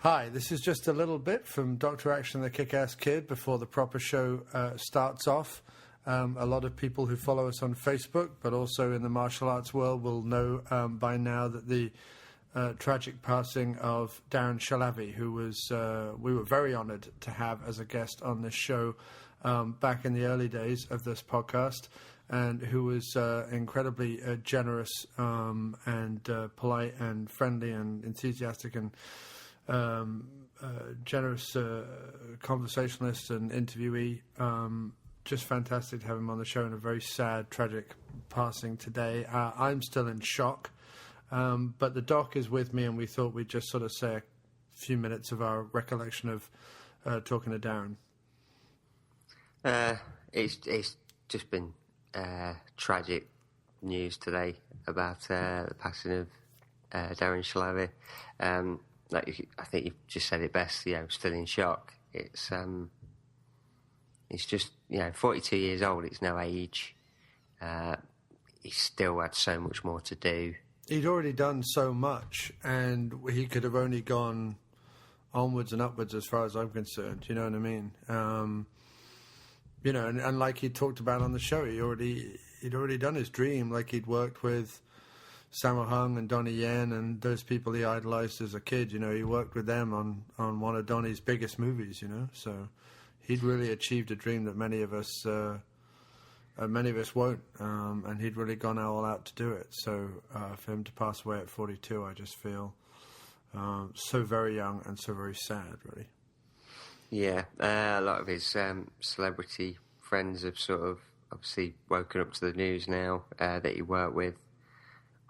Hi, this is just a little bit from Dr. Action the Kick-Ass Kid before the proper show starts off. A lot of people who follow us on Facebook, but also in the martial arts world, will know by now that the tragic passing of Darren Shahlavi, who was we were very honoured to have as a guest on this show back in the early days of this podcast, and who was incredibly generous and polite and friendly and enthusiastic and generous conversationalist and interviewee. Just fantastic to have him on the show, and a very sad, tragic passing today. I'm still in shock, but the doc is with me, and we thought we'd just sort of say a few minutes of our recollection of talking to Darren. It's just been tragic news today about the passing of Darren Shahlavi. I think you've just said it best. Still in shock. It's just 42 years old. It's no age. He still had so much more to do. He'd already done so much, and he could have only gone onwards and upwards as far as I'm concerned. You know what I mean? And like he talked about on the show, he'd already done his dream. Like, he'd worked with Sammo Hung and Donnie Yen and those people he idolized as a kid. He worked with them on one of Donnie's biggest movies. So he'd really achieved a dream that many of us won't, and he'd really gone all out to do it. So for him to pass away at 42, I just feel so very young and so very sad, really. Yeah, a lot of his celebrity friends have sort of obviously woken up to the news now that he worked with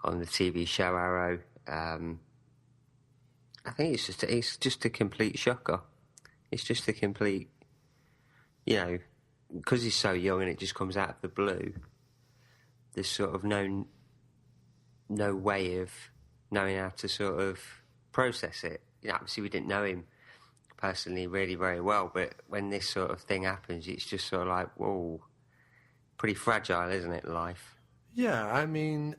on the TV show Arrow. I think it's just a complete shocker. It's just a complete, because he's so young and it just comes out of the blue. There's sort of no way of knowing how to sort of process it. Obviously we didn't know him personally really very well, but when this sort of thing happens, it's just sort of like, whoa, pretty fragile, isn't it, life? Yeah, I mean,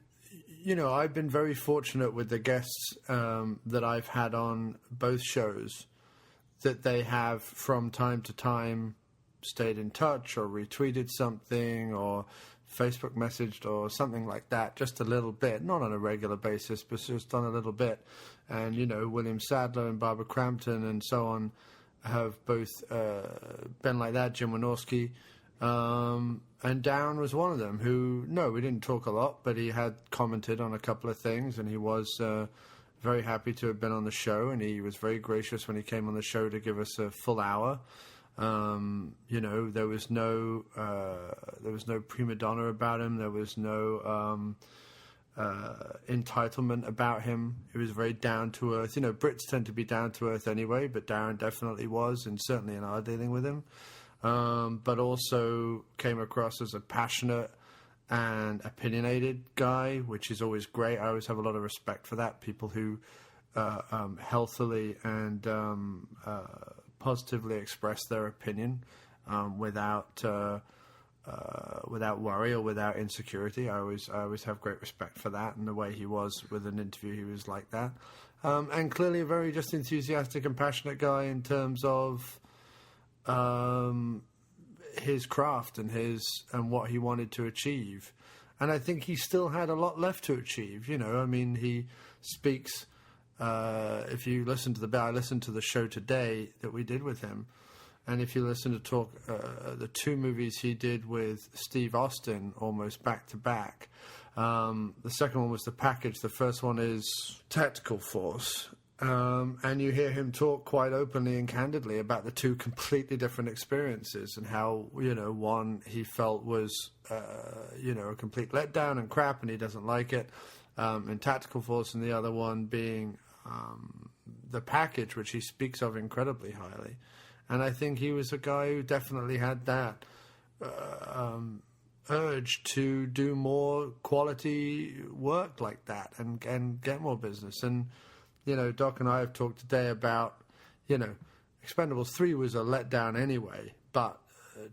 I've been very fortunate with the guests that I've had on both shows, that they have from time to time stayed in touch or retweeted something or Facebook messaged or something like that, just a little bit, not on a regular basis, but just on a little bit. And, William Sadler and Barbara Crampton and so on have both been like that, Jim Wynorski. And Darren was one of them who, we didn't talk a lot, but he had commented on a couple of things, and he was very happy to have been on the show, and he was very gracious when he came on the show to give us a full hour. There was no prima donna about him. There was no entitlement about him. He was very down to earth. Brits tend to be down to earth anyway, but Darren definitely was, and certainly in our dealing with him. But also came across as a passionate and opinionated guy, which is always great. I always have a lot of respect for that. People who healthily and positively express their opinion without worry or without insecurity. I always have great respect for that, and the way he was with an interview, he was like that. And clearly a very just enthusiastic and passionate guy in terms of his craft and what he wanted to achieve. And I think he still had a lot left to achieve. He speaks. If you listen to I listened to the show today that we did with him, and if you listen to talk the two movies he did with Steve Austin almost back to back. The second one was The Package. The first one is Tactical Force. And you hear him talk quite openly and candidly about the two completely different experiences, and how, one he felt was, a complete letdown and crap, and he doesn't like it, in Tactical Force, and the other one being The Package, which he speaks of incredibly highly. And I think he was a guy who definitely had that urge to do more quality work like that and get more business. And Doc and I have talked today about, Expendables 3 was a letdown anyway, but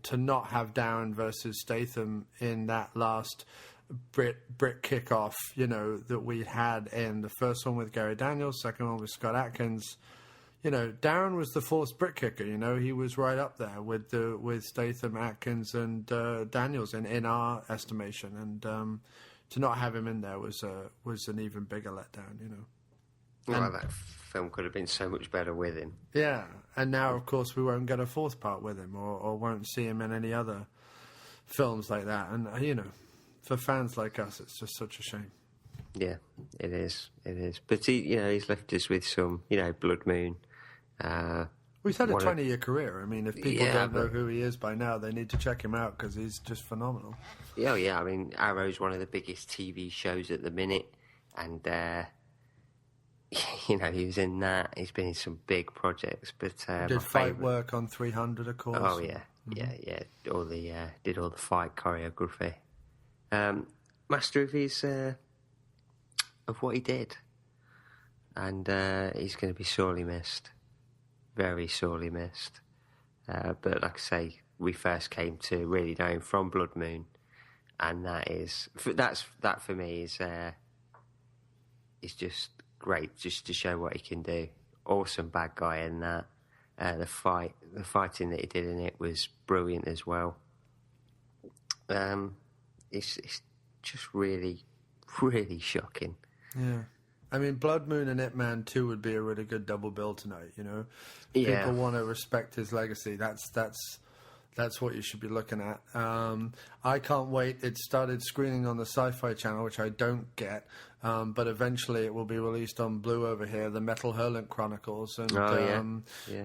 to not have Darren versus Statham in that last Brit kickoff, that we had in the first one with Gary Daniels, second one with Scott Adkins, you know, Darren was the fourth BritKicker. You know, he was right up there with Statham, Atkins, and Daniels in our estimation. And to not have him in there was an even bigger letdown. You know. Well, that film could have been so much better with him. Yeah, and now, of course, we won't get a fourth part with him, or won't see him in any other films like that. And, you know, for fans like us, it's just such a shame. Yeah, it is. It is. But, he's left us with some, Blood Moon. Well, he's had a 20-year career. I mean, if people don't know who he is by now, they need to check him out because he's just phenomenal. Oh, yeah. I mean, Arrow's one of the biggest TV shows at the minute. And... he was in that. He's been in some big projects, but did fight work on 300, of course. Oh yeah, yeah. Did all the fight choreography. Master of his of what he did, and he's going to be sorely missed, very sorely missed. But like I say, we first came to really know him from Blood Moon, and that for me is just great, just to show what he can do. Awesome bad guy in that. The fighting that he did in it was brilliant as well. It's just really, really shocking. Yeah. I mean, Blood Moon and Ip Man 2 would be a really good double bill tonight, you know? Yeah. People want to respect his legacy. That's what you should be looking at. I can't wait. It started screening on the Sci-Fi Channel, which I don't get, but eventually it will be released on Blue over here, the Metal Hurlant Chronicles. And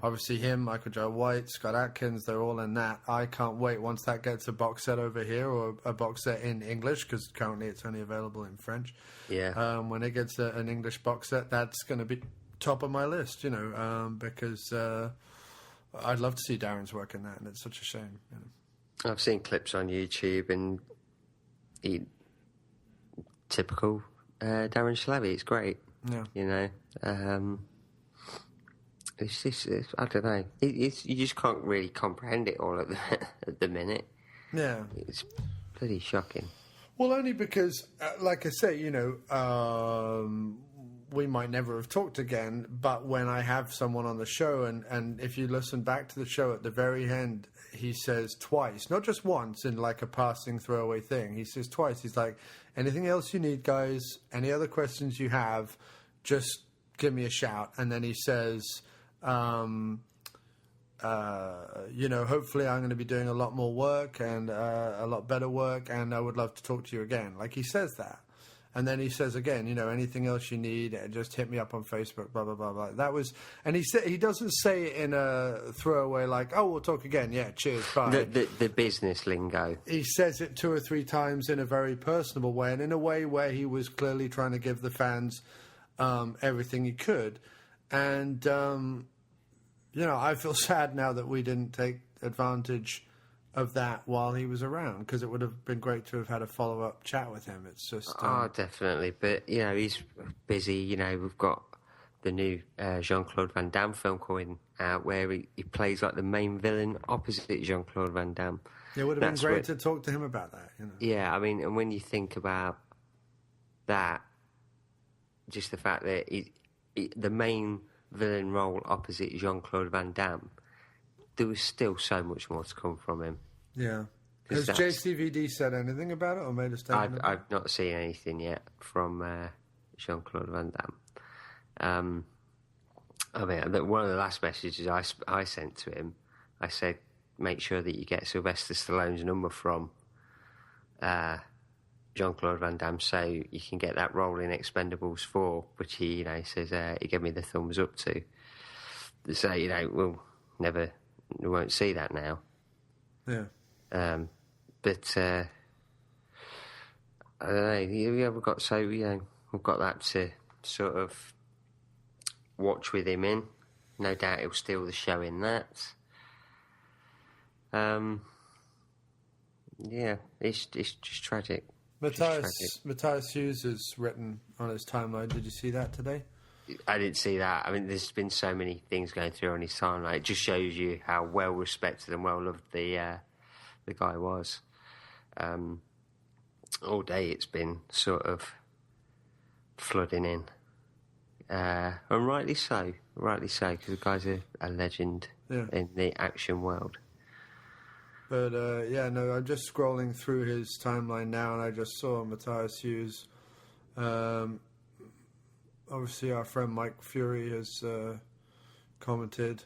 obviously him, Michael J. White, Scott Adkins, they're all in that. I can't wait once that gets a box set over here, or a box set in English, because currently it's only available in French. Yeah. When it gets an English box set, that's going to be top of my list, you know, because... I'd love to see Darren's work in that, and it's such a shame. You know. I've seen clips on YouTube, and typical Darren Shahlavi. It's great. Yeah. You know, it's just I don't know. You just can't really comprehend it all at the minute. Yeah, it's pretty shocking. Well, only because, like I say, you know. We might never have talked again, but when I have someone on the show, and if you listen back to the show at the very end, he says twice, not just once in like a passing throwaway thing. He says twice. He's like, anything else you need, guys? Any other questions you have, just give me a shout. And then he says, you know, hopefully I'm going to be doing a lot more work and a lot better work, and I would love to talk to you again. Like, he says that. And then he says again, you know, anything else you need, just hit me up on Facebook, blah, blah, blah, blah. That was, and he doesn't say it in a throwaway like, oh, we'll talk again. Yeah, cheers, bye. The business lingo. He says it 2 or 3 times in a very personable way, and in a way where he was clearly trying to give the fans everything he could. And, you know, I feel sad now that we didn't take advantage of that while he was around, because it would have been great to have had a follow-up chat with him. It's just... definitely. But, you know, he's busy. You know, we've got the new Jean-Claude Van Damme film coming out where he plays like the main villain opposite Jean-Claude Van Damme. It would have been great to talk to him about that, you know. Yeah, I mean, and when you think about that, just the fact that the main villain role opposite Jean-Claude Van Damme, there was still so much more to come from him. Yeah. Has JCVD said anything about it or made a statement? I've not seen anything yet from Jean-Claude Van Damme. I mean, one of the last messages I sent to him, I said, make sure that you get Sylvester Stallone's number from Jean-Claude Van Damme so you can get that role in Expendables 4, which he, you know, says he gave me the thumbs up to. So, you know, we won't see that now. Yeah. But I don't know. We've got that to sort of watch with him in. No doubt he'll steal the show in that. Yeah, it's just tragic. Matthias Hughes has written on his timeline. Did you see that today? I didn't see that. I mean, there's been so many things going through on his timeline. It just shows you how well respected and well loved the guy was. All day it's been sort of flooding in. And rightly so, because the guy's a legend in the action world. But, I'm just scrolling through his timeline now, and I just saw Matthias Hughes. Obviously, our friend Mike Fury has commented,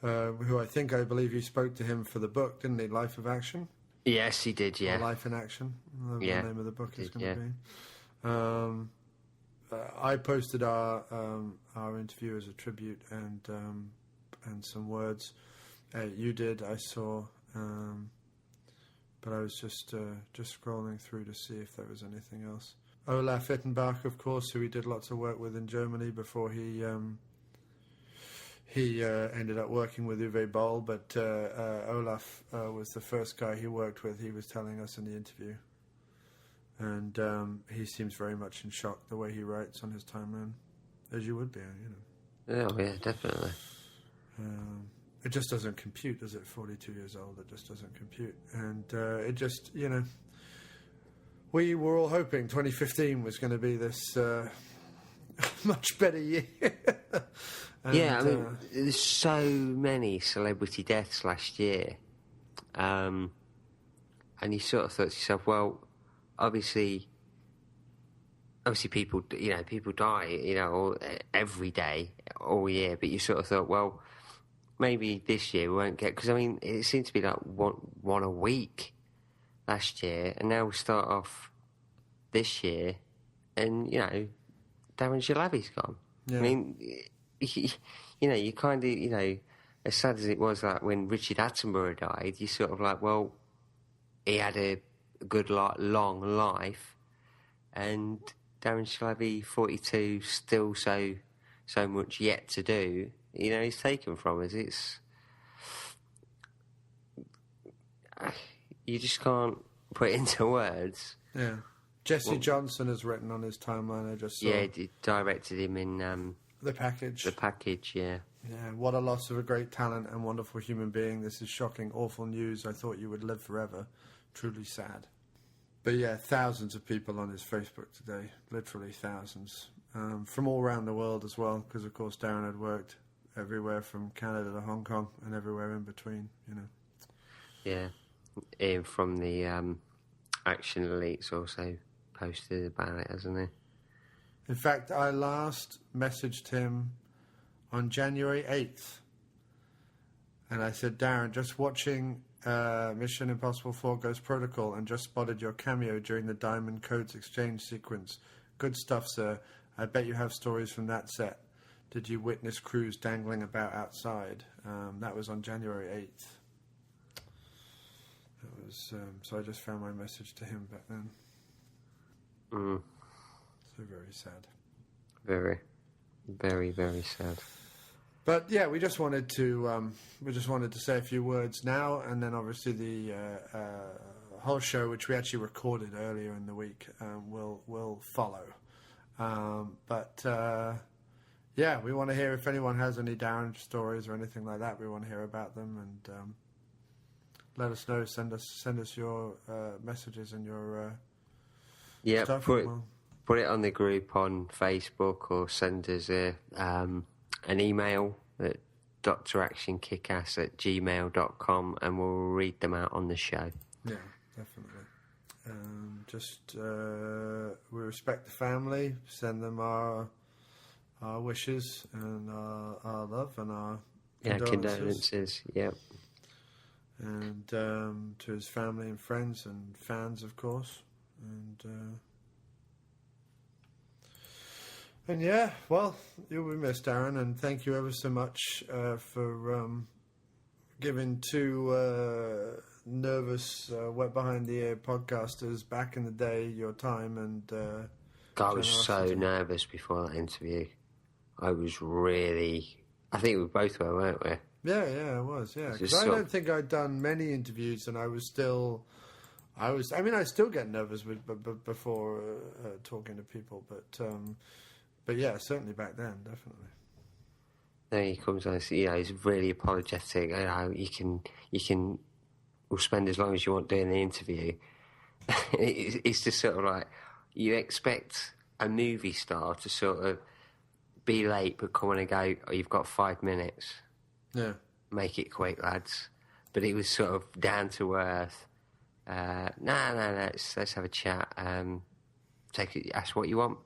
who I believe you spoke to him for the book, didn't he? Life of Action? Yes, he did, yeah. Or Life in Action, the name of the book is going to be. I posted our interview as a tribute and some words. You did, I saw, but I was just scrolling through to see if there was anything else. Olaf Ittenbach, of course, who we did lots of work with in Germany before he ended up working with Uwe Boll, but Olaf was the first guy he worked with. He was telling us in the interview. And he seems very much in shock the way he writes on his timeline, as you would be, Oh, yeah, definitely. It just doesn't compute, does it? 42 years old, it just doesn't compute. And it just, we were all hoping 2015 was going to be this much better year. And, there's so many celebrity deaths last year. And you sort of thought to yourself, well, obviously people die, every day, all year. But you sort of thought, well, maybe this year we won't get, because it seemed to be like one a week last year, and now we start off this year, and Darren Shahlavi's gone. Yeah. You kind of, as sad as it was, like when Richard Attenborough died, you sort of like, well, he had a good long life, and Darren Shahlavi, 42, still so much yet to do. He's taken from us. It's you just can't put it into words. Yeah, Jesse Johnson has written on his timeline. I just saw. Yeah, he directed him in The Package. The Package, yeah. Yeah, what a loss of a great talent and wonderful human being. This is shocking, awful news. I thought you would live forever. Truly sad. But yeah, thousands of people on his Facebook today, literally thousands, from all around the world as well, because of course Darren had worked everywhere from Canada to Hong Kong and everywhere in between, Yeah, Ian from the Action Elites also posted about it, hasn't he? In fact, I last messaged him on January 8th, and I said, Darren, just watching Mission Impossible 4 Ghost Protocol and just spotted your cameo during the Diamond Codes exchange sequence. Good stuff, sir. I bet you have stories from that set. Did you witness crews dangling about outside? That was on January 8th. That was so I just found my message to him back then. So very sad. Very, very, very sad. But yeah, we just wanted to say a few words now, and then obviously the whole show, which we actually recorded earlier in the week, will follow. Yeah, we want to hear if anyone has any Darren stories or anything like that. We want to hear about them, and let us know. Send us your messages and your stuff. Put it on the group on Facebook, or send us an email at dractionkickass@gmail.com, and we'll read them out on the show. Yeah, definitely. We respect the family. Send them our wishes and our love and our condolences. Yep. And to his family and friends and fans, of course. And yeah, well, you'll be missed, Darren, and thank you ever so much for giving two nervous, wet behind the ear podcasters back in the day your time and. I was so nervous before that interview. I was really. I think we both were, weren't we? Yeah, I was. Yeah, because I don't think I'd done many interviews, and I still get nervous before talking to people, but yeah, certainly back then, definitely. Then he comes on, he's really apologetic. We'll spend as long as you want doing the interview. It's just sort of like, you expect a movie star to sort of be late, but come on and go, oh, you've got 5 minutes. Yeah. Make it quick, lads. But it was sort of down to earth. No, let's have a chat. Ask what you want.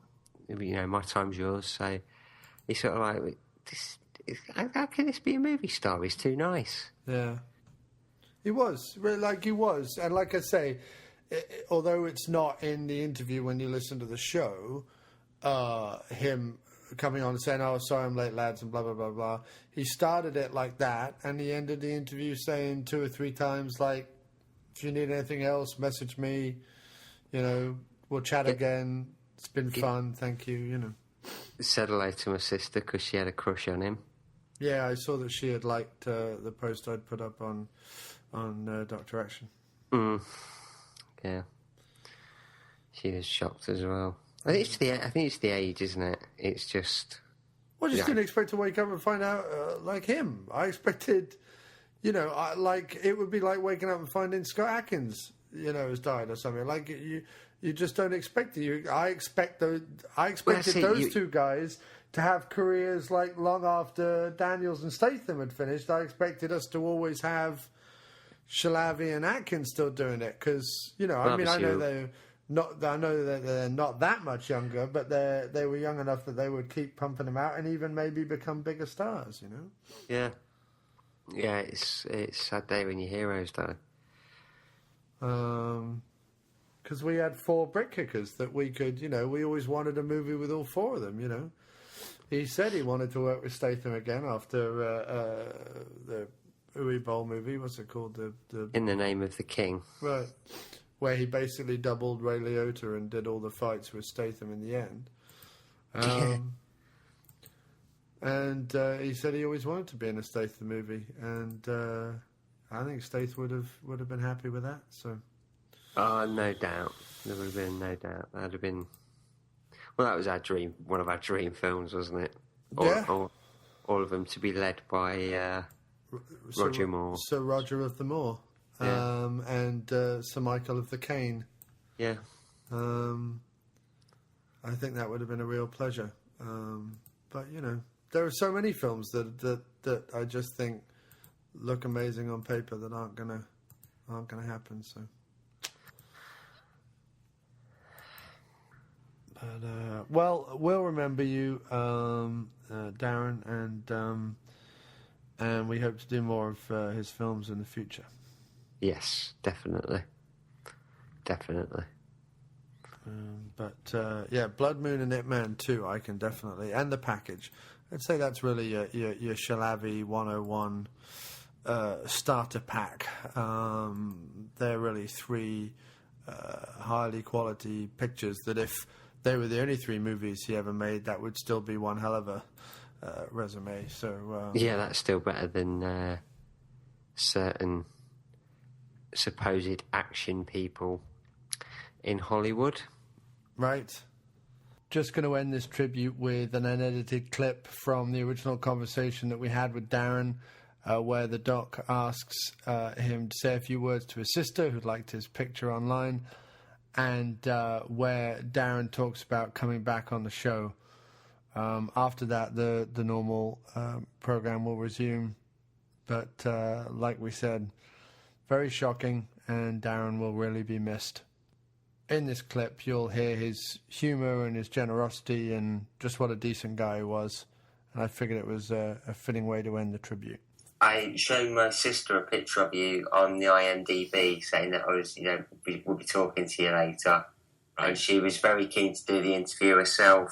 My time's yours. So he's sort of like, how can this be a movie star? He's too nice. Yeah. He was. And like I say, although it's not in the interview when you listen to the show, him coming on and saying, oh, sorry I'm late, lads, and blah, blah, blah, blah. He started it like that, and he ended the interview saying 2 or 3 times, like, if you need anything else, message me, we'll chat again. It's been fun, thank you, Said hello to my sister because she had a crush on him. Yeah, I saw that she had liked the post I'd put up on Dr. Action. Yeah. She was shocked as well. I think it's the age, isn't it? It's just... Well, I just didn't expect to wake up and find out like him. I expected, it would be like waking up and finding Scott Adkins, has died or something. Like, you just don't expect it. I expected those two guys to have careers like long after Daniels and Statham had finished. I expected us to always have Shahlavi and Atkins still doing it because, I know they're not that much younger, but they were young enough that they would keep pumping them out and even maybe become bigger stars, Yeah. Yeah, it's a sad day when your heroes die. Because we had 4 BritKickers that we could, we always wanted a movie with all 4 of them, He said he wanted to work with Statham again after the Uwe Boll movie. What's it called? The In the Name of the King. Right. Where he basically doubled Ray Liotta and did all the fights with Statham in the end. And he said he always wanted to be in a Statham movie, and I think Statham would have been happy with that. So, no doubt, there would have been no doubt. That'd have been. Well, that was our dream, one of our dream films, wasn't it? All of them to be led by Roger Moore, Sir Roger of the Moor, and Sir Michael of the Cane. Yeah. I think that would have been a real pleasure. But there are so many films that I just think look amazing on paper that aren't gonna happen. So, but we'll remember you, Darren, and we hope to do more of his films in the future. Yes, definitely. Blood Moon and Ip Man 2, I can definitely, and The Package. I'd say that's really your Shahlavi 101 starter pack. They're really 3 highly quality pictures that if they were the only 3 movies he ever made, that would still be one hell of a resume. So that's still better than certain supposed action people in Hollywood. Right. Just going to end this tribute with an unedited clip from the original conversation that we had with Darren, where the doc asks him to say a few words to his sister who'd liked his picture online, and where Darren talks about coming back on the show. After that, the normal program will resume. But like we said, very shocking, and Darren will really be missed. In this clip, you'll hear his humour and his generosity and just what a decent guy he was. And I figured it was a fitting way to end the tribute. I showed my sister a picture of you on the IMDb saying that I was, we'll be talking to you later. And she was very keen to do the interview herself.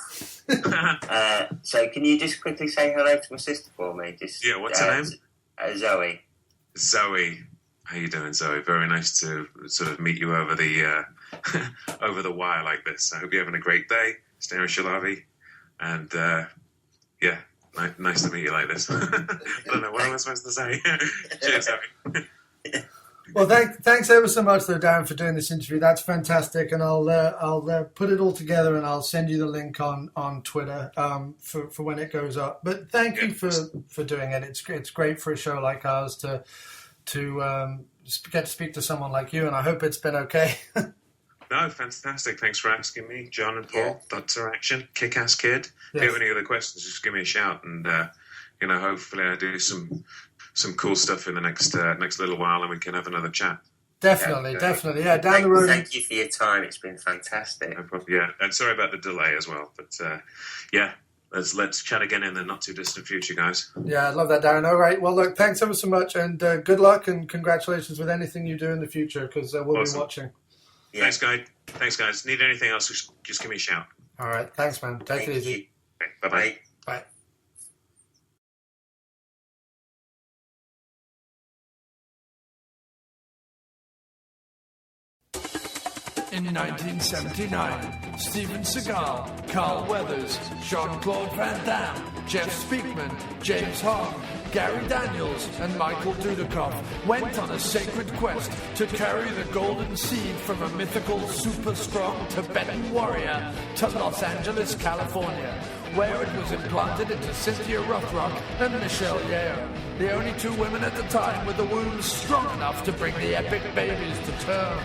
So can you just quickly say hello to my sister for me? What's her name? Zoe. Zoe. How you doing, Zoe? Very nice to sort of meet you over the over the wire like this. I hope you're having a great day, Darren Shahlavi, and nice to meet you like this. I don't know what am I supposed to say. Cheers, Zoe. Well, thanks ever so much, though, Darren, for doing this interview. That's fantastic, and I'll put it all together and I'll send you the link on Twitter for when it goes up. But thank you for doing it. It's great for a show like ours to get to speak to someone like you, and I hope it's been okay. No, fantastic. Thanks for asking me, John and Paul. Yeah. Dr. Action, Kick-Ass Kid. Yes. If you have any other questions, just give me a shout, and hopefully I do some cool stuff in the next little while, and we can have another chat. Definitely. Yeah, down the road. Thank you for your time. It's been fantastic. No problem. Yeah, and sorry about the delay as well, but yeah. Let's chat again in the not too distant future, guys. Yeah, I love that, Darren. All right. Well, look, thanks ever so much, and good luck and congratulations with anything you do in the future, because we'll be watching. Yeah. Thanks, guys. Need anything else, just give me a shout. All right. Thanks, man. Take it easy. Okay, bye-bye. Bye. In 1979, Steven Seagal, Carl Weathers, Jean-Claude Van Damme, Jeff Speakman, James Hong, Gary Daniels, and Michael Dudikoff went on a sacred quest to carry the golden seed from a mythical, super-strong Tibetan warrior to Los Angeles, California, where it was implanted into Cynthia Rothrock and Michelle Yeoh, the only two women at the time with the wombs strong enough to bring the epic babies to term.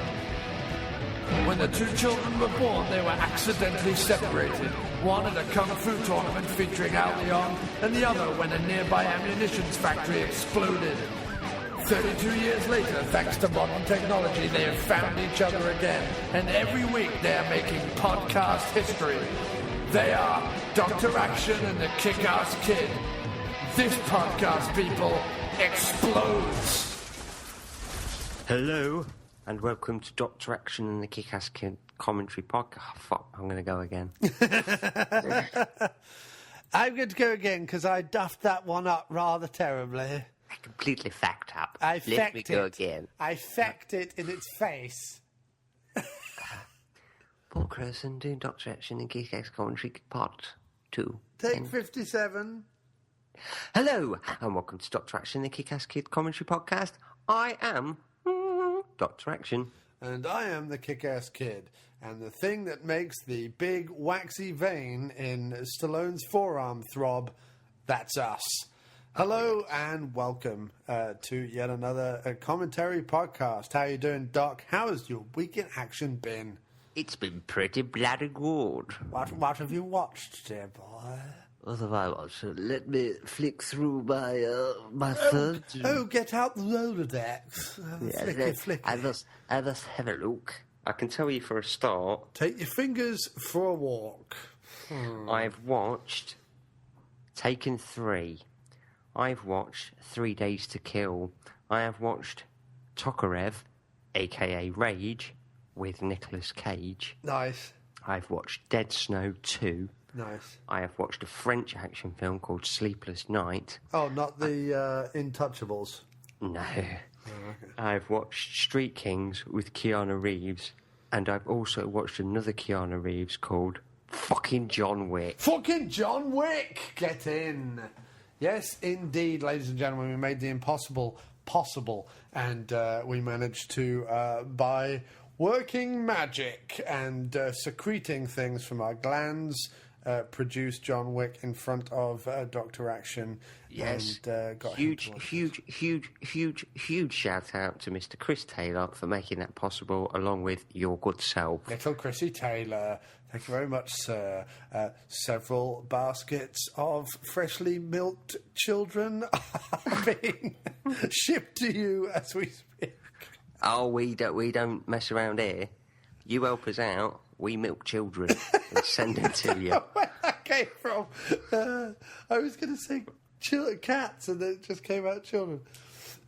When the two children were born, they were accidentally separated. One at a kung fu tournament featuring Al Leong, and the other when a nearby ammunitions factory exploded. 32 years later, thanks to modern technology, they have found each other again. And every week they are making podcast history. They are Dr. Action and the Kick-Ass Kid. This podcast, people, explodes. Hello. And welcome to Dr. Action and the Kick-Ass Kid commentary podcast. Oh, fuck, I'm going to go again. I'm going to go again because I duffed that one up rather terribly. I completely fucked up. Let me go again. I fecked it in its face. Paul Crowson doing Dr. Action and Kick-Ass commentary part 2. Take 57. Hello, and welcome to Dr. Action and the Kick-Ass Kid commentary podcast. I am Dr. Action. And I am the Kick-Ass Kid. And the thing that makes the big waxy vein in Stallone's forearm throb, that's us. Hello and welcome to yet another commentary podcast. How you doing, Doc? How has your week in action been? It's been pretty bloody good. What have you watched, dear boy? What have I watched? Let me flick through my phone. Oh, get out the Rolodex. Flick. I must have a look. I can tell you for a start. Take your fingers for a walk. I've watched Taken 3. I've watched 3 Days to Kill. I have watched Tokarev, a.k.a. Rage, with Nicolas Cage. Nice. I've watched Dead Snow 2. Nice. I have watched a French action film called Sleepless Night. Oh, not the Intouchables? No. Oh, okay. I've watched Street Kings with Keanu Reeves, and I've also watched another Keanu Reeves called fucking John Wick. Fucking John Wick! Get in. Yes, indeed, ladies and gentlemen, we made the impossible possible, and we managed to, by working magic and secreting things from our glands, produce John Wick in front of Dr. Action. Yes. And got huge shout out to Mr. Chris Taylor for making that possible, along with your good self. Little Chrissy Taylor, thank you very much, sir. Several baskets of freshly milked children are being shipped to you as we speak. Oh, we don't mess around here. You help us out, we milk children and send them to you. Where that came from? I was going to say cats, and then it just came out children.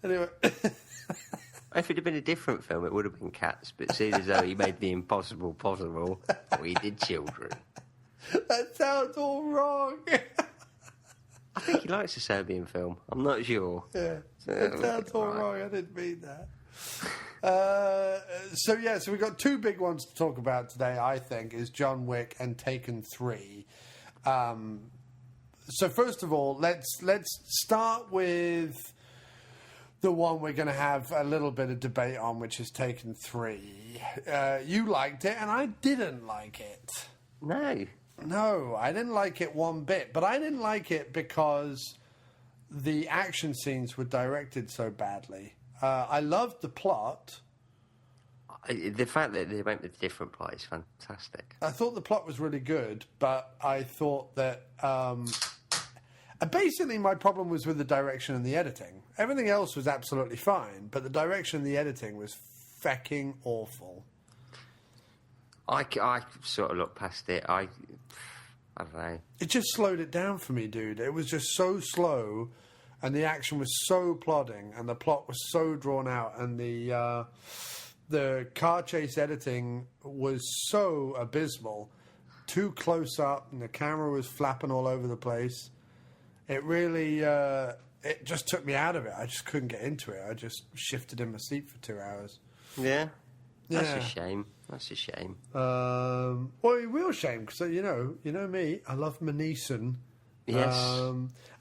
Anyway. If it had been a different film, it would have been cats, but seeing as though he made the impossible possible, we did children. That sounds all wrong. I think he likes a Serbian film. I'm not sure. Yeah, that sounds all wrong. I didn't mean that. So we've got two big ones to talk about today, I think, is John Wick and Taken 3. So first of all, let's start with the one we're going to have a little bit of debate on, which is Taken 3. You liked it, and I didn't like it. No, I didn't like it one bit. But I didn't like it because the action scenes were directed so badly. I loved the plot. The fact that they went with a different plot is fantastic. I thought the plot was really good, but I thought that basically my problem was with the direction and the editing. Everything else was absolutely fine, but the direction and the editing was fucking awful. I sort of looked past it. I don't know. It just slowed it down for me, dude. It was just so slow, and the action was so plodding, and the plot was so drawn out, and the car chase editing was so abysmal. Too close up, and the camera was flapping all over the place. It really, it just took me out of it. I just couldn't get into it. I just shifted in my seat for 2 hours. Yeah. That's Yeah. a shame. That's a shame. Well, a real shame, because, you know me, I love Maneeson. Yes.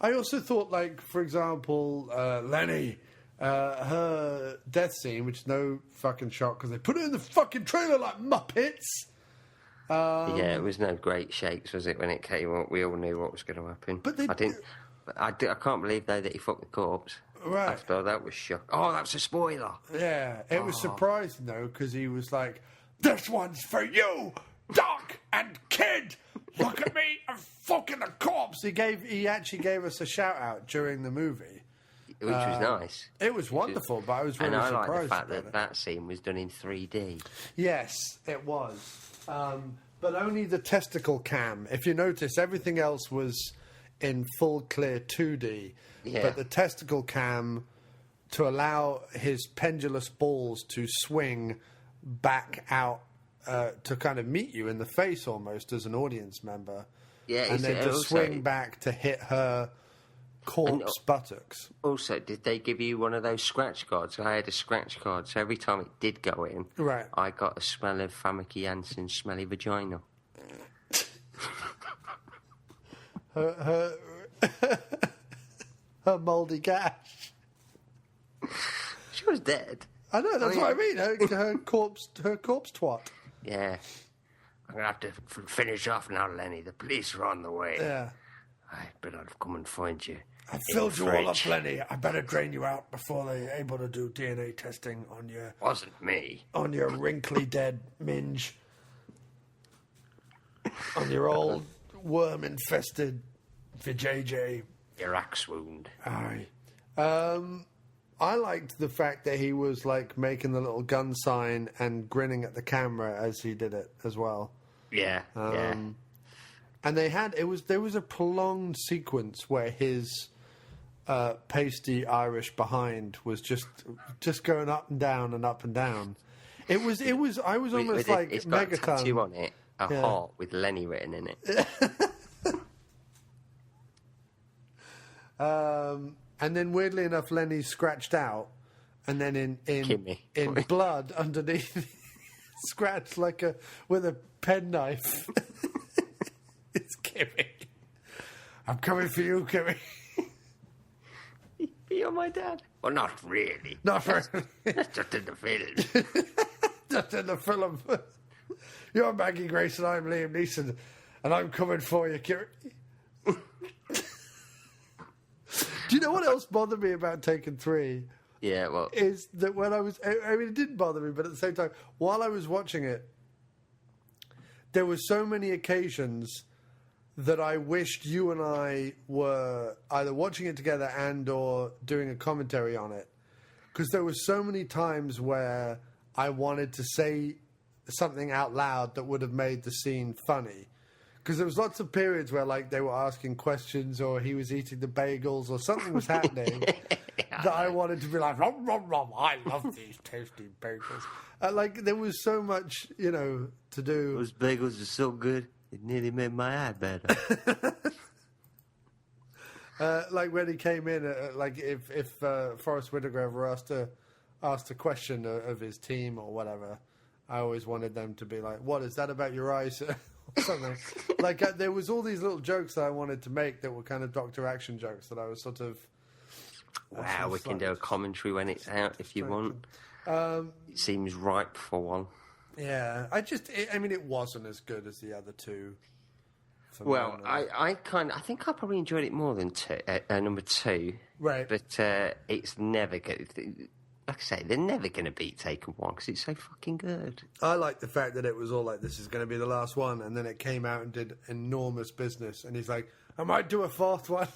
I also thought, like, for example, Lenny, her death scene, which is no fucking shock, because they put it in the fucking trailer like Muppets. Yeah, it was no great shakes, was it, when it came up? We all knew what was going to happen. But they... I can't believe, though, that he fucked the corpse. Right. I thought that was shock. Oh, that's a spoiler. Yeah, it was surprising, though, because he was like, "This one's for you, Doc and Kid. Look at me, I'm fucking a corpse." He actually gave us a shout out during the movie, Which was nice. It was wonderful, but I was really and I surprised. like the fact about that it. that scene was done in 3D. Yes, it was, but only the testicle cam. If you notice, everything else was in full clear 2D, but the testicle cam, to allow his pendulous balls to swing back out to kind of meet you in the face almost as an audience member. Yeah, and then to swing back to hit her corpse buttocks. Also, did they give you one of those scratch cards? I had a scratch card, so every time it did go in, right, I got a smell of Famke Janssen's smelly vagina. her mouldy gash. She was dead. I know, that's what I mean. Her corpse twat. Yeah. I'm going to have to finish off now, Lenny. The police are on the way. Yeah. I bet I'd come and find you. I filled you all up, Lenny. I better drain you out before they're able to do DNA testing on your... Wasn't me. On your wrinkly dead minge. On your old worm-infested vajayjay. Your axe wound. Aye. I liked the fact that he was like making the little gun sign and grinning at the camera as he did it as well. Yeah, yeah. And there was a prolonged sequence where his pasty Irish behind was just going up and down and up and down. It was I was almost like it's got Megaton. a tattoo on it, a heart with Lenny written in it. And then, weirdly enough, Lenny's scratched out, and then in blood underneath, scratched with a penknife. It's Kimmy. I'm coming for you, Kimmy. You're my dad. Well, not really. Not for... That's just in the film. Just in the film. You're Maggie Grace and I'm Liam Neeson, and I'm coming for you, Kimmy. Do you know what else bothered me about Taken 3? Yeah, well... Is that when it didn't bother me, but at the same time, while I was watching it, there were so many occasions that I wished you and I were either watching it together and or doing a commentary on it. Because there were so many times where I wanted to say something out loud that would have made the scene funny. Because there was lots of periods where, like, they were asking questions or he was eating the bagels or something was happening that I wanted to be like, rom, rom, rom, I love these tasty bagels. Like, there was so much, to do. Those bagels are so good, it nearly made my eye better. Like, when he came in, like, if Forrest Whitaker ever asked a question of his team or whatever, I always wanted them to be like, what, is that about your eyes? Something like there was all these little jokes that I wanted to make that were kind of Dr. Action jokes that I was sort of. Wow, we can do a commentary when it's out if you want. It seems ripe for one. Yeah, it wasn't as good as the other two. Well, I think I probably enjoyed it more than number 2. Right. But it's never good. like I say, they're never going to beat Taken 1 because it's so fucking good. I like the fact that it was all like, this is going to be the last one, and then it came out and did enormous business, and he's like, I might do a fourth one.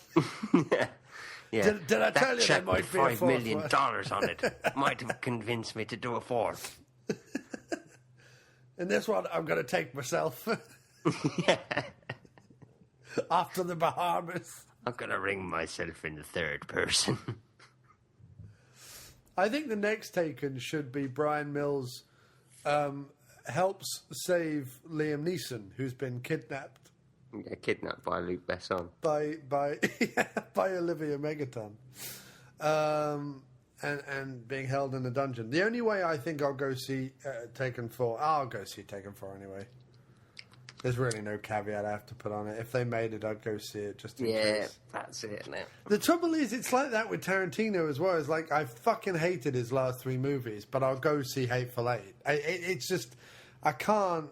Yeah. Did I tell you there might be a $5 fourth million one? on it might have convinced me to do a fourth. In this one, I'm going to take myself. After the Bahamas. I'm going to ring myself in the third person. I think the next Taken should be Brian Mills helps save Liam Neeson, who's been kidnapped. Yeah, kidnapped by Luc Besson. By Olivia Megaton. And being held in a dungeon. The only way I think I'll go see Taken 4... I'll go see Taken 4 anyway. There's really no caveat I have to put on it. If they made it, I'd go see it just in case. Yeah, that's it now. The trouble is, it's like that with Tarantino as well. It's like, I fucking hated his last 3 movies, but I'll go see Hateful Eight. It's just... I can't...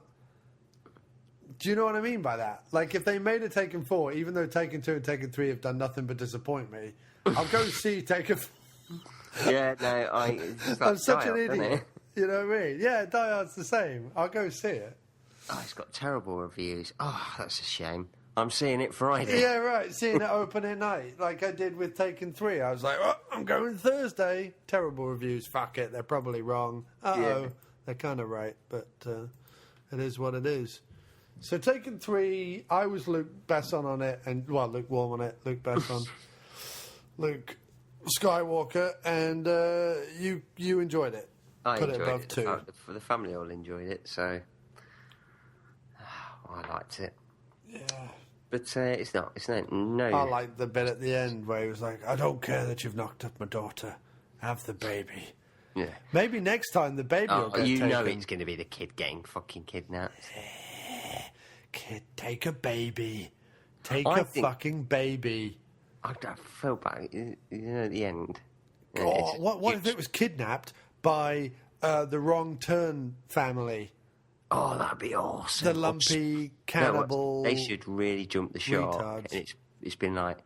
Do you know what I mean by that? Like, if they made a Taken 4, even though Taken 2 and Taken 3 have done nothing but disappoint me, I'll go see Taken 4. Yeah, no, I'm such an idiot. You know what I mean? Yeah, Die Hard's the same. I'll go see it. Oh, it's got terrible reviews. Oh, that's a shame. I'm seeing it Friday. Yeah, right. Seeing it opening night, like I did with Taken 3. I was like, oh, I'm going Thursday. Terrible reviews. Fuck it. They're probably wrong. Yeah. They're kind of right, but it is what it is. So Taken 3, I was Luke Besson on it, and Luke Warm on it, Luke Besson, Luke Skywalker, and you enjoyed it. I Put enjoyed it above it. 2. The family all enjoyed it, so I liked it. Yeah. But it's no. I like the bit at the end where he was like, I don't care that you've knocked up my daughter. Have the baby. Yeah. Maybe next time the baby will get taken. know it's going to be the kid getting fucking kidnapped. Kid, take a baby. Take a fucking baby. I felt bad. You know, at the end. What if it was kidnapped by the Wrong Turn family? Oh, that'd be awesome. The lumpy cannibal. They should really jump the shark. retards. And it's been like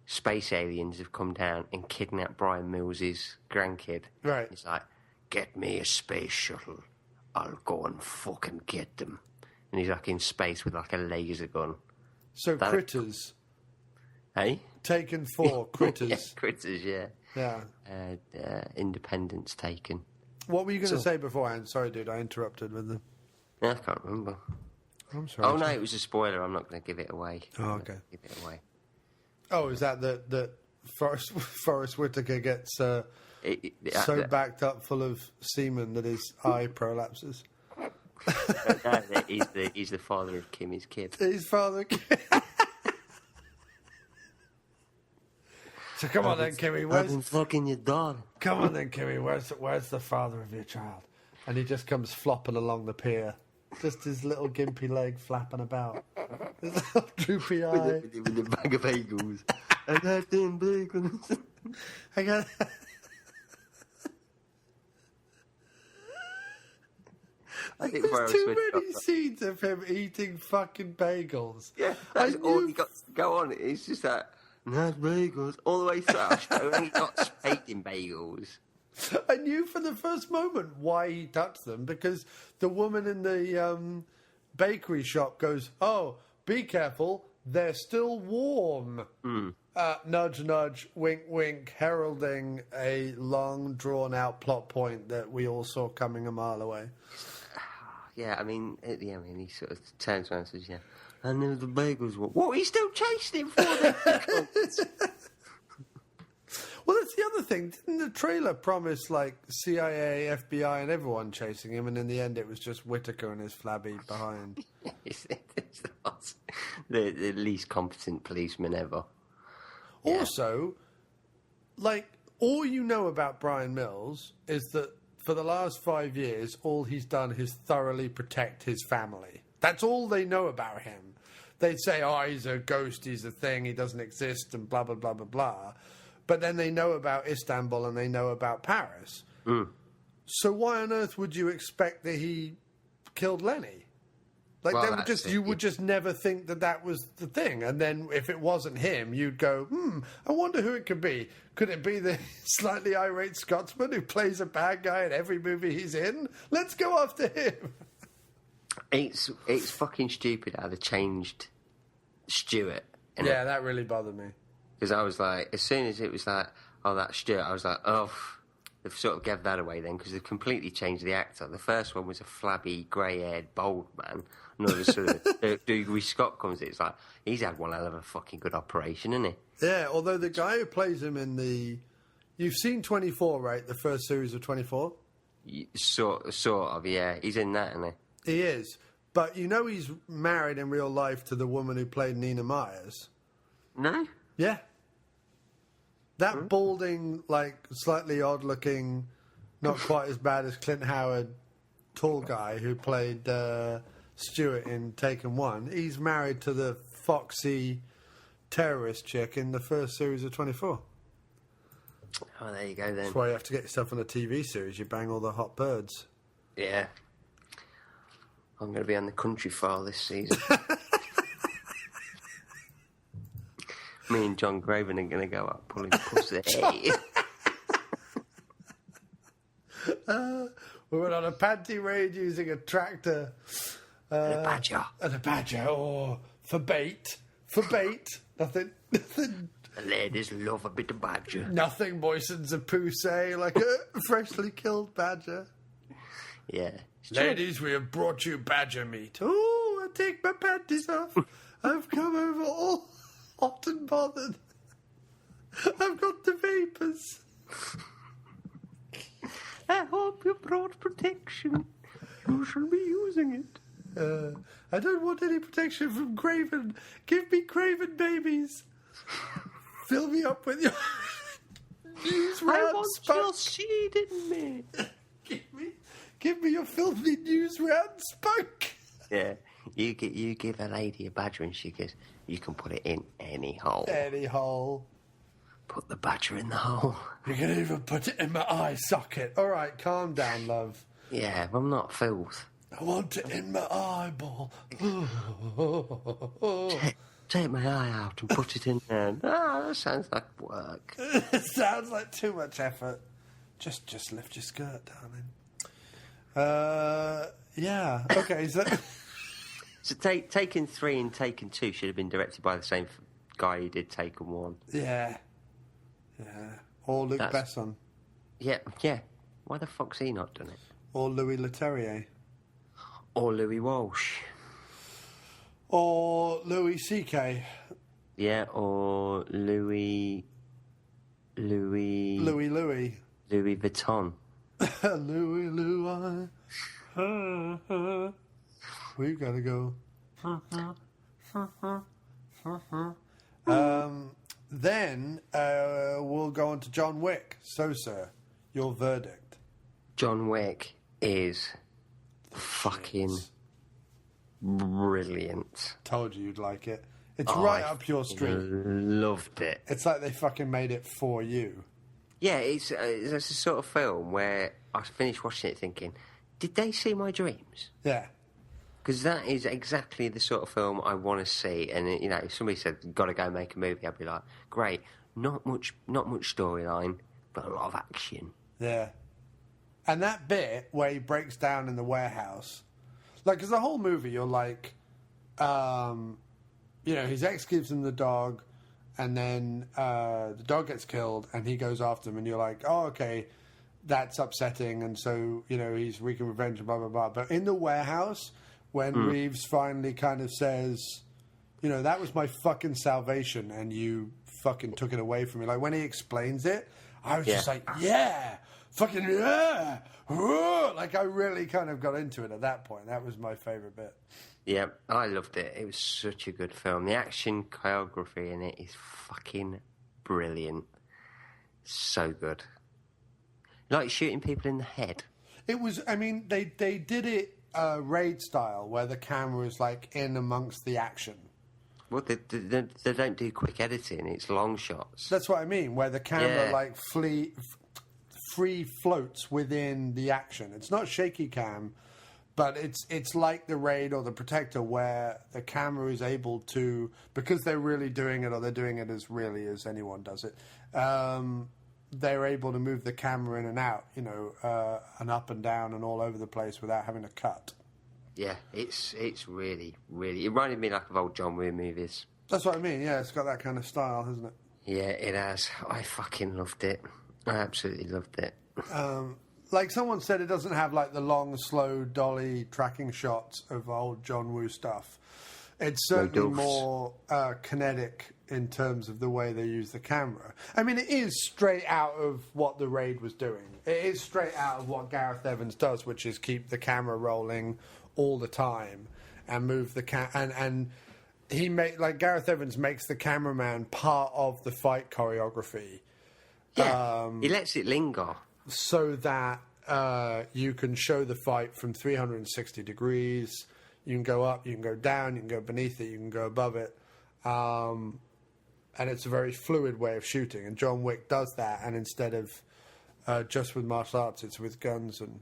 space aliens have come down and kidnapped Brian Mills's grandkid. Right. It's like, get me a space shuttle. I'll go and fucking get them. And he's like in space with like a laser gun. So Critters. Hey? Taken 4, Critters. Yeah, Critters, yeah. Yeah. Independence Taken. What were you going to say beforehand? Sorry, dude, I interrupted with them. I can't remember. I'm sorry. Oh, no, it was a spoiler. I'm not going to give it away. Oh, okay. Give it away. Oh, is that that Forrest Whitaker gets so backed up full of semen that his eye prolapses? He's the father of Kimmy's kid. His father. So come on then, Kimmy. I've been fucking your daughter. Come on then, Kimmy. Where's the father of your child? And he just comes flopping along the pier. Just his little gimpy leg flapping about. His little droopy eye. With the bag of bagels. I got them bagels. I got... There's too many scenes of him eating fucking bagels. Yeah, that's all he got to go on. It's just that, nice bagels, all the way through our show, and he got eating bagels. I knew from the first moment why he touched them, because the woman in the bakery shop goes, oh, be careful, they're still warm. Nudge, nudge, wink, wink, heralding a long, drawn-out plot point that we all saw coming a mile away. Yeah, I mean, he sort of turns around and says, yeah, I knew the bagels were... What, are you still chasing him for them? Well, that's the other thing. Didn't the trailer promise, like, CIA, FBI, and everyone chasing him, and in the end it was just Whitaker and his flabby behind? It's the least competent policeman ever. Yeah. Also, like, all you know about Brian Mills is that for the last 5 years, all he's done is thoroughly protect his family. That's all they know about him. They'd say, oh, he's a ghost, he's a thing, he doesn't exist, and blah, blah, blah, blah, blah. But then they know about Istanbul and they know about Paris. So why on earth would you expect that he killed Lenny? Like Well, they would just, you would just never think that was the thing. And then if it wasn't him, you'd go, I wonder who it could be. Could it be the slightly irate Scotsman who plays a bad guy in every movie he's in? Let's go after him. It's fucking stupid how they changed Stuart. Yeah, that really bothered me. Because I was like, as soon as it was like, oh, that's Stuart, I was like, oh, they've sort of gave that away then, because they've completely changed the actor. The first one was a flabby, grey-haired, bold man. And all of a sudden, Douglas Scott comes in, it's like, he's had one hell of a fucking good operation, hasn't he? Yeah, although the guy who plays him in the... You've seen 24, right? The first series of 24? Sort of, yeah. He's in that, isn't he? He is. But you know he's married in real life to the woman who played Nina Myers? No? Yeah. That balding, like, slightly odd-looking, not quite as bad as Clint Howard, tall guy who played Stuart in Taken 1, he's married to the foxy terrorist chick in the first series of 24. Oh, there you go, then. That's why you have to get yourself on a TV series. You bang all the hot birds. Yeah. I'm going to be on the Country File this season. Me and John Graven are going to go up pulling pussy. We went on a panty raid using a tractor. And a badger. And a badger. Oh, for bait. For bait. Nothing. The ladies love a bit of badger. Nothing moistens a poussey like a freshly killed badger. Yeah. Ladies, we have brought you badger meat. Oh, I take my panties off. I've come over all hot and bothered. I've got the vapours. I hope you brought protection. You shall be using it. I don't want any protection from Craven. Give me Craven babies. Fill me up with your news round I want spunk. your seed in me. Give me your filthy news round spunk. Yeah. You give a lady a badger and she goes, you can put it in any hole. Any hole. Put the badger in the hole. You can even put it in my eye socket. All right, calm down, love. Yeah, but I'm not filth. I want it in my eyeball. Take my eye out and put it in there. Ah, that sounds like work. It sounds like too much effort. Just lift your skirt, darling. Yeah. Okay, so... So Taken 3 and Taken 2 should have been directed by the same guy who did Taken 1. Yeah. Or Luc Besson. Yeah. Why the fuck's he not done it? Or Louis Leterrier. Or Louis Walsh. Or Louis C.K. Yeah, or Louis Vuitton. Louis. We gotta go. Then we'll go on to John Wick. So, sir, your verdict. John Wick is fucking brilliant. Told you you'd like it. It's right up your street. Loved it. It's like they fucking made it for you. Yeah, it's a sort of film where I finished watching it thinking, did they see my dreams? Yeah. Because that is exactly the sort of film I want to see. And, you know, if somebody said, got to go make a movie, I'd be like, great, not much storyline, but a lot of action. Yeah. And that bit where he breaks down in the warehouse, like, because the whole movie, you're like, you know, his ex gives him the dog, and then the dog gets killed, and he goes after him, and you're like, oh, okay, that's upsetting, and so, you know, he's wreaking revenge, and blah, blah, blah. But in the warehouse, when Reeves finally kind of says, you know, that was my fucking salvation, and you fucking took it away from me. Like, when he explains it, I was just like, yeah, fucking yeah. Whoa. Like, I really kind of got into it at that point. That was my favourite bit. Yeah, I loved it. It was such a good film. The action choreography in it is fucking brilliant. So good. Like shooting people in the head. It was, I mean, they did it raid style, where the camera is, like, in amongst the action. Well, they don't do quick editing. It's long shots. That's what I mean, where the camera, like, free floats within the action. It's not shaky cam, But it's like the Raid or the Protector, where the camera is able to, because they're really doing it, or they're doing it as really as anyone does it. They're able to move the camera in and out, and up and down and all over the place without having to cut. Yeah, it's really, really... It reminded me of old John Woo movies. That's what I mean, yeah. It's got that kind of style, hasn't it? Yeah, it has. I fucking loved it. I absolutely loved it. Like someone said, it doesn't have the long, slow dolly tracking shots of old John Woo stuff. It's certainly more kinetic in terms of the way they use the camera. I mean, it is straight out of what the Raid was doing. It is straight out of what Gareth Evans does, which is keep the camera rolling all the time and move the and he Gareth Evans makes the cameraman part of the fight choreography. Yeah, he lets it linger. So that you can show the fight from 360 degrees. You can go up, you can go down, you can go beneath it, you can go above it. And it's a very fluid way of shooting. And John Wick does that. And instead of just with martial arts, it's with guns and,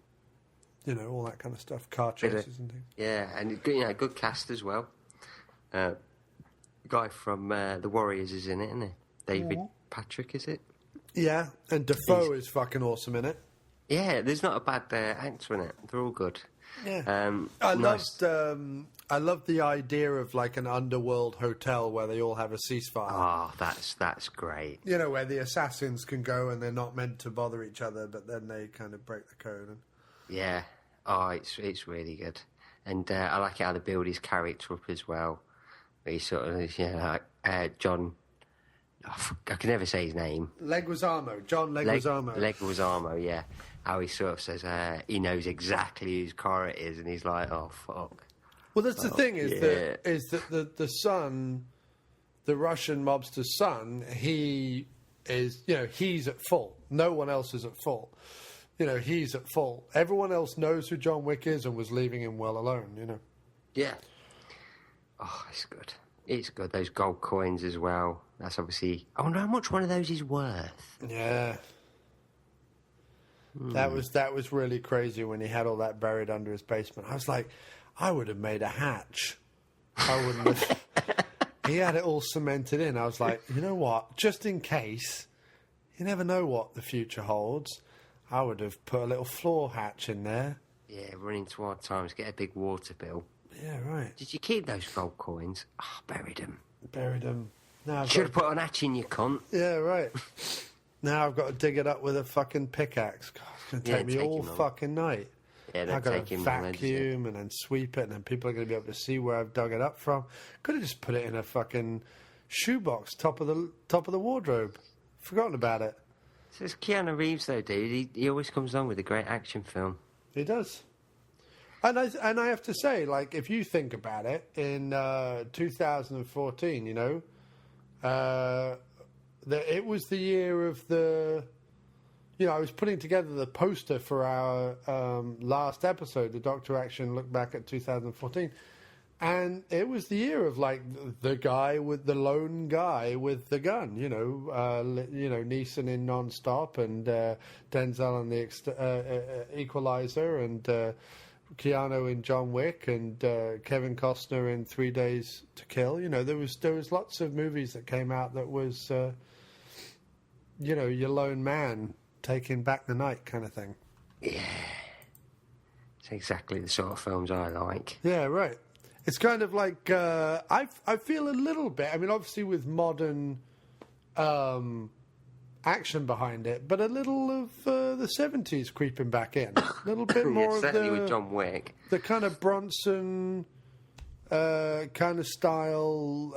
all that kind of stuff, car chases and things. Yeah, and good cast as well. The guy from The Warriors is in it, isn't he? David Patrick, is it? Yeah, and Defoe is fucking awesome in it. Yeah, there's not a bad actor in it. They're all good. Yeah, I loved the idea of an underworld hotel where they all have a ceasefire. Oh, that's great. Where the assassins can go and they're not meant to bother each other, but then they kind of break the code. Yeah, it's really good, and I like how they build his character up as well. He sort of John. I can never say his name. Leguizamo. John Leguizamo. Leguizamo, yeah. How he sort of says he knows exactly whose car it is, and he's like, oh, fuck. Well, that's the thing, is that the son, the Russian mobster's son, he is, he's at fault. No one else is at fault. He's at fault. Everyone else knows who John Wick is and was leaving him well alone, Yeah. Oh, it's good. It's good. Those gold coins as well. That's obviously... I wonder how much one of those is worth. Yeah. That was really crazy when he had all that buried under his basement. I was like, I would have made a hatch. I wouldn't have... He had it all cemented in. I was like, you know what? Just in case, you never know what the future holds. I would have put a little floor hatch in there. Yeah, running toward times, get a big water bill. Yeah, right. Did you keep those gold coins? Oh, buried them. Buried them. Now should have put an hatch in your cunt. Yeah, right. Now I've got to dig it up with a fucking pickaxe. God, it's going to take me all fucking night. Yeah, I've got to vacuum and then sweep it, and then people are going to be able to see where I've dug it up from. Could have just put it in a fucking shoebox, top of the wardrobe. Forgotten about it. So it's Keanu Reeves, though, dude. He always comes on with a great action film. He does. And I have to say, if you think about it, in 2014, it was the year of the... I was putting together the poster for our last episode, the Doctor Action Look Back at 2014, and it was the year of the lone guy with the gun, Neeson in Non-Stop, and Denzel in the Equalizer, and Keanu in John Wick, and Kevin Costner in 3 Days to Kill. There was lots of movies that came out that was, your lone man taking back the night kind of thing. Yeah. It's exactly the sort of films I like. Yeah, right. It's kind of like, I feel a little bit, I mean, obviously with modern action behind it, but a little of the 70s creeping back in. A little bit more of with John Wick. The kind of Bronson kind of style,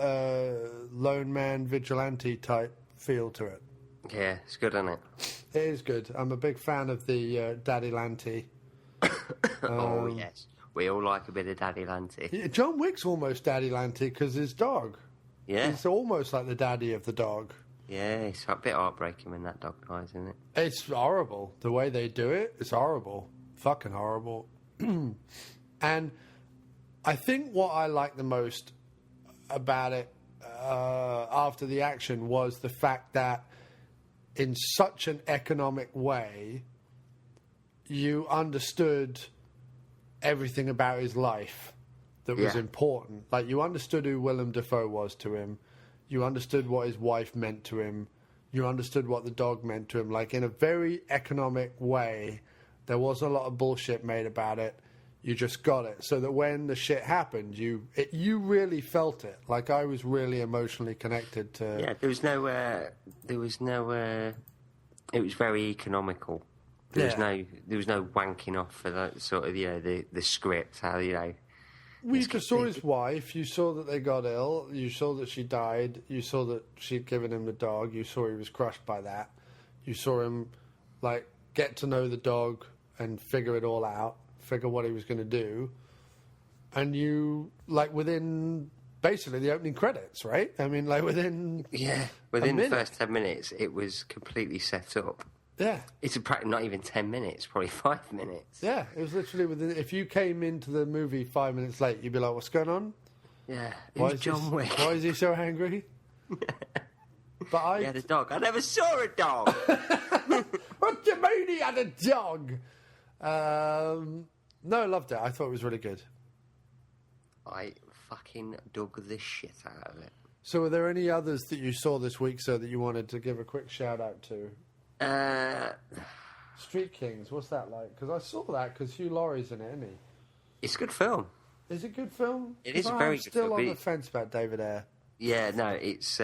lone man vigilante type feel to it. Yeah, it's good, isn't it? It is good. I'm a big fan of the Daddy Lanty. Oh, yes. We all like a bit of Daddy Lanty. Yeah, John Wick's almost Daddy Lanty because his dog. Yeah. He's almost like the daddy of the dog. Yeah, it's a bit heartbreaking when that dog dies, isn't it? It's horrible. The way they do it, it's horrible. Fucking horrible. And I think what I liked the most about it after the action was the fact that in such an economic way, you understood everything about his life that was important. Like, you understood who Willem Dafoe was to him. You understood what his wife meant to him. You understood what the dog meant to him. Like, in a very economic way, there wasn't a lot of bullshit made about it. You just got it. So that when the shit happened, you really felt it. Like, I was really emotionally connected to... Yeah, there was no... it was very economical. There was no wanking off for that sort of, the script, how, Well, you just saw his wife, you saw that they got ill, you saw that she died, you saw that she'd given him the dog, you saw he was crushed by that, you saw him, like, get to know the dog and figure it all out, figure what he was going to do, and you, like, within basically the opening credits, right? I mean, like, within the first 10 minutes, it was completely set up. Yeah. It's not even 10 minutes, probably 5 minutes. Yeah, it was literally within... If you came into the movie 5 minutes late, you'd be like, what's going on? Yeah, who's John Wick? Why is he so angry? But He had a dog. I never saw a dog! What do you mean he had a dog? No, I loved it. I thought it was really good. I fucking dug the shit out of it. So were there any others that you saw this week, sir, that you wanted to give a quick shout-out to? Street Kings, what's that like? Because I saw that because Hugh Laurie's in it, isn't he? It's a good film. Is it a good film? It is a very good film. I'm still on the fence about David Ayer. Yeah, no, it's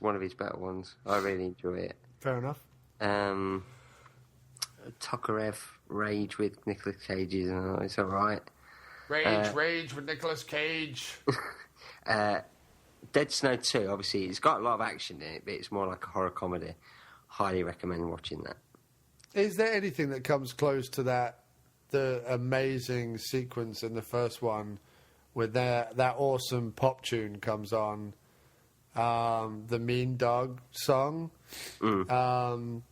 one of his better ones. I really enjoy it. Fair enough. Tokarev Rage with Nicolas Cage, it's alright. Rage with Nicolas Cage. Dead Snow 2, obviously, it's got a lot of action in it, but it's more like a horror comedy. Highly recommend watching that. Is there anything that comes close to that? The amazing sequence in the first one, where that awesome pop tune comes on, the Mean Dog song, and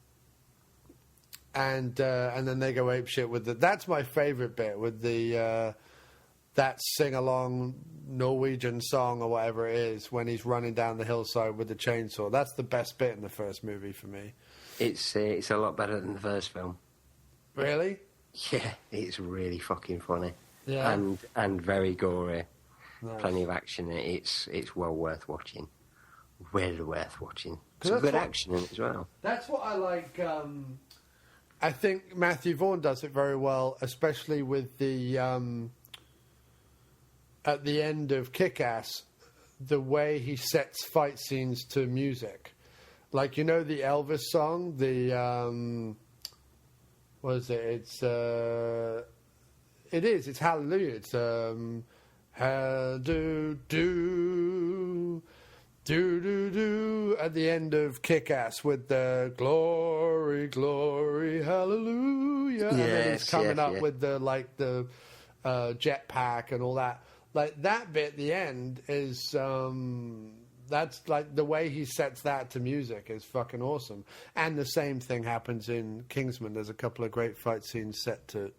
then they go apeshit with the. That's my favourite bit with the that sing along Norwegian song or whatever it is when he's running down the hillside with the chainsaw. That's the best bit in the first movie for me. It's a lot better than the first film. Really? Yeah, it's really fucking funny. Yeah. And very gory. Nice. Plenty of action in it. It's well worth watching. Well worth watching. Some good action in it as well. That's what I like. I think Matthew Vaughn does it very well, especially with the at the end of Kick-Ass, the way he sets fight scenes to music. Like, you know the Elvis song? The, what is it? It's Hallelujah. It's, do at the end of Kick-Ass with the glory, glory, hallelujah. And then he's coming up with the, like, the jetpack and all that. Like, that bit at the end is, that's, like, the way he sets that to music is fucking awesome. And the same thing happens in Kingsman. There's a couple of great fight scenes set to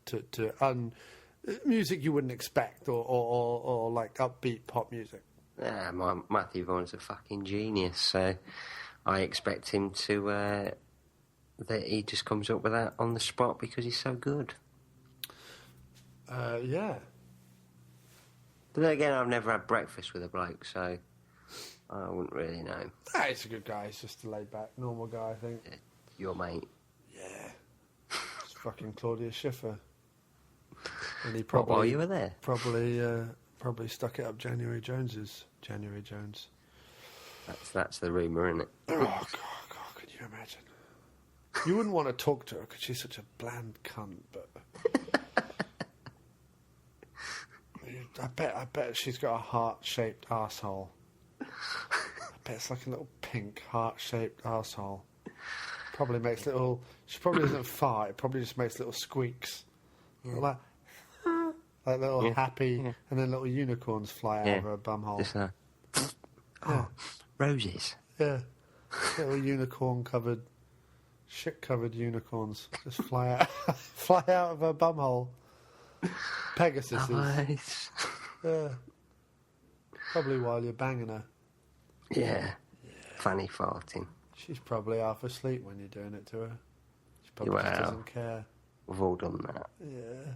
music you wouldn't expect, or like, upbeat pop music. Yeah, Matthew Vaughn's a fucking genius, so I expect him to, that he just comes up with that on the spot because he's so good. Yeah. But then again, I've never had breakfast with a bloke, so I wouldn't really know. He's a good guy. He's just a laid-back, normal guy, I think. Yeah, your mate. Yeah. It's fucking Claudia Schiffer. And he probably... While you were there? Probably stuck it up January Jones's January Jones. That's the rumour, isn't it? Oh, God, could you imagine? You wouldn't want to talk to her because she's such a bland cunt, but... I bet she's got a heart-shaped arsehole. I bet it's like a little pink heart-shaped arsehole. Probably makes little... She probably doesn't fart. It probably just makes little squeaks. Like little happy... Yeah. And then little unicorns fly out of her bumhole. Just roses. Yeah. Little unicorn-covered... Shit-covered unicorns just fly out of her bumhole. Pegasus. Nice. Yeah. Probably while you're banging her. Yeah. Funny farting. She's probably half asleep when you're doing it to her. She probably just doesn't care. We've all done that. Yeah.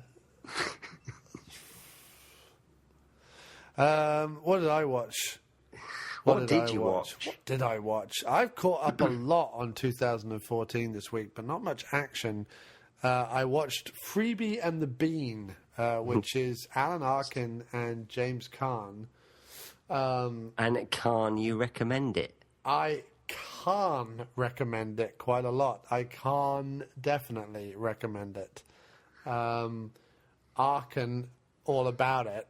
What did I watch? What did you watch? What did I watch? I've caught up a lot on 2014 this week, but not much action. I watched Freebie and the Bean, which is Alan Arkin and James Caan. And can you recommend it? I can recommend it quite a lot. I can definitely recommend it. Arkin, all about it.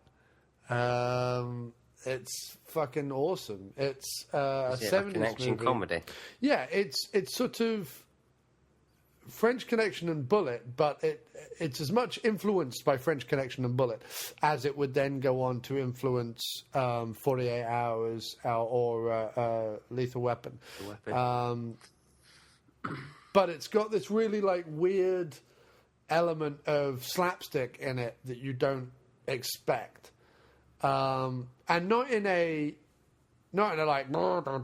It's fucking awesome. It's a 70s like an action movie. comedy? Yeah, it's sort of French Connection and Bullet, but it's as much influenced by French Connection and Bullet as it would then go on to influence 48 Hours or Lethal Weapon. But it's got this really like weird element of slapstick in it that you don't expect. And not in a like not in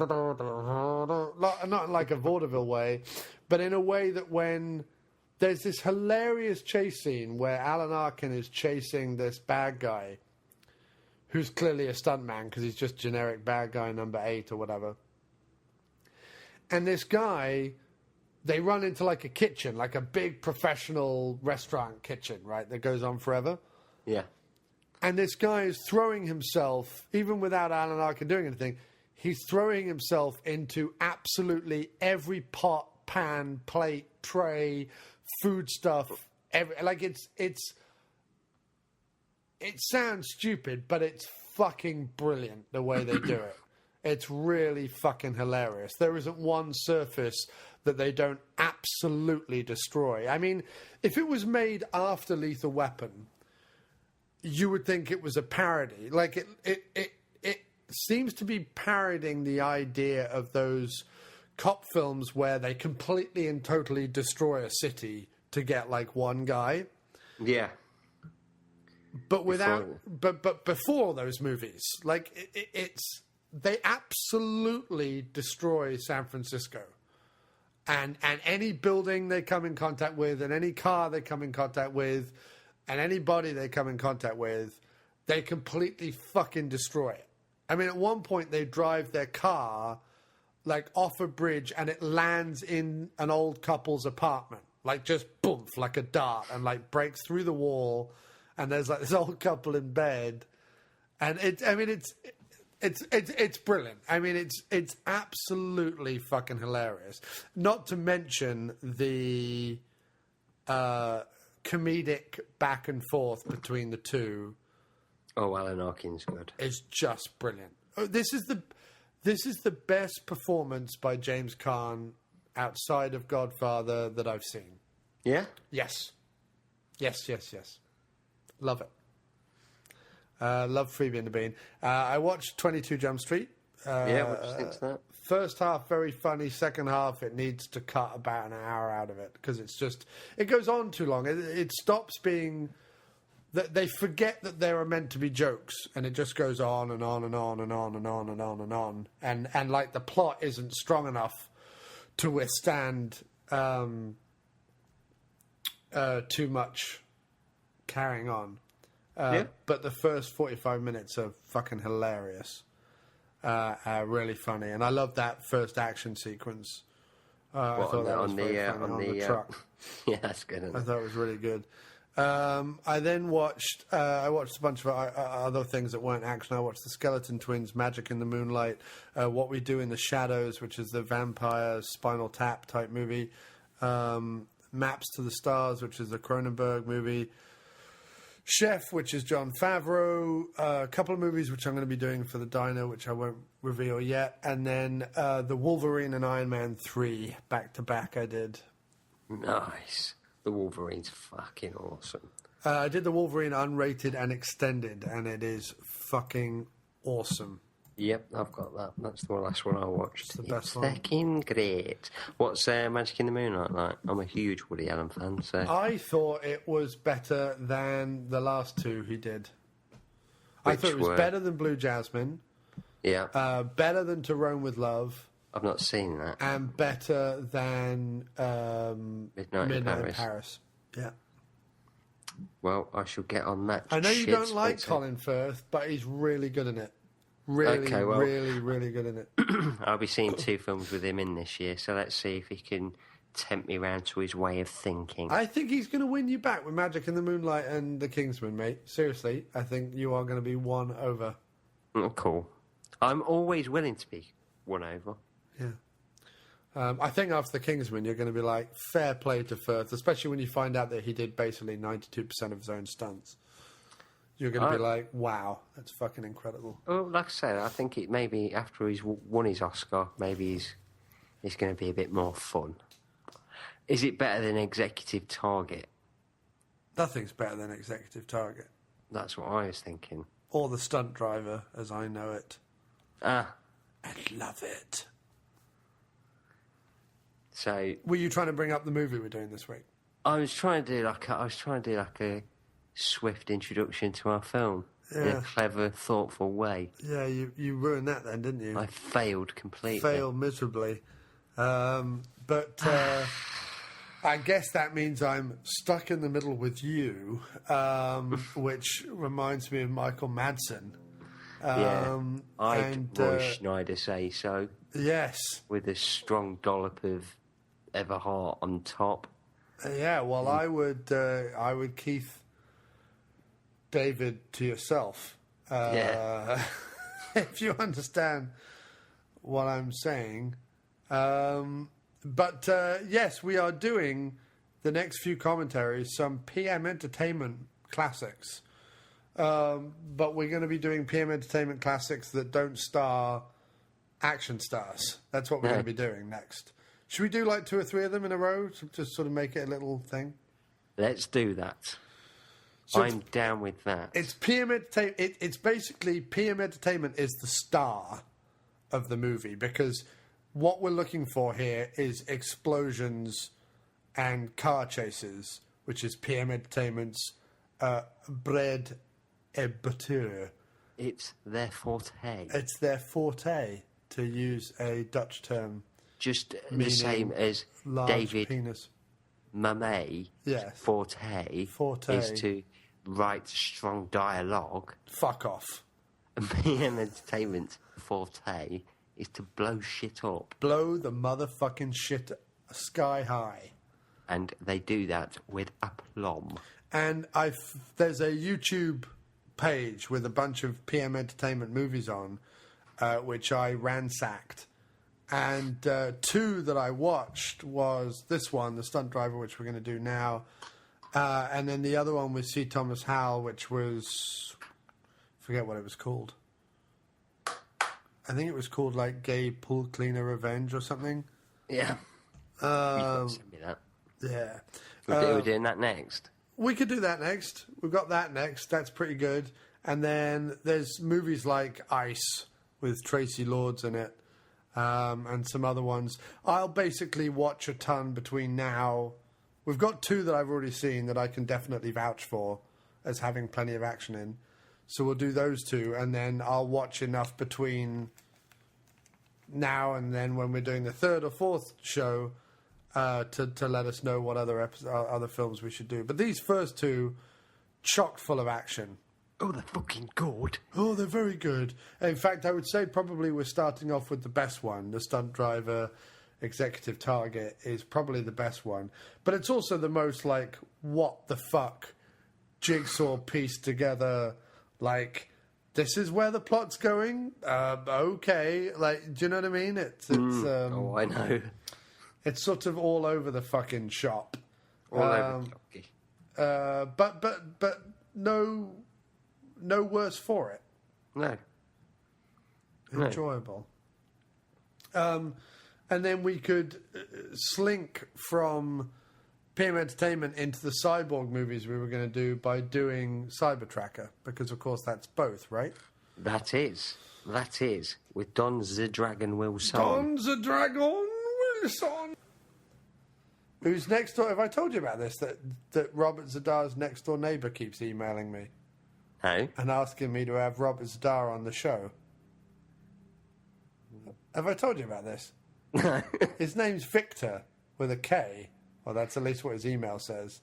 like a vaudeville way, but in a way that when there's this hilarious chase scene where Alan Arkin is chasing this bad guy who's clearly a stuntman because he's just generic bad guy number 8 or whatever. And this guy, they run into like a kitchen, like a big professional restaurant kitchen, right, that goes on forever. Yeah. And this guy is throwing himself, even without Alan Arkin doing anything, he's throwing himself into absolutely every pot, pan, plate, tray, food stuff. It sounds stupid, but it's fucking brilliant the way they do it. It's really fucking hilarious. There isn't one surface that they don't absolutely destroy. I mean, if it was made after Lethal Weapon, you would think it was a parody. Like it seems to be parodying the idea of those cop films where they completely and totally destroy a city to get like one guy. Yeah. But but before those movies, like they absolutely destroy San Francisco. And any building they come in contact with, and any car they come in contact with, and anybody they come in contact with, they completely fucking destroy it. I mean, at one point they drive their car like off a bridge and it lands in an old couple's apartment. Like just boom, like a dart, and like breaks through the wall, and there's like this old couple in bed. And it's brilliant. I mean, it's absolutely fucking hilarious. Not to mention the comedic back and forth between the two. Oh, Alan Arkin's good. It's just brilliant. This is the best performance by James Caan outside of Godfather that I've seen. Yeah? Yes. Love it. Love Freebie and the Bean. I watched 22 Jump Street. What do you think of that? First half, very funny. Second half, it needs to cut about an hour out of it because it goes on too long. It stops being... They forget that there are meant to be jokes, and it just goes on and on and on and on and on and on and on. And like the plot isn't strong enough to withstand too much carrying on. But the first 45 minutes are fucking hilarious. Really funny. And I love that first action sequence. I thought that was very funny on the truck. Yeah, that's good. Isn't it? I thought it was really good. I then watched a bunch of other things that weren't action. I watched The Skeleton Twins, Magic in the Moonlight, What We Do in the Shadows, which is the vampire Spinal Tap type movie, Maps to the Stars, which is the Cronenberg movie, Chef, which is Jon Favreau, a couple of movies which I'm going to be doing for the diner, which I won't reveal yet, and then the Wolverine and Iron Man 3 back-to-back I did. Nice. The Wolverine's fucking awesome. I did the Wolverine unrated and extended, and it is fucking awesome. Yep, I've got that. That's the last one I watched. It's the best one. Fucking great. What's Magic in the Moonlight like? I'm a huge Woody Allen fan, so... I thought it was better than the last two he did. I thought it was better than Blue Jasmine. Yeah. Better than To Rome with Love. I've not seen that. And better than Midnight in Paris. Yeah. Well, I shall get on that. I know you don't like Spencer. Colin Firth, but he's really good in it. Really, Okay, well- really good in it. I'll be seeing 2 films with him in this year, so let's see if he can tempt me round to his way of thinking. I think he's going to win you back with Magic in the Moonlight and The Kingsman, mate. Seriously, I think you are going to be won over. Oh, cool. I'm always willing to be won over. Yeah. I think after The Kingsman, you're going to be like, fair play to Firth, especially when you find out that he did basically 92% of his own stunts. You're going to be like, wow, that's fucking incredible. Well, like I said, I think it maybe after he's won his Oscar, maybe he's going to be a bit more fun. Is it better than Executive Target? Nothing's better than Executive Target. That's what I was thinking. Or The Stuntdriver, as I know it. Ah, I love it. so Were you trying to bring up the movie we're doing this week? I was trying to do like a swift introduction to our film in Yeah. a clever, thoughtful way. Yeah, you ruined that then, didn't you? I failed completely. Failed miserably. But I guess that means I'm stuck in the middle with you, which reminds me of Michael Madsen. Yeah, I'd and, Roy Schneider say so, yes. with a strong dollop of Everhart on top. Yeah, well, I would Keith David to yourself. Yeah. If you understand what I'm saying. But yes, we are doing the next few commentaries, some PM Entertainment classics. But we're going to be doing PM Entertainment classics that don't star action stars. That's what we're going to be doing next. Should we do like 2 or 3 of them in a row to just sort of make it a little thing? Let's do that. So I'm down with that. It's PM Entertainment. It's basically PM Entertainment is the star of the movie because what we're looking for here is explosions and car chases, which is PM Entertainment's bread et butter. It's their forte. It's their forte, to use a Dutch term. Just the Meaning same as large David penis. Mamet. Yes. Forte is to write strong dialogue. Fuck off. And PM Entertainment's forte is to blow shit up. Blow the motherfucking shit sky high. And they do that with aplomb. And there's a YouTube page with a bunch of PM Entertainment movies on, which I ransacked. And 2 that I watched was this one, The Stuntdriver, which we're going to do now. And then the other one was C. Thomas Howell, which was... I forget what it was called. I think it was called, like, Gay Pool Cleaner Revenge or something. Yeah. You can send me that. Yeah. We're doing that next. We could do that next. We've got that next. That's pretty good. And then there's movies like Ice with Tracy Lords in it, and some other ones. I'll basically watch a ton between now. We've got 2 that I've already seen that I can definitely vouch for as having plenty of action in. So we'll do those 2, and then I'll watch enough between now and then when we're doing the 3rd or 4th show to let us know what other films we should do. But these first 2, chock full of action. Oh, they're fucking good. Oh, they're very good. In fact, I would say probably we're starting off with the best one. The Stuntdriver Executive Target is probably the best one. But it's also the most, like, what the fuck jigsaw piece together, like, this is where the plot's going? Okay. Like, do you know what I mean? It's oh, I know. It's sort of all over the fucking shop. All over the shop. But no worse for it. No. Enjoyable. And then we could slink from PM Entertainment into the Cyborg movies we were going to do by doing Cyber Tracker, because of course that's both, right? That is. With Don the Dragon Wilson. Don the Dragon Wilson. Who's next door? Have I told you about this? That Robert Zadar's next door neighbour keeps emailing me No? and asking me to have Robert Zadar on the show. Have I told you about this? His name's Victor with a K. Well, that's at least what his email says.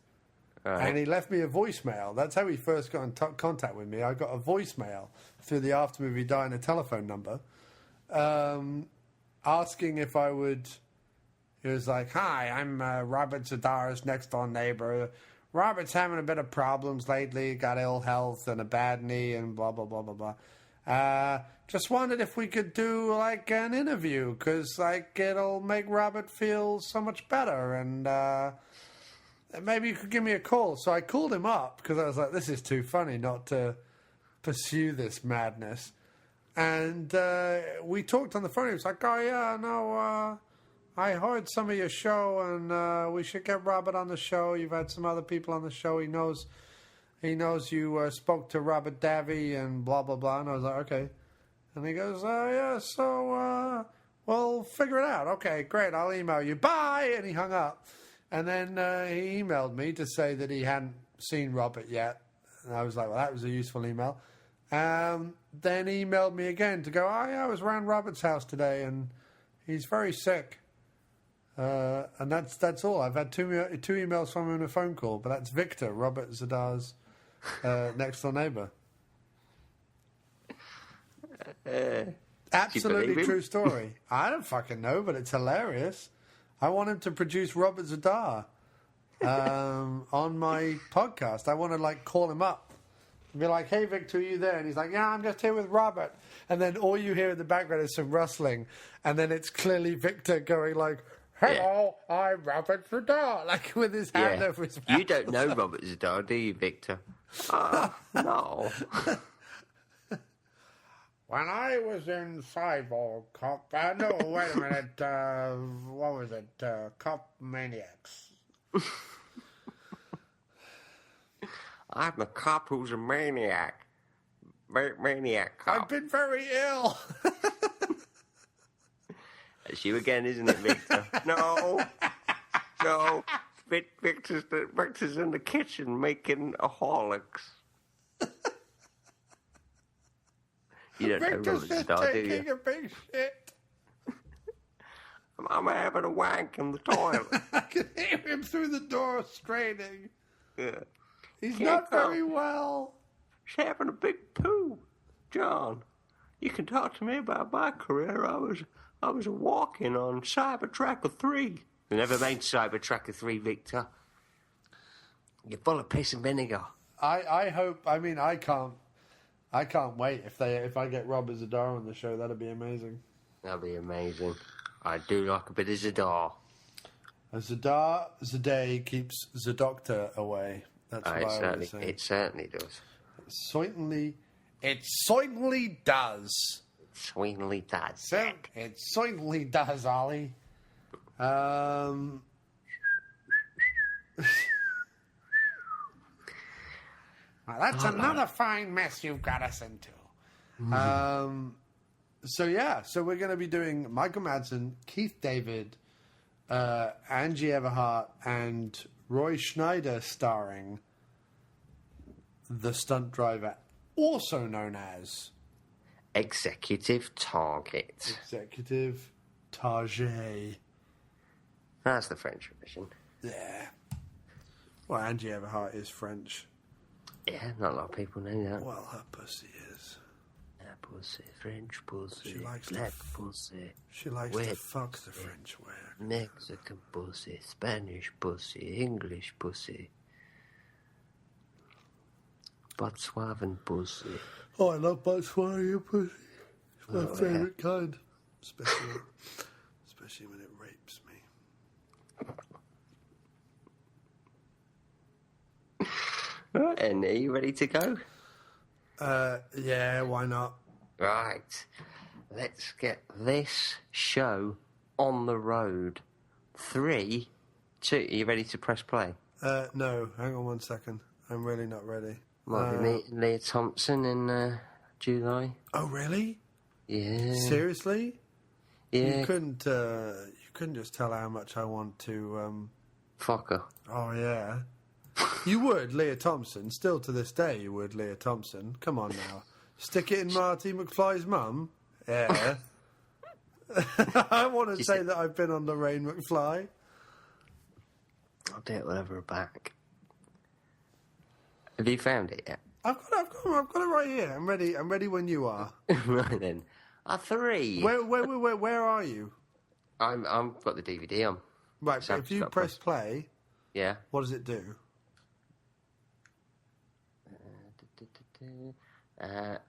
Right. And he left me a voicemail. That's how he first got in contact with me. I got a voicemail through the After Movie Diner telephone number, asking if I would. He was like, "Hi, I'm Robert Zadar's next-door neighbor. Robert's having a bit of problems lately. Got ill health and a bad knee and blah blah blah blah blah. Just wondered if we could do like an interview because like it'll make Robert feel so much better and." Maybe you could give me a call. So I called him up because I was like, this is too funny not to pursue this madness. And we talked on the phone. He was like, oh, yeah, no, I heard some of your show and we should get Robert on the show. You've had some other people on the show. He knows you spoke to Robert Davi and blah, blah, blah. And I was like, okay. And he goes, yeah, so we'll figure it out. Okay, great. I'll email you. Bye. And he hung up. And then he emailed me to say that he hadn't seen Robert yet. And I was like, well, that was a useful email. Then he emailed me again to go, oh, yeah, I was around Robert's house today, and he's very sick. And that's all. I've had two emails from him and a phone call, but that's Victor, Robert Zadar's next-door neighbour. Absolutely true story. I don't fucking know, but it's hilarious. I want him to produce Robert Zadar on my podcast. I want to like call him up and be like, "Hey, Victor, are you there?" And he's like, "Yeah, I'm just here with Robert." And then all you hear in the background is some rustling, and then it's clearly Victor going like, "Hello, I'm Robert Zadar," like with his hand over his mouth. You don't know Robert Zadar, do you, Victor? No. When I was in Cyborg Cop... no, wait a minute. What was it? Cop Maniacs. I'm a cop who's a maniac. Maniac cop. I've been very ill. It's you again, isn't it, Victor? No. Victor's in the kitchen making a Horlicks. You don't Victor's know just Robert Zadar, do taking you? a big shit. I'm having a wank in the toilet. I can hear him through the door straining. Yeah. He's Can't not come. very well. He's having a big poo. John, you can talk to me about my career. I was walking on Cybertracker 3. You never made Cybertracker 3, Victor. You're full of piss and vinegar. I hope... I mean, I can't wait if I get Robert Zadar on the show. That'd be amazing. That'd be amazing. I do like a bit of Zadar. Zadar Zaday keeps the doctor away. That's what I always say. It certainly does. It certainly does. Certainly does. It certainly does, Ollie. Well, that's another fine mess you've got us into. So we're going to be doing Michael Madsen, Keith David, Angie Everhart, and Roy Scheider starring the Stuntdriver, also known as Executive Target. Executive Target. That's the French version. Yeah. Well, Angie Everhart is French. Yeah, not a lot of people know that. Well, her pussy is. That pussy, French pussy, She likes to black pussy, She likes wet to fuck the French way. Mexican pussy, Spanish pussy, English pussy, Botswanan pussy. Oh, I love Botswana pussy. It's my favourite kind. Especially when it rapes me. Right, and are you ready to go? Yeah, why not? Right, let's get this show on the road. 3, 2, are you ready to press play? No, hang on 1 second. I'm really not ready. Might be meeting Leah Thompson in July. Oh, really? Yeah. Seriously? Yeah. You couldn't just tell how much I want to, Fuck her. Oh, yeah. You would, Leah Thompson. Still to this day, you would, Leah Thompson. Come on now. Stick it in Marty McFly's mum? Yeah. I want to say that I've been on Lorraine McFly. I'll do it whenever we're back. Have you found it yet? I've got it right here. I'm ready when you are. Right then. A 3. Where are you? I've got the DVD on. Right, So but if you press play, yeah. what does it do?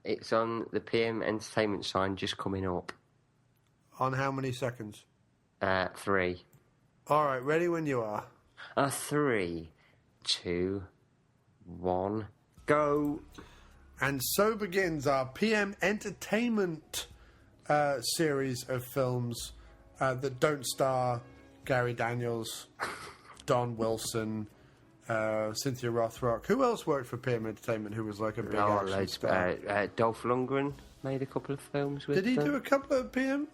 It's on the PM Entertainment sign just coming up. On how many seconds? 3. All right, ready when you are. 3, 2, 1, go. And so begins our PM Entertainment series of films that don't star Gary Daniels, Don Wilson, Cynthia Rothrock. Who else worked for PM Entertainment who was like a big action star? Dolph Lundgren made a couple of films with Did he do a couple of PM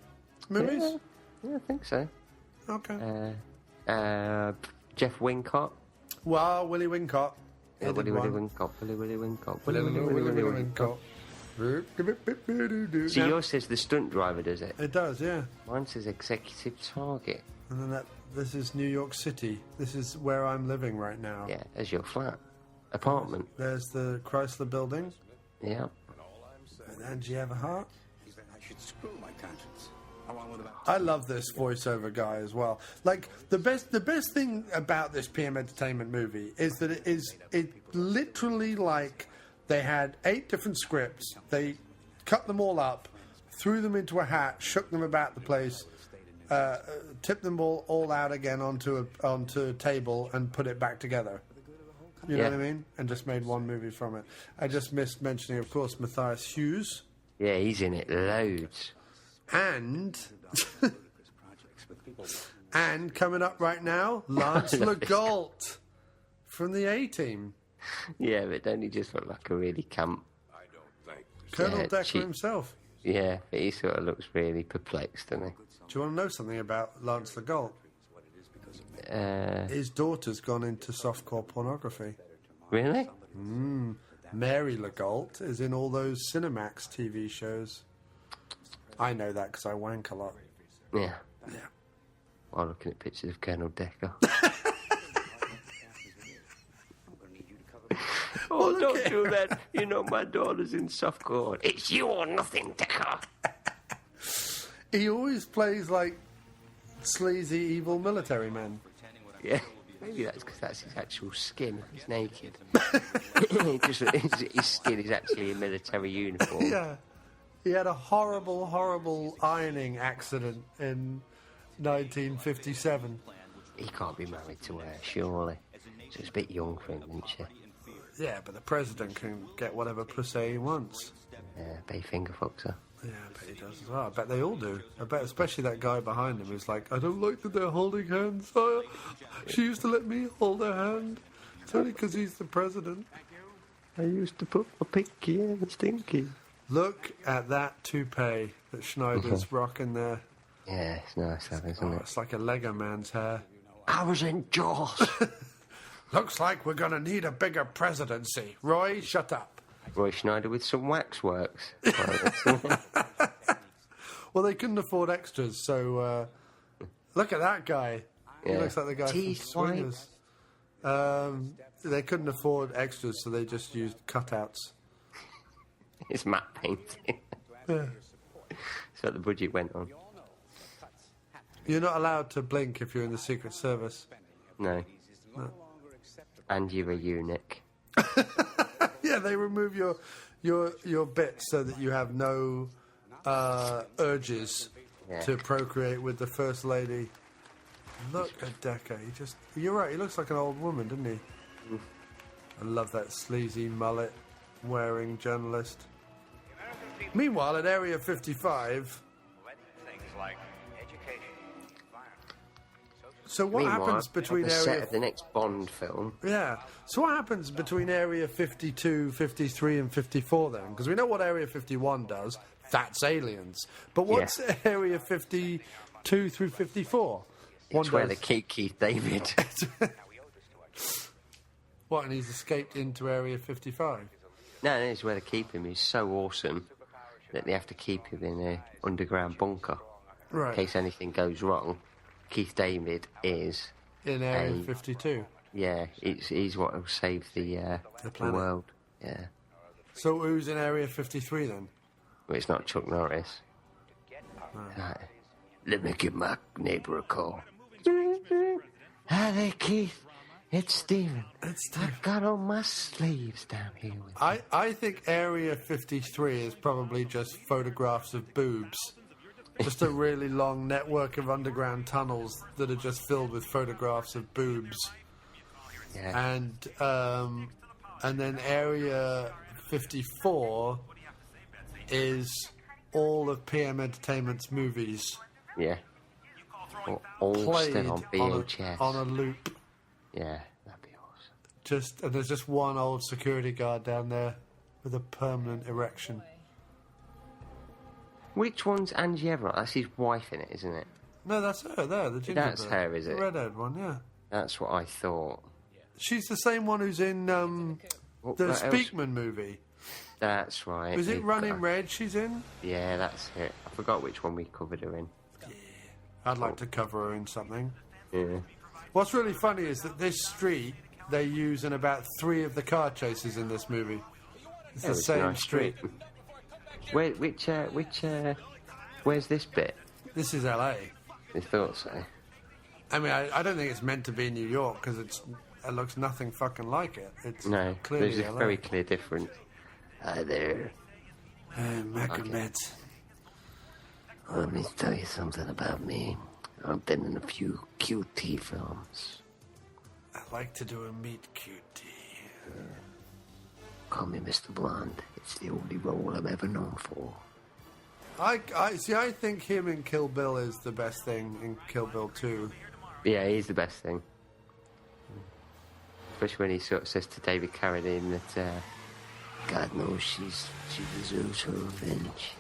movies? Yeah, I think so. Okay. Jeff Wincott. Well, Willie Wincott. Willie Wincott. So yours says the stunt driver, does it? It does, yeah. Mine says executive target. And then this is New York City. This is where I'm living right now. Yeah, as your flat. Apartment. There's the Chrysler Building. Yeah. And Angie Everhart. I should screw my conscience. I love this voiceover guy as well. Like the best thing about this PM Entertainment movie is that it literally like they had 8 different scripts. They cut them all up, threw them into a hat, shook them about the place, tipped them all out again onto a table and put it back together. You know what I mean? And just made one movie from it. I just missed mentioning, of course, Matthias Hughes. Yeah, he's in it loads. And coming up right now, Lance Legault from the A-Team. Yeah, but don't he just look like a really camp... Colonel Decker himself. Yeah, but he sort of looks really perplexed, doesn't he? Do you want to know something about Lance Legault? His daughter's gone into softcore pornography. Really? Mary Legault is in all those Cinemax TV shows. I know that because I wank a lot. Yeah. Yeah. While looking at pictures of Colonel Decker. Oh, don't do that. You know my daughter's in softcore. It's you or nothing, Decker. He always plays like sleazy, evil military men. Yeah. Maybe that's because that's his actual skin. He's naked. His skin is actually a military uniform. Yeah. He had a horrible, horrible ironing accident in 1957. He can't be married to her, surely. So it's a bit young for him, isn't she? Yeah, but the president can get whatever pussy he wants. Yeah, but he finger fucks her. Yeah, I bet he does as well. I bet they all do. I bet especially that guy behind him who's like, I don't like that they're holding hands. She used to let me hold her hand. It's only because he's the president. I used to put my pinky in the stinky. Look at that toupee that Schneider's rocking there. Yeah, it's nice, that, isn't it? It's like a Lego man's hair. I was in Jaws. Looks like we're going to need a bigger presidency. Roy, shut up. Roy Schneider with some waxworks. Well, they couldn't afford extras, so look at that guy. Yeah. He looks like the guy from Swingers. They couldn't afford extras, so they just used cutouts. It's matte painting. Yeah. So the budget went on. You're not allowed to blink if you're in the Secret Service. No. And you're a eunuch. Yeah, they remove your bits so that you have no urges to procreate with the First Lady. Look at Decker. You're right, he looks like an old woman, doesn't he? I love that sleazy mullet wearing journalist. Meanwhile, at Area 55... So what happens between the set of the next Bond film? Yeah. So what happens between Area 52, 53 and 54 then? Because we know what Area 51 does. That's aliens. But what's Area 52 through 54? It's where they keep Keith David. What, and he's escaped into Area 55? No, it's where they keep him. He's so awesome that they have to keep him in an underground bunker. Right. In case anything goes wrong. Keith David is... in Area 52. Yeah, he's what will save the planet. world. Yeah. So who's in Area 53 then? Well, it's not Chuck Norris. Right. Let me give my neighbour a call. Hi there, Keith. It's Stephen. I've got all my slaves down here with me. I think Area 53 is probably just photographs of boobs. Just a really long network of underground tunnels that are just filled with photographs of boobs. Yeah. And then Area 54 is all of PM Entertainment's movies. Yeah. All Played still on VHS. on a loop. Yeah, that'd be awesome. And there's just one old security guard down there with a permanent erection. Which one's Angie Everhart? That's his wife in it, isn't it? No, that's her there, the ginger That's bird. her, is it? The redhead one, yeah. That's what I thought. She's the same one who's in the What else? Speakman movie. That's right. Was it You've Running got- Red she's in? Yeah, that's it. I forgot which one we covered her in. I'd like to cover her in something. Yeah. What's really funny is that this street they use in about 3 of the car chases in this movie. It's the It's a same nice street. Where's this bit? This is LA. I thought so. I mean, I don't think it's meant to be New York because it looks nothing fucking like it. It's No, clearly there's a LA. very clear difference. Hi there. Michael Okay. Madsen. Let me tell you something about me. I've been in a few QT films. I like to do a meet cutie. Call me Mr. Blonde. It's the only role I'm ever known for. I see. I think him in Kill Bill is the best thing in Kill Bill 2. Yeah, he's the best thing. Especially when he sort of says to David Carradine that God knows she deserves her revenge.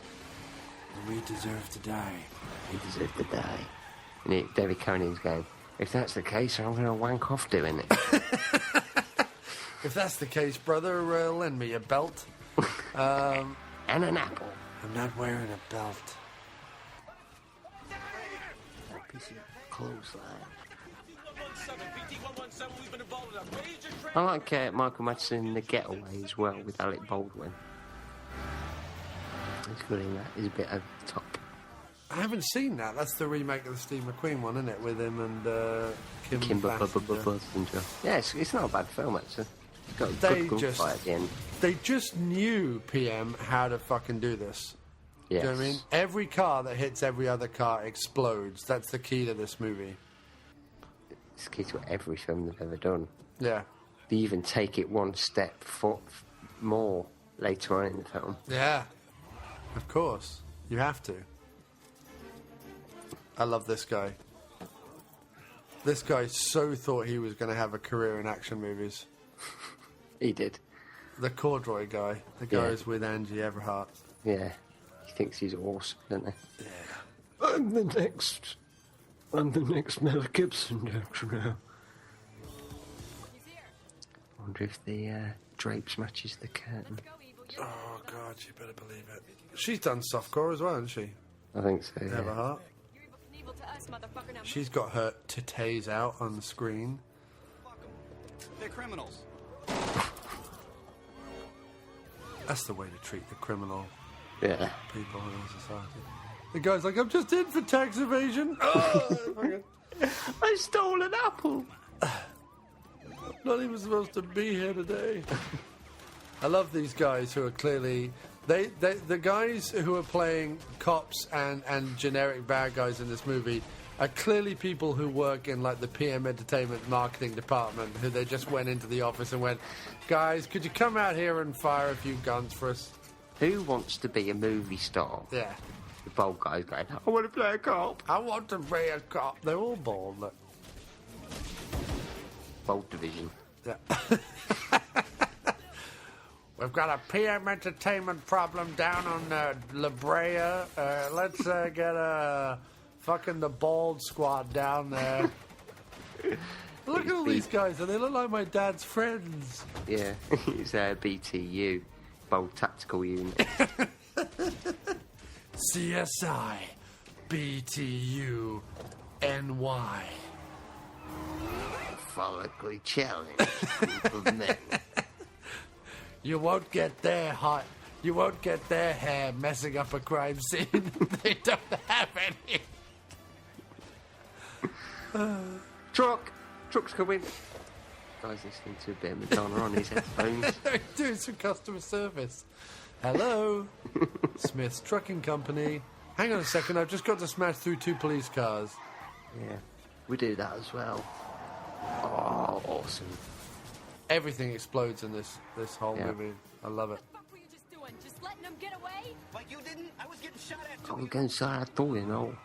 We deserve to die. He deserves to die. And David Carradine's going, if that's the case, I'm going to wank off doing it. If that's the case, brother, lend me a belt. And an apple. I'm not wearing a belt. A piece of clothesline. I like Michael Madsen in The Getaway as well with Alec Baldwin. He's good in that. He's a bit over the top. I haven't seen that. That's the remake of the Steve McQueen one, isn't it? With him and Kim Basinger. Basinger. Yeah, it's not a bad film, actually. It's got a They good just- gunfight at the end. They just knew, PM, how to fucking do this. Yes. Do you know what I mean? Every car that hits every other car explodes. That's the key to this movie. It's key to every film they've ever done. Yeah. They even take it one step more later on in the film. Yeah. Of course. You have to. I love this guy. This guy so thought he was going to have a career in action movies. He did. The corduroy guy. The guy Yeah. who's with Angie Everhart. Yeah. He thinks he's awesome, doesn't he? Yeah. I'm the next Mel Gibson director now. I wonder if the drapes matches the curtain. Oh, God, you better believe it. She's done softcore as well, hasn't she? I think so, yeah. Everhart. She's got her titties out on the screen. They're criminals. That's the way to treat the criminal Yeah. people in our society. The guy's like, I'm just in for tax evasion. Oh, fucking- I stole an apple! not even supposed to be here today. I love these guys who are clearly... the guys who are playing cops and generic bad guys in this movie are clearly people who work in like the PM Entertainment marketing department, who they just went into the office and went, guys, could you come out here and fire a few guns for us? Who wants to be a movie star? Yeah. The bold guy's going, I want to play a cop. I want to be a cop. They're all bald. Look. Bold division. Yeah. We've got a PM Entertainment problem down on La Brea. Let's get fucking the bald squad down there. Look at all these guys. They look like my dad's friends. Yeah, it's BTU, Bold Tactical Unit. CSI, BTU, NY. metaphorically challenged group of men. You won't get their hair messing up a crime scene. They don't have any. Truck's coming. Guy's listening to a bit of Madonna on his headphones. Doing some customer service. Hello, Smith's Trucking Company. Hang on a second, I've just got to smash through 2 police cars. Yeah, we do that as well. Oh, awesome. Everything explodes in this whole movie. I love it. What the fuck were you just doing? Just letting them get away? Like you didn't? I was getting shot at I'm too. going inside, I thought, you know.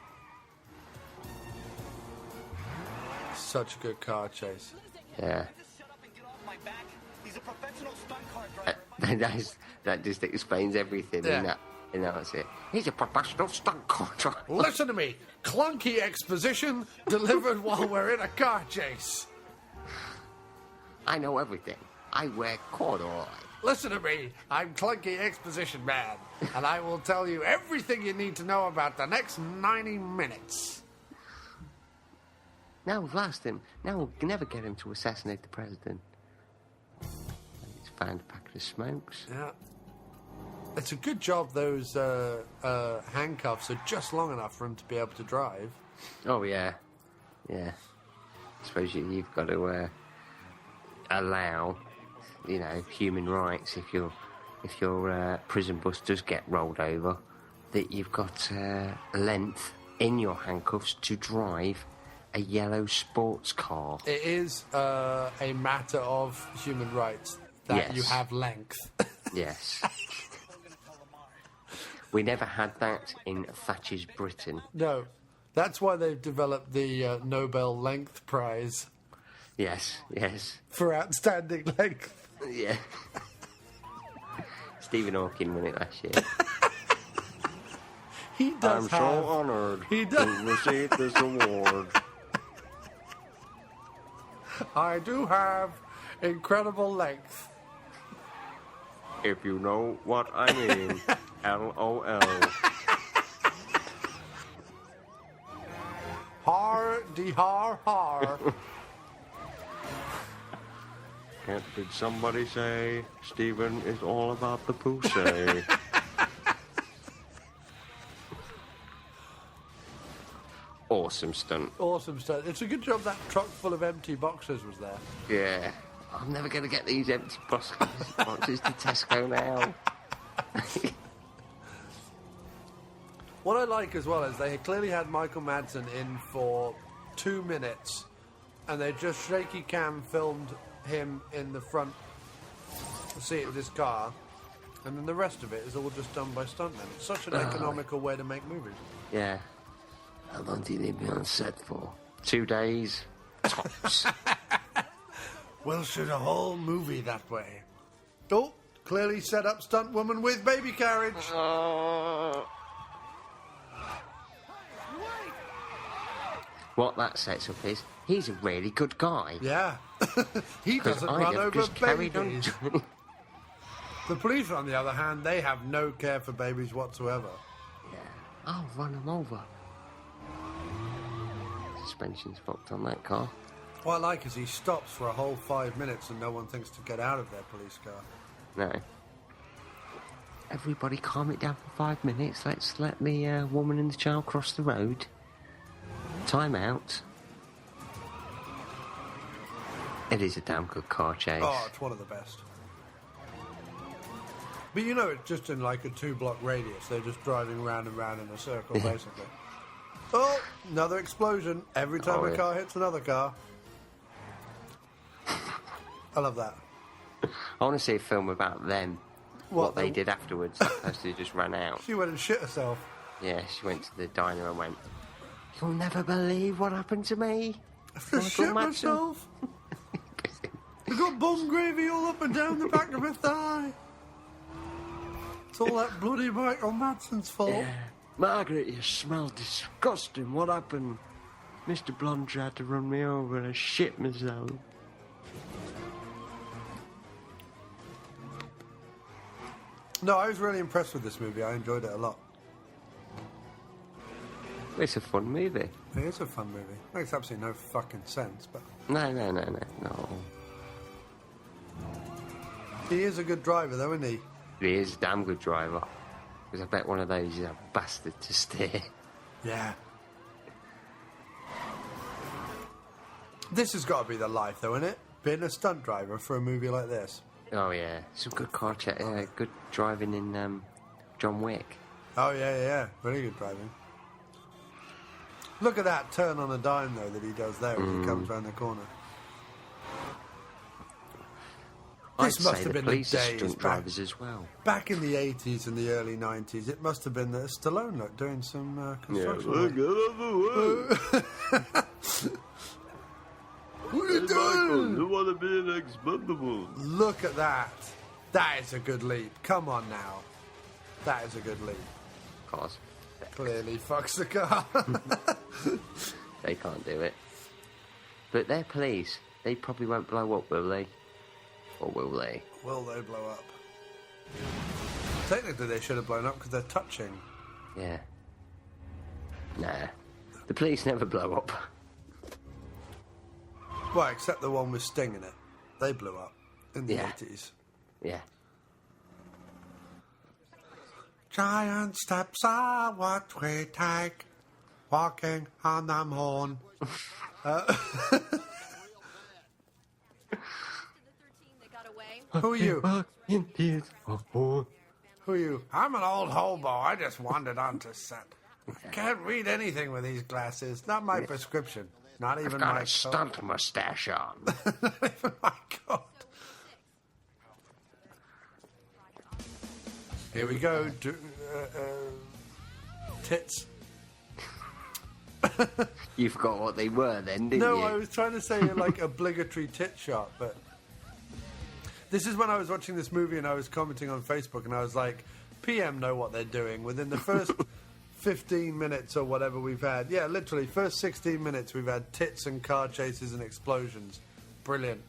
Such a good car chase. Yeah. Just shut up and get off my back. He's a professional stunt car driver. That just explains everything Yeah. in that's it. He's a professional stunt car driver. Listen to me. Clunky exposition delivered while we're in a car chase. I know everything. I wear corduroy. Listen to me. I'm Clunky Exposition Man, and I will tell you everything you need to know about the next 90 minutes. Now we've lost him. Now we'll never get him to assassinate the president. He's found a packet of smokes. Yeah. It's a good job those handcuffs are just long enough for him to be able to drive. Oh, yeah. Yeah. I suppose you've got to allow, human rights if your prison bus does get rolled over, that you've got length in your handcuffs to drive a yellow sports car. It is a matter of human rights that you have length. Yes. We never had that in Thatcher's Britain. No. That's why they've developed the Nobel Length Prize Yes. for outstanding length. Yeah. Stephen Hawking won it last year. He does I'm have... so honoured to receive this award. I do have incredible length. If you know what I mean. LOL. Har de har har. Did somebody say Stephen is all about the pussy? Awesome stunt. Awesome stuff. It's a good job that truck full of empty boxes was there. Yeah. I'm never going to get these empty boxes to Tesco now. What I like as well is they clearly had Michael Madsen in for 2 minutes, and they just shaky cam filmed him in the front seat of this car, and then the rest of it is all just done by stuntmen. It's such an economical way to make movies. Yeah. How long do you need me on set for? 2 days? Tops. We'll shoot a whole movie that way. Oh, clearly set up stunt woman with baby carriage. What that sets up is, he's a really good guy. Yeah. He doesn't run over babies. The police, on the other hand, they have no care for babies whatsoever. Yeah. I'll run him over. Suspension's fucked on that car. What I like is he stops for a whole 5 minutes and no one thinks to get out of their police car. No. Everybody calm it down for 5 minutes. Let's let the woman and the child cross the road. Time out. It is a damn good car chase. Oh, it's one of the best. But you know, it's just in like a 2-block radius. They're just driving round and round in a circle, basically. Oh, another explosion. Every time a car hits another car. I love that. I want to see a film about them. What they did afterwards. That person who just ran out. She went and shit herself. Yeah, she went to the diner and went, "You'll never believe what happened to me. I shit myself. I got bum gravy all up and down the back of her thigh. It's all that bloody Michael Madsen's fault. Yeah. Margaret, you smell disgusting. What happened? Mr. Blonde tried to run me over and I shit myself." No, I was really impressed with this movie. I enjoyed it a lot. It's a fun movie. It is a fun movie. Makes absolutely no fucking sense, but No. He is a good driver, though, isn't he? He is a damn good driver. Because I bet one of those is a bastard to steer. Yeah. This has got to be the life, though, isn't it? Being a stunt driver for a movie like this. Oh, yeah. Some good car check. Good driving in John Wick. Oh, yeah. Very good driving. Look at that turn on a dime, though, that he does there when he comes round the corner. This must have been the days stunt drivers as well. Back in the 80s and the early 90s, it must have been that Stallone look doing some construction work. What are you doing? You want to be an expendable. Look at that. That is a good leap. Come on now. That is a good leap. Of course. Clearly fucks the car. They can't do it. But they're police. They probably won't blow up, will they? Or will they? Will they blow up? Technically, they should have blown up because they're touching. Yeah. Nah. The police never blow up. Well, except the one with Sting in it. They blew up in the 80s. Yeah. Giant steps are what we take, walking on the moon. Who are you? Who are you? I'm an old hobo. I just wandered onto set. I can't read anything with these glasses. Not my prescription. Not even Got my a stunt mustache on. Not even my coat. Here we go. Tits. You forgot what they were then, didn't you? No, I was trying to say like obligatory tit shot, but this is when I was watching this movie and I was commenting on Facebook and I was like, PM know what they're doing. Within the first 15 minutes or whatever we've had, yeah, literally, first 16 minutes we've had tits and car chases and explosions. Brilliant.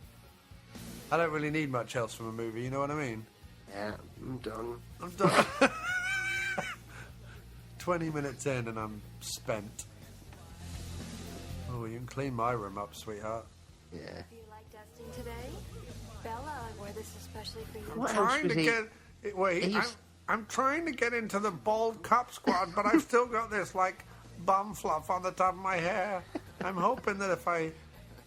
I don't really need much else from a movie, you know what I mean? Yeah, I'm done. 20 minutes in and I'm spent. Oh, you can clean my room up, sweetheart. Yeah. Do you like dusting today? Bella, I wore this especially for you. What else Trying was to he- get... Wait, I'm trying to get into the bald cop squad, but I've still got this, like, bum fluff on the top of my hair. I'm hoping that if I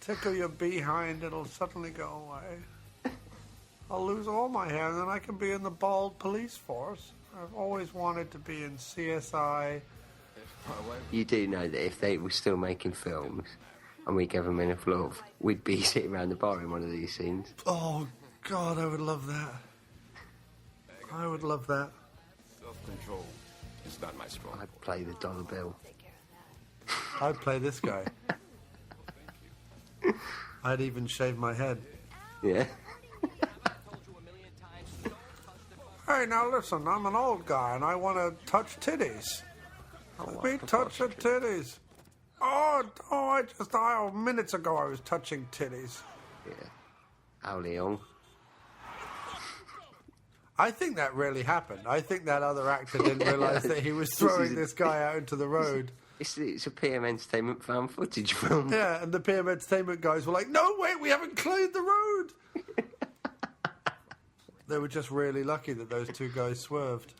tickle your behind, it'll suddenly go away. I'll lose all my hair, and then I can be in the bald police force. I've always wanted to be in CSI. You do know that if they were still making films and we gave them enough love, we'd be sitting around the bar in one of these scenes. Oh, God, I would love that. I would love that. Self-control is not my strong. I'd play the dollar bill. I'd play this guy. I'd even shave my head. Yeah. Hey, now listen, I'm an old guy and I want to touch titties. Let me touch the titties. Minutes ago I was touching titties. Yeah. How Leon. I think that really happened. I think that other actor didn't realise that he was throwing this guy out into the road. It's a PM Entertainment found footage film. Yeah, and the PM Entertainment guys were like, no, wait, we haven't cleared the road. They were just really lucky that those two guys swerved.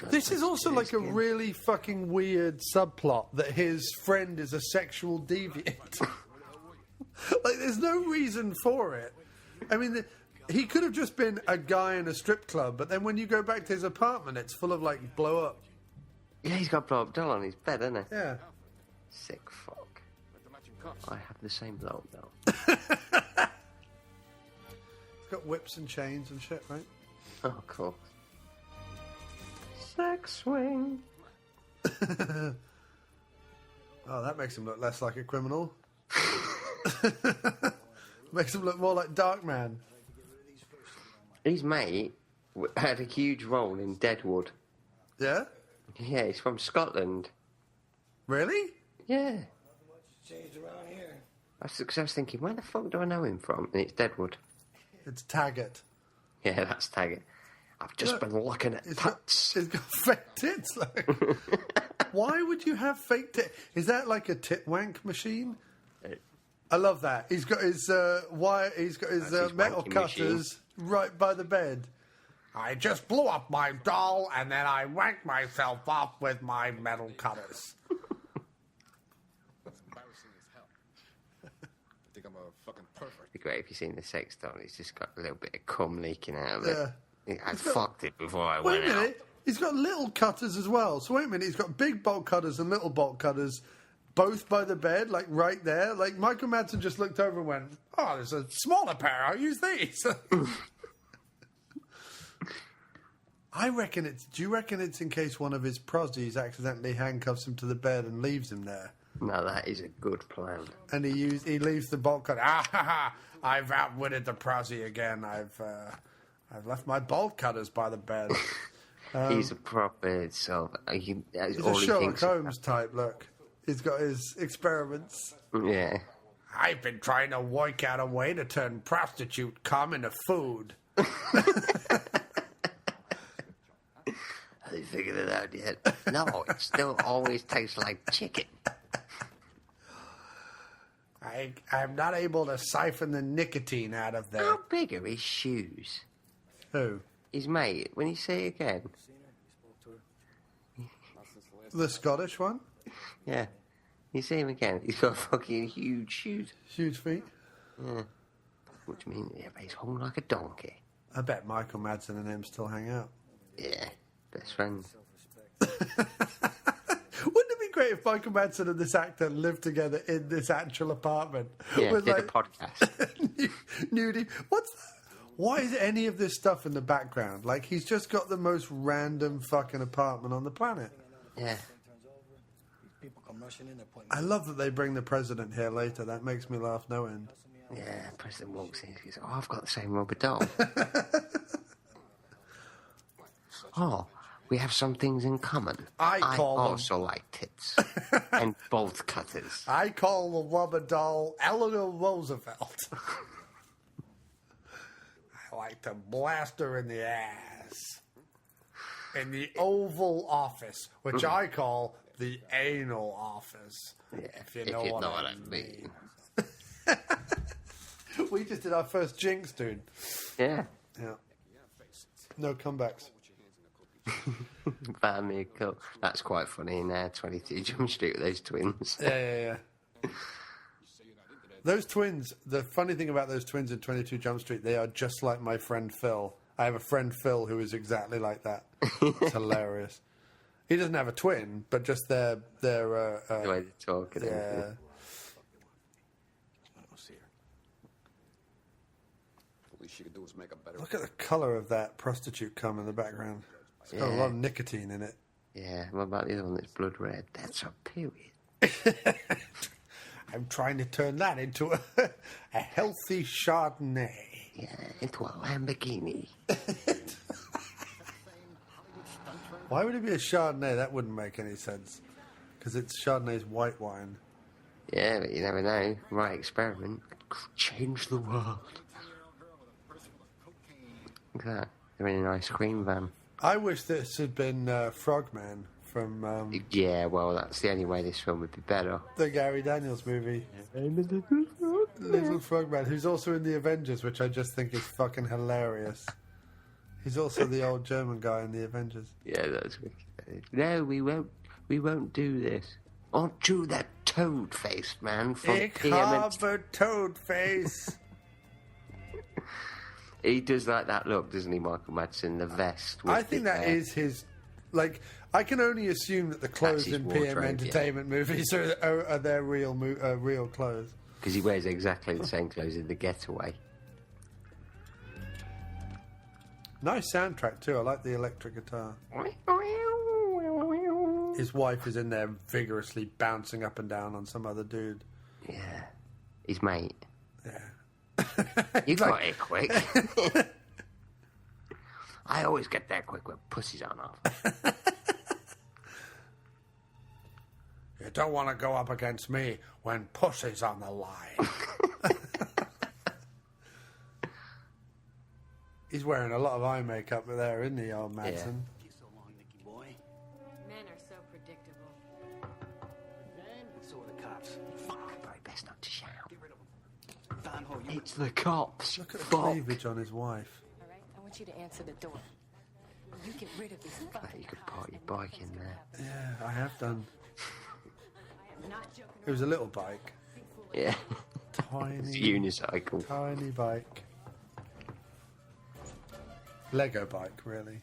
This is also like a really fucking weird subplot that his friend is a sexual deviant. Like, there's no reason for it. I mean, he could have just been a guy in a strip club, but then when you go back to his apartment, it's full of, like, blow-up. Yeah, he's got a blow-up doll on his bed, hasn't he? Yeah. Sick fuck. I have the same blow-up doll. It's got whips and chains and shit, right? Oh, cool. Sex swing. Oh, that makes him look less like a criminal. Makes him look more like Darkman. His mate had a huge role in Deadwood. Yeah? Yeah, he's from Scotland. Really? Yeah. Because I was thinking, where the fuck do I know him from? And it's Deadwood. It's Taggart. Yeah, that's Taggart. I've just been looking at tits. He's got fake tits, like. Why would you have fake tit? Is that like a tit wank machine? I love that. He's got his his metal wanking cutters right by the bed. I just blew up my doll and then I wanked myself off with my metal cutters. That's embarrassing as hell. I think I'm a fucking perfect. It'd be great if you've seen the sex doll. He's just got a little bit of cum leaking out of Yeah. it. I fucked it before I Wait went a out. minute. He's got little cutters as well. So wait a minute. He's got big bolt cutters and little bolt cutters, both by the bed, like right there. Like Michael Madsen just looked over and went, "Oh, there's a smaller pair. I'll use these." I reckon it's. Do you reckon it's in case one of his prosies accidentally handcuffs him to the bed and leaves him there? No, that is a good plan. And he leaves the bolt cutter. I've outwitted the prosy again. I've left my bolt cutters by the bed. He's a proper He's a Sherlock Holmes type. Look, he's got his experiments. Yeah. I've been trying to work out a way to turn prostitute cum into food. Have you figured it out yet? No, it still always tastes like chicken. I'm not able to siphon the nicotine out of there. How big are his shoes? Who? His mate, when you say it again. The Scottish one? Yeah. You see him again. He's got fucking huge shoes. Huge feet. Yeah. Which means he's hung like a donkey. I bet Michael Madsen and him still hang out. Yeah. Best friends. Wouldn't it be great if Michael Madsen and this actor lived together in this actual apartment? Yeah, with did a podcast. Nudie. What's that? Why is any of this stuff in the background? Like, he's just got the most random fucking apartment on the planet. Yeah. I love that they bring the president here later. That makes me laugh no end. Yeah, President walks in. He goes, "Oh, I've got the same rubber doll." Oh, we have some things in common. I also like tits and bolt cutters. I call the rubber doll Eleanor Roosevelt. I like to blast her in the ass. In the Oval Office, which I call the anal office. Yeah, if you know what I mean. We just did our first jinx, dude. Yeah. Yeah. No comebacks. Buy me a cup. That's quite funny in 22 Jump Street with those twins. Yeah. Those twins, the funny thing about those twins in 22 Jump Street, they are just like my friend Phil. I have a friend Phil who is exactly like that. It's hilarious. He doesn't have a twin, but just their the way they talk. And yeah. everything. Least you could do is make a better. Look at the colour of that prostitute cum in the background. It's got a lot of nicotine in it. Yeah, what about the other one that's blood red? That's a period. I'm trying to turn that into a healthy Chardonnay. Yeah, into a Lamborghini. Why would it be a Chardonnay? That wouldn't make any sense. Because it's Chardonnay's white wine. Yeah, but you never know. Right experiment could change the world. Look at that. They're in an ice cream van. I wish this had been Frogman from Yeah, well, that's the only way this film would be better. the Gary Daniels movie. Little Frogman, who's also in the Avengers, which I just think is fucking hilarious. He's also the old German guy in the Avengers. Yeah, that's wicked. No, we won't do this. Aren't you that toad-faced man from Ich PMN? habe Toadface. He does like that look, doesn't he, Michael Madsen? The vest. With I think the that hair. is his. Like, I can only assume that the clothes his in PM wardrobe, Entertainment movies are their real clothes. Because he wears exactly the same clothes in The Getaway. Nice soundtrack too. I like the electric guitar. His wife is in there vigorously bouncing up and down on some other dude. Yeah. His mate. Yeah. You got it quick. I always get there quick when pussy's on off. You don't want to go up against me when pussy's on the line. He's wearing a lot of eye makeup there, isn't he, old Madsen? Men are so predictable. It's the cops. Look at the Fuck. cleavage on his wife. All right, I want you to answer the door. You get rid of this Oh, fucking you could park your bike in there. Yeah, I have done. I am not joking. It was a little bike. Yeah. Tiny. It's a unicycle. Tiny bike. Lego bike, really.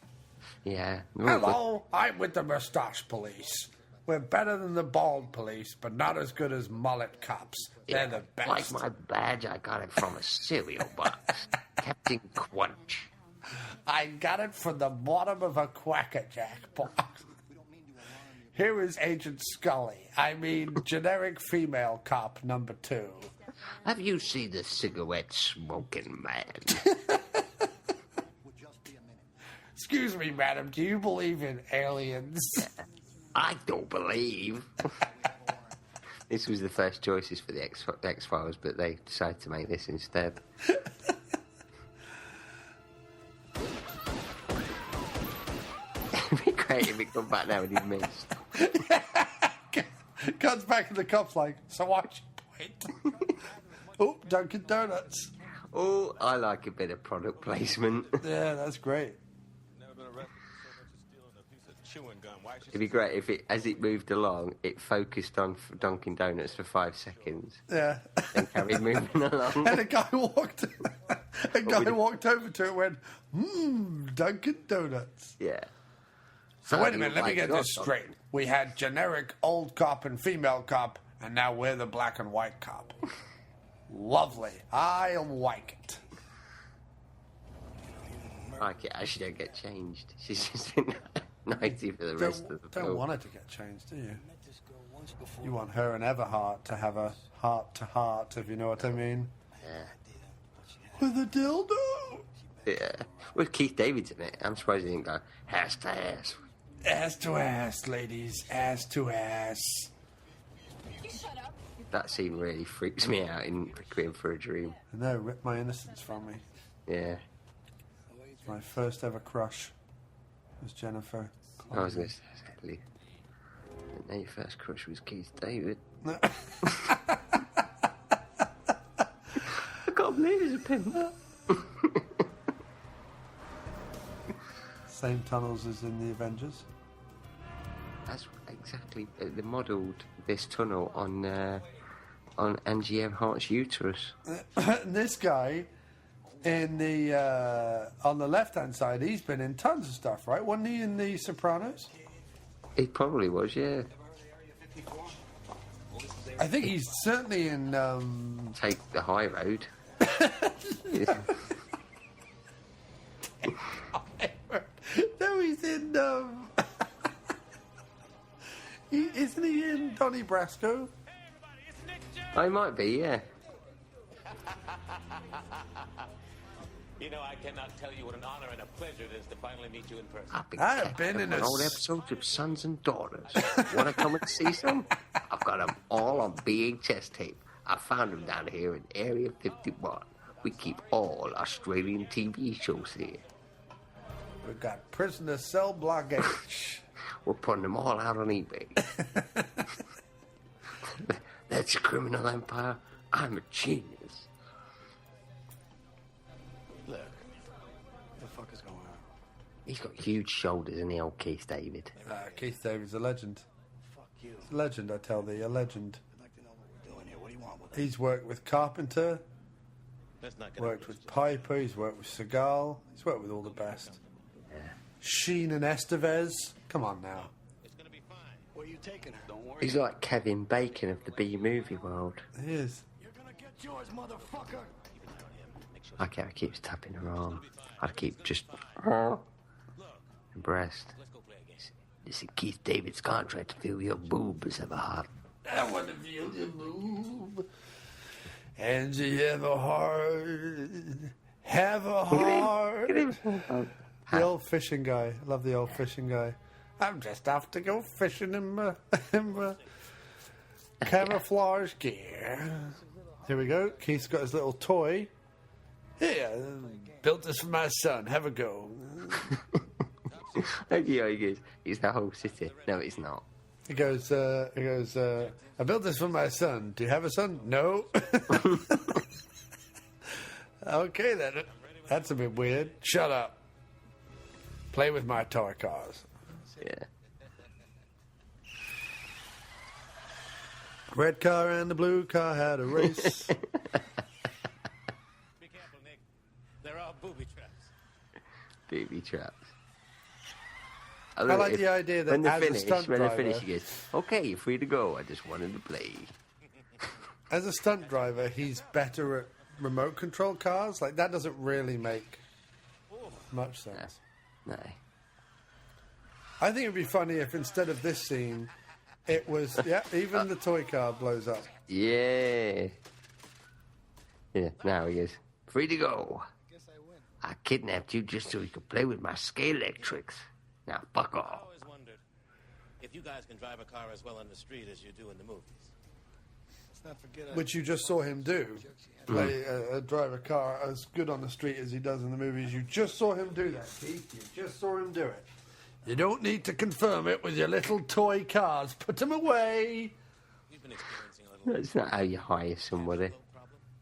Yeah. Hello, I'm with the Moustache Police. We're better than the Bald Police, but not as good as Mullet Cops. They're the best. Like my badge, I got it from a cereal box. Captain Crunch. I got it from the bottom of a Quacker Jack box. Here is Agent Scully. I mean, generic female cop number 2. Have you seen the cigarette smoking man? Excuse me, madam, do you believe in aliens? I don't believe. This was the first choices for the X-Files, but they decided to make this instead. It'd be great if it come back now and he missed. Comes back and the cop's like, so what's your point? Oh, Dunkin' Donuts. Oh, I like a bit of product placement. Yeah, that's great. It'd be great if it, as it moved along, it focused on Dunkin' Donuts for 5 seconds. Yeah. And carried moving along. And a guy walked over to it and went, Dunkin' Donuts. Yeah. So wait a minute, let me get this straight. We had generic old cop and female cop, and now we're the black and white cop. Lovely. I like it. Like it, she don't get changed. She's just in 90 for the rest of the film. Don't want her to get changed, do you? You want her and Everhart to have a heart-to-heart, if you know what I mean. Yeah. With a dildo. Yeah. With Keith David's in it. I'm surprised he didn't go ass to ass. Ass to ass, ladies. Ass to ass. You shut up. That scene really freaks me out in Requiem for a Dream. I know, ripped my innocence from me. Yeah. My first ever crush was Jennifer. I was going to say, exactly. And your first crush was Keith David. No. I can't believe he's a pimp. Same tunnels as in the Avengers. That's exactly. They modelled this tunnel on Angie Everhart's uterus. And this guy, in the on the left-hand side, he's been in tons of stuff, right? Wasn't he in The Sopranos? He probably was, yeah. I think he's certainly in... Take the high road. Yeah. No, he's in... isn't he in Donnie Brasco? I might be, yeah. You know, I cannot tell you what an honor and a pleasure it is to finally meet you in person. I've been in an a old episodes of Sons and Daughters. Want to come and see some? I've got them all on VHS tape. I found them down here in Area 51. We keep all Australian TV shows here. We've got Prisoner Cell Block H. We're putting them all out on eBay. That's a criminal empire. I'm a genius. Look, what the fuck is going on? He's got huge shoulders, isn't he, old Keith David? Keith David's a legend. Fuck you. He's a legend, I tell thee, a legend. I'd like to know what we're doing here. What do you want with He's worked with Carpenter, Let's not get worked with Piper, he's worked with Seagal, he's worked with all the best. Yeah. Sheen and Estevez. Come on now. It's gonna be fine. Where are you taking her? Don't worry. He's like Kevin Bacon of the B-movie world. He is. You're gonna get yours, motherfucker. Okay, I keep tapping her arm. I'd keep just... her breast. Listen, Keith David's contract to feel your boobs ever hot. I want to feel your move. Angie Everhart. Have a heart. The old fishing guy. I love the old fishing guy. I'm just off to go fishing in my camouflage gear. Here we go. Keith's got his little toy. Here, built this for my son. Have a go. Yeah, he goes, it's the whole city. No, it's not. He goes, I built this for my son. Do you have a son? No. Okay, then. That's a bit weird. Shut up. Play with my toy cars. Yeah. Red car and the blue car had a race. Be careful, Nick. There are booby traps. Booby traps. I like the idea that when as they a stunt when driver, they finish, he goes, "Okay, you're free to go. I just wanted to play." as a stunt driver, he's better at remote control cars. Like, that doesn't really make much sense. No. I think it'd be funny if instead of this scene, it was, even the toy car blows up. Yeah. Yeah, now he goes, "Free to go. I kidnapped you just so you could play with my scale electrics. Now fuck I off." always wondered if you guys can drive a car as well on the street as you do in the movies. Which you just saw him do. Drive a car as good on the street as he does in the movies. You just saw him do that, Keith. You just saw him do it. You don't need to confirm it with your little toy cars. Put them away. We've been experiencing a little That's not how you hire somebody.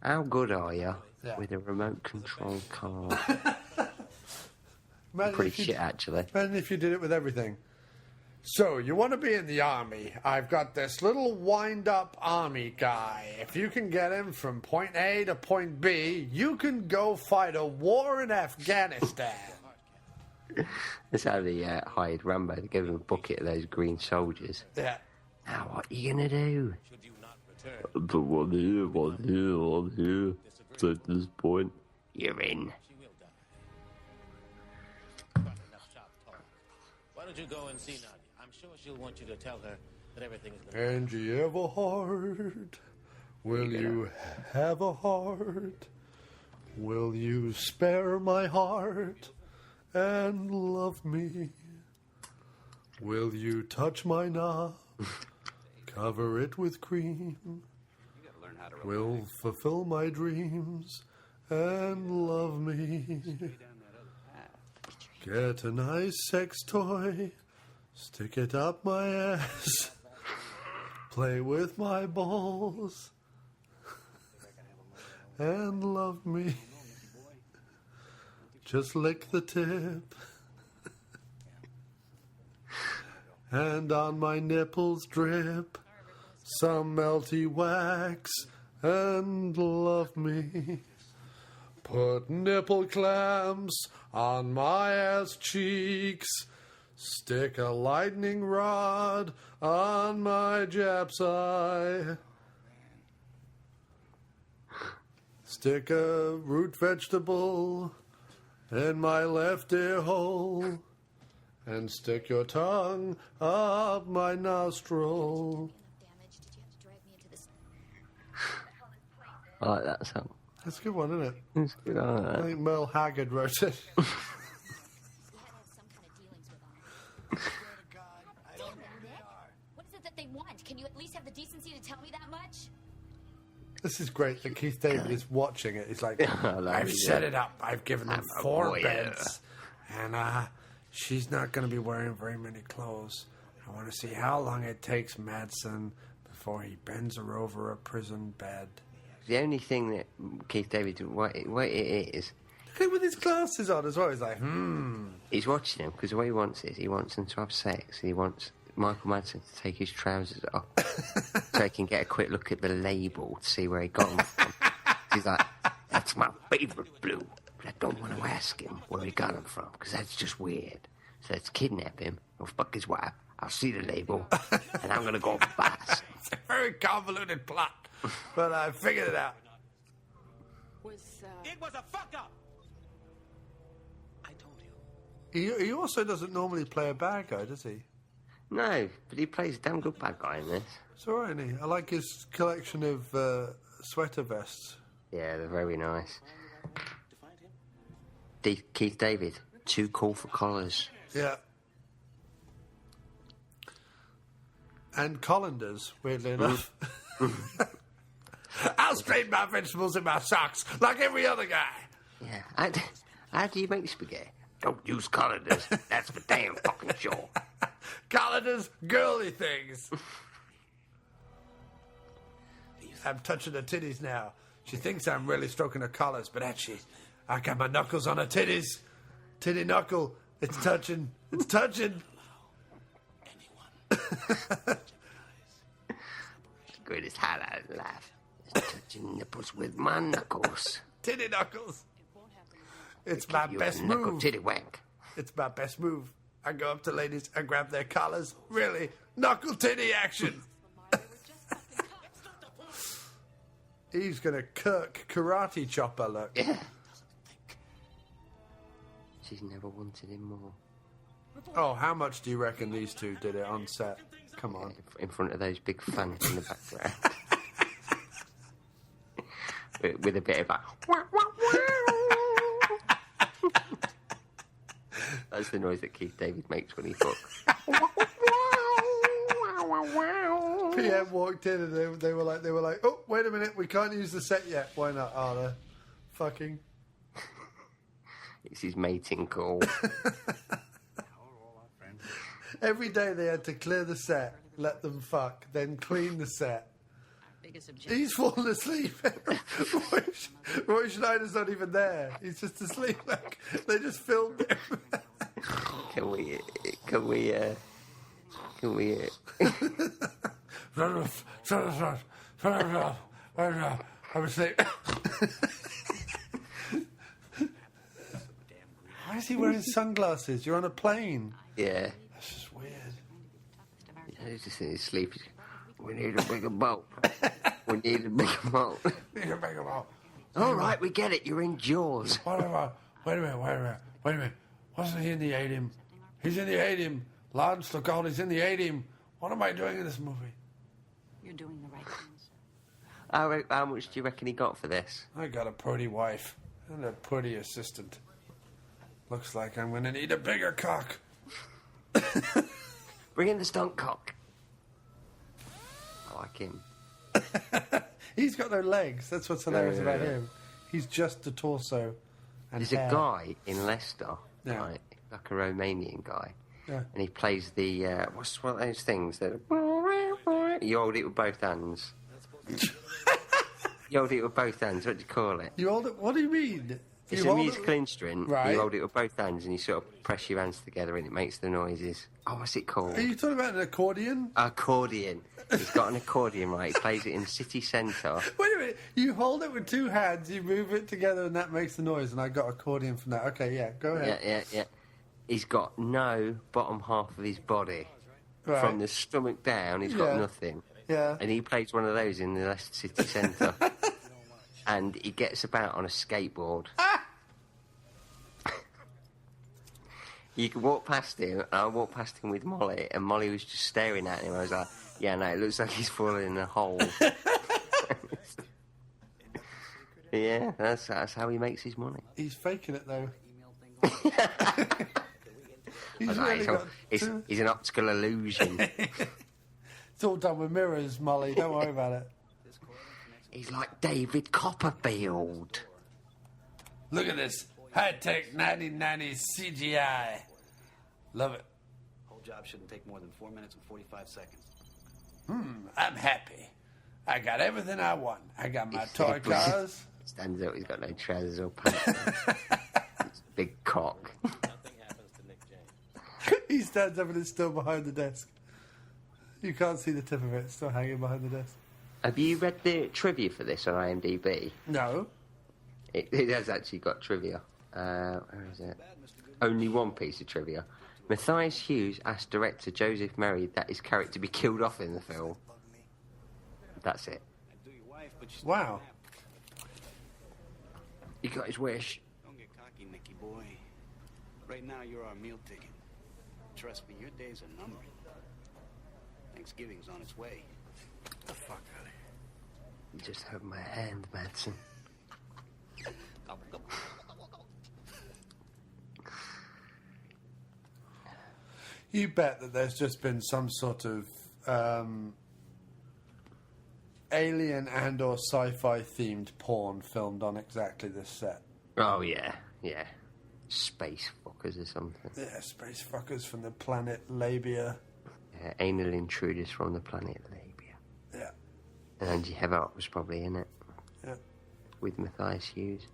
How good are you Yeah. with a remote control car? Imagine Pretty if you- shit, actually. Imagine if you did it with everything. So, you want to be in the army. I've got this little wind-up army guy. If you can get him from point A to point B, you can go fight a war in Afghanistan. That's how they hired Rambo. They gave him a bucket of those green soldiers. Yeah. Now what are you going to do? should you not return. The one here. At this point, you're in. She will die. Got enough chop talk. Why don't you go and see Nadia? I'm sure she'll want you to tell her that everything is going to Angie Everhart, will you have a heart? Will you spare my heart and love me? Will you touch my knob, cover it with cream? Will fulfill my dreams and love me. Get a nice sex toy, stick it up my ass, play with my balls, and love me. Just lick the tip, and on my nipples drip some melty wax, and love me. Put nipple clamps on my ass cheeks, stick a lightning rod on my Jap's eye, stick a root vegetable in my left ear hole, and stick your tongue up my nostril. I like that song. That's a good one, isn't it? It's good, I like I that. think Merle Haggard wrote it. What is it that they want? Can you at least have the decency to tell me that much? This is great that Keith David is watching it. He's like, I like I've it, set yeah. it up. I've given them I'm a 4 voyeur. beds. And she's not going to be wearing very many clothes. I want to see how long it takes Madsen before he bends her over a prison bed. The only thing that Keith David, what it is, Look at him with his glasses on as well. He's like, he's watching him because what he wants is he wants them to have sex. He wants Michael Madsen to take his trousers off so he can get a quick look at the label to see where he got them from. He's like, that's my favourite blue, but I don't want to ask him where he got them from because that's just weird. So let's kidnap him or fuck his wife. I'll see the label and I'm going to go buy some. it's a very convoluted plot. But I figured it out. It was a fuck up. I told you. He also doesn't normally play a bad guy, does he? No, but he plays a damn good bad guy in this. It's all right, isn't he? I like his collection of sweater vests. Yeah, they're very nice. Keith David, too cool for collars. Yeah. And colanders, weirdly enough. I'll straighten my vegetables in my socks like every other guy. Yeah, how do you make spaghetti? Don't use colanders. That's for damn fucking sure. Colanders, girly things. I'm touching her titties now. She thinks I'm really stroking her collars, but actually, I got my knuckles on her titties. Titty knuckle. It's touching. It's touching. Greatest highlight in life is touching nipples with my knuckles. Titty knuckles. It's my best Knuckle move. titty wank. It's my best move. I go up to ladies and grab their collars. Really, knuckle titty action. He's gonna Kirk karate chopper look. Yeah. She's never wanted him more. Oh, how much do you reckon these two did it on set? Come on. In front of those big fans in the background. with a bit of like... That's the noise that Keith David makes when he fucks. PM walked in and they were like, oh, wait a minute, we can't use the set yet. Why not? Oh, they're fucking... It's his mating call. Every day they had to clear the set, let them fuck, then clean the set. He's fallen asleep. Roy Schneider's not even there. He's just asleep. Like, they just filmed him. Can we I'm asleep. Why is he wearing sunglasses? You're on a plane. Yeah. That's just weird. He's just in his sleep. We need a bigger boat. We need a bigger boat. Need a bigger boat. All right, we get it. You're in Jaws. Wait a minute. Wasn't he in the A-team? He's in the A-team. Lance Lacole is in the A-team. What am I doing in this movie? You're doing the right things. How much do you reckon he got for this? I got a pretty wife and a pretty assistant. Looks like I'm going to need a bigger cock. Bring in the stunt cock. I like him. He's got no legs. That's what's hilarious about him. He's just the torso. And There's hair. a guy in Leicester, Yeah. right, like a Romanian guy, Yeah. and he plays the what's one of those things that you hold it with both hands. You hold it with both hands. What do you call it? You hold it. What do you mean? It's You a hold it- musical instrument. Right. You hold it with both hands, and you sort of press your hands together, and it makes the noises. Oh, what's it called? Are you talking about an accordion? Accordion. He's got an accordion, right? He plays it in city centre. Wait a minute. You hold it with two hands, you move it together, and that makes the noise. And I got accordion from that. Okay, yeah, go ahead. Yeah. He's got no bottom half of his body. Right. From the stomach down, he's got Yeah. nothing. Yeah. And he plays one of those in the Leicester city centre. And he gets about on a skateboard. You can walk past him, and I walked past him with Molly, and Molly was just staring at him. I was like, yeah, no, it looks like he's falling in a hole. Yeah, that's how he makes his money. He's faking it, though. I was like, he's an optical illusion. It's all done with mirrors, Molly. Don't worry about it. He's like David Copperfield. Look at this high-tech 1990s CGI. Love it. Whole job shouldn't take more than 4 minutes and 45 seconds. I'm happy. I got everything I want. I got my toy cars. Stands up, he's got no trousers or pants. It's a big cock. Nothing happens to Nick James. He stands up and it's still behind the desk. You can't see the tip of it. It's still hanging behind the desk. Have you read the trivia for this on IMDb? No. It has actually got trivia. Where is it? Only one piece of trivia. Matthias Hughes asked director Joseph Merry that his character be killed off in the film. That's it. Wow. He got his wish. Don't get cocky, Nicky boy. Right now, you're our meal ticket. Trust me, your days are numbered. Thanksgiving's on its way. Get the fuck out of here. You just held my hand, Madsen. You bet that there's just been some sort of alien and or sci-fi themed porn filmed on exactly this set. Oh, yeah. Space fuckers or something. Yeah, space fuckers from the planet Labia. Yeah, anal intruders from the planet Labia. Yeah. And Angie Everhart was probably in it. Yeah. with Matthias Hughes.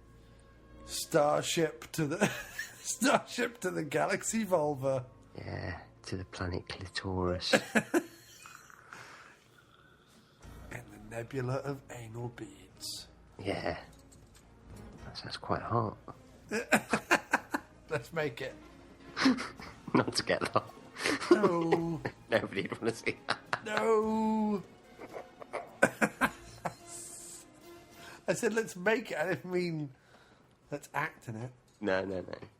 Starship to the Galaxy Volva. Yeah, to the planet Clitoris. And the nebula of anal beads. Yeah. That sounds quite hot. Let's make it. Not together. No. Nobody'd want to see that. No. I said, let's make it. I didn't mean let's act in it. No.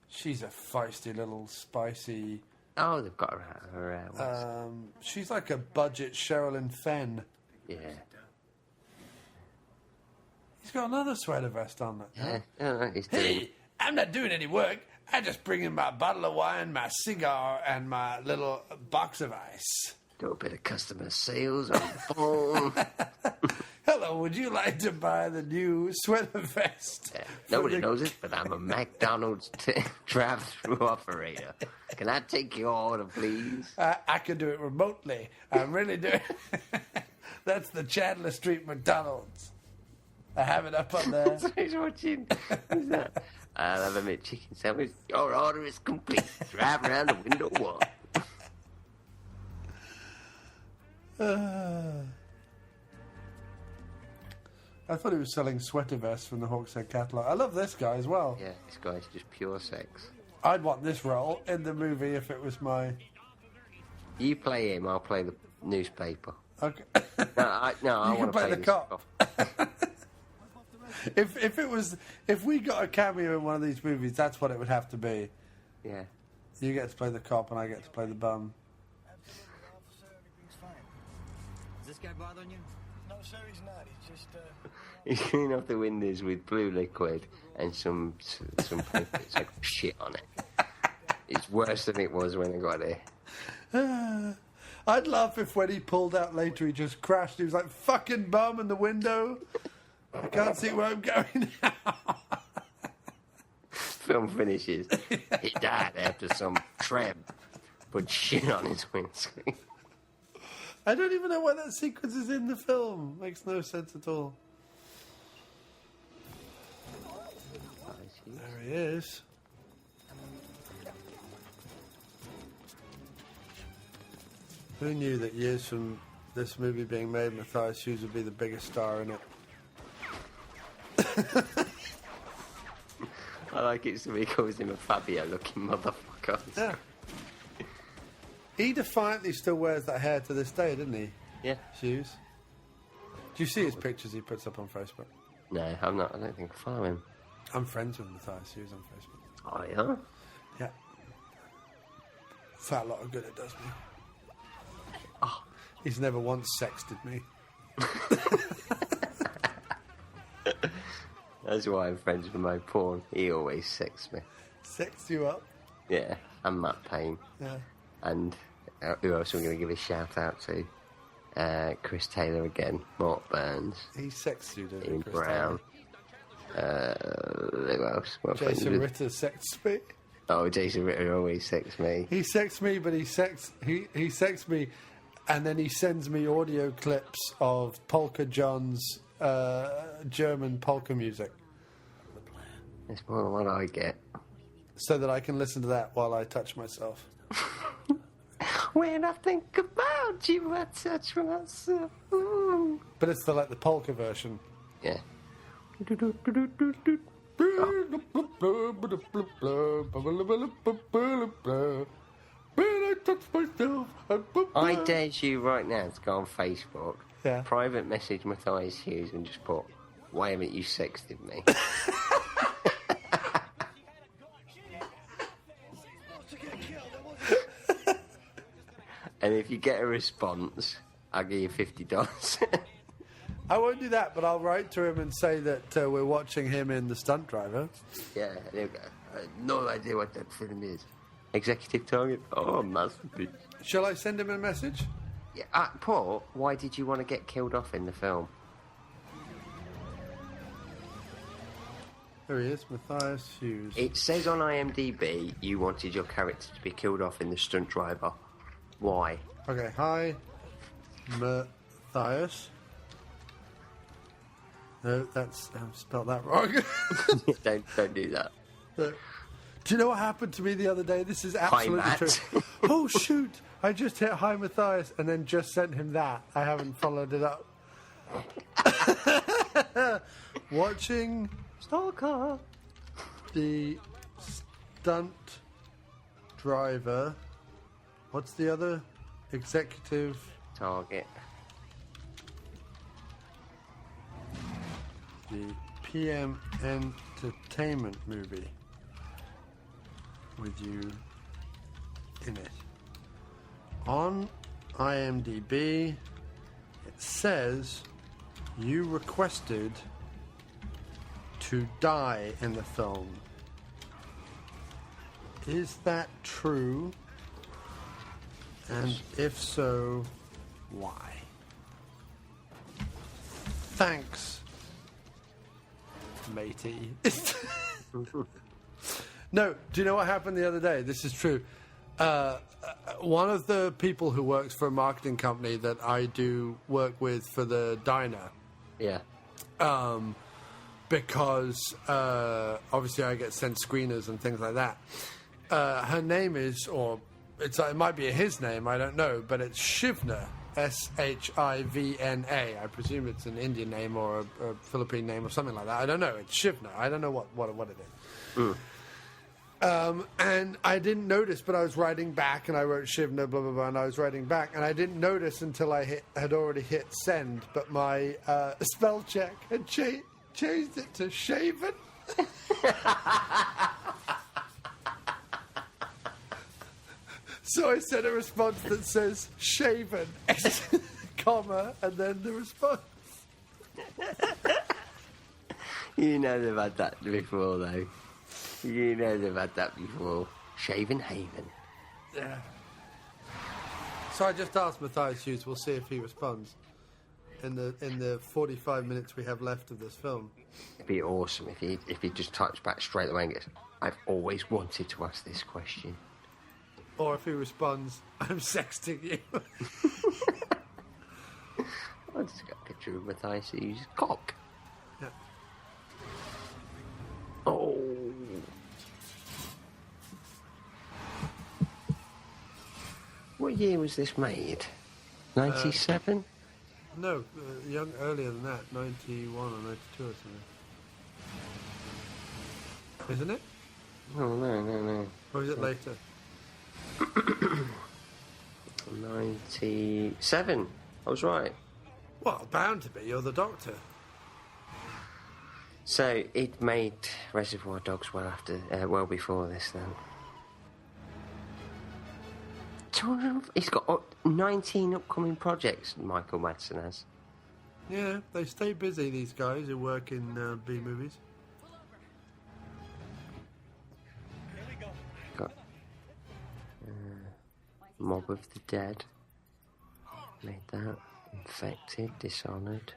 She's a feisty little spicy... Oh, they've got her she's like a budget Sherilyn Fenn. Yeah. He's got another sweater vest on that. Yeah, he's doing... Hey, I'm not doing any work. I just bring in my bottle of wine, my cigar, and my little box of ice. Do a bit of customer sales on the phone. Hello, would you like to buy the new sweater vest? Yeah, nobody knows it, but I'm a McDonald's drive-through operator. Can I take your order, please? I can do it remotely. I'm really doing... That's the Chandler Street McDonald's. I have it up on there. So he's watching. Who's that? I'll have a McChicken sandwich. Your order is complete. Drive around the window one. I thought he was selling sweater vests from the Hawkshead catalogue. I love this guy as well. Yeah, this guy's just pure sex. I'd want this role in the movie if it was my... You play him, I'll play the newspaper. Okay. I want to play the cop. If we got a cameo in one of these movies, that's what it would have to be. Yeah. You get to play the cop and I get to play the bum. Is this guy bothering you? No, sir, he's not. He's just, He's cleaning off the windows with blue liquid and some paper. It's like shit on it. It's worse than it was when I got here. I'd laugh if when he pulled out later he just crashed. He was like, fucking bum in the window. I can't see where I'm going now. Film finishes. He died after some tramp put shit on his windscreen. I don't even know why that sequence is in the film. Makes no sense at all. There he is. Who knew that years from this movie being made, Matthias Hughes would be the biggest star in it? I like it so he calls him a Fabio-looking motherfucker. Yeah. He defiantly still wears that hair to this day, didn't he? Yeah. Hughes. Do you see his pictures he puts up on Facebook? No, I'm not. I don't think I follow him. I'm friends with Matthias Hughes on Facebook. Oh, yeah? Yeah. Fat lot of good it does me. Oh. He's never once sexted me. That's why I'm friends with my porn. He always sexts me. Sex you up? Yeah, and Matt Payne. Yeah. And who else am I going to give a shout out to? Chris Taylor again. Mark Burns. He sexts you, doesn't he? Ian Chris Brown. Who else? Jason Ritter sexts me. Oh, Jason Ritter always sexts me. He sexts me, but he sexts me, and then he sends me audio clips of Polka John's German polka music. It's more than what I get. So that I can listen to that while I touch myself. When I think about you, I touch myself. Ooh. But it's the polka version. Yeah. I dare you right now to go on Facebook, private message Matthias Hughes and just put, why haven't you sexted me? And if you get a response, I'll give you $50. I won't do that, but I'll write to him and say that we're watching him in The Stuntdriver. Yeah, there you go. I have no idea what that film is. Executive target? Oh, must be. Shall I send him a message? Yeah. Paul, why did you want to get killed off in the film? There he is, Matthias Hughes. It says on IMDb you wanted your character to be killed off in The Stuntdriver. Why? Okay, hi, Matthias. No, that's I've spelled that wrong. don't do that. Do you know what happened to me the other day? This is absolutely Matt. true. Oh shoot! I just hit Hi Matthias and then just sent him that. I haven't followed it up. Watching Stalker. the Stuntdriver. What's the other? Executive Target. The PM Entertainment movie with you in it. On IMDb, it says you requested to die in the film. Is that true? And if so, why? Thanks, matey. No, do you know what happened the other day? This is true. One of the people who works for a marketing company that I do work with for the diner. Yeah. Because obviously I get sent screeners and things like that. Her name is, or it might be his name, I don't know, but it's Shivna, Shivna. I presume it's an Indian name or a Philippine name or something like that. I don't know. It's Shivna. I don't know what it is. And I didn't notice, but I was writing back, and I wrote Shivna, blah, blah, blah, and I was writing back, and I didn't notice until I had already hit send, but my spell check had changed it to Shaven. So I sent a response that says shaven, comma, and then the response. You know they've had that before, though. You know they've had that before. Shaven Haven. Yeah. So I just asked Matthias Hughes. We'll see if he responds in the 45 minutes we have left of this film. It'd be awesome if he just types back straight away and goes, "I've always wanted to ask this question." Or if he responds, "I'm sexting you." I just got a picture of Matthias Hughes' cock. Yeah. Oh. What year was this made? 97? No, earlier than that, 91 or 92 or something. Isn't it? Oh, no. Or is it later? 97. I was right. Well, bound to be. You're the Doctor. So it made Reservoir Dogs well before this, then. He's got 19 upcoming projects. Michael Madsen has. Yeah, they stay busy. These guys who work in B movies. Got Mob of the Dead. Made that. Infected. Dishonored.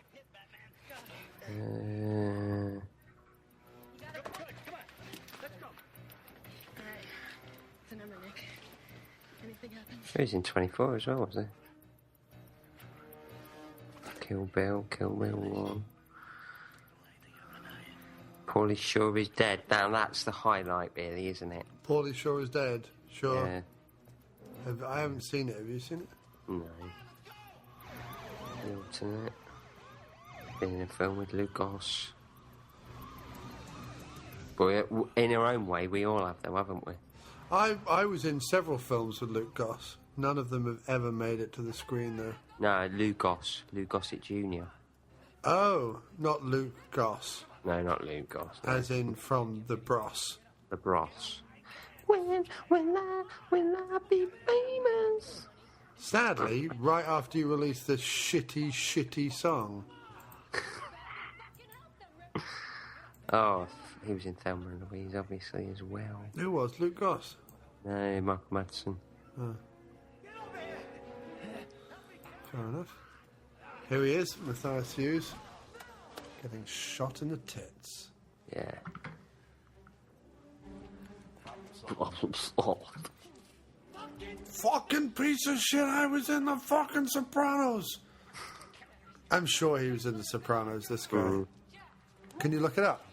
He was in 24 as well, was he? Kill Bill 1. Paulie Shore is dead. Now that's the highlight, really, isn't it? Paulie Shore is dead. Sure. Yeah. I haven't seen it. Have you seen it? No. The alternate. Been in a film with Luke Goss. But in our own way, we all have, though, haven't we? I was in several films with Luke Goss. None of them have ever made it to the screen, though. No, Lou Goss. Lou Gossett Jr. Oh, not Luke Goss. No, not Lou Goss. No. As in from The Bros. The Bros. When will I be famous? Sadly, right after you released this shitty song. Oh, he was in Thelma and Louise, obviously, as well. Who was? Luke Goss? No, Michael Madsen. Oh. Fair enough. Here he is, Matthias Hughes, getting shot in the tits. Yeah. Fucking piece of shit, I was in the fucking Sopranos. I'm sure he was in the Sopranos, this guy. Can you look it up?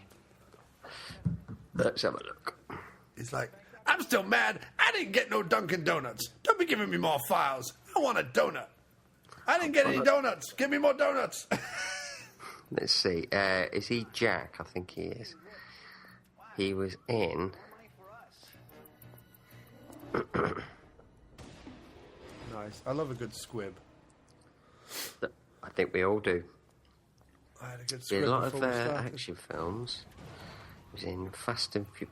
Let's have a look. He's like, I'm still mad. I didn't get no Dunkin' Donuts. Don't be giving me more files. I want a donut. I didn't get any donuts. Give me more donuts. Let's see. Is he Jack? I think he is. He was in... Nice. I love a good squib. I think we all do. I had a good squib. There's a lot of action films. He was in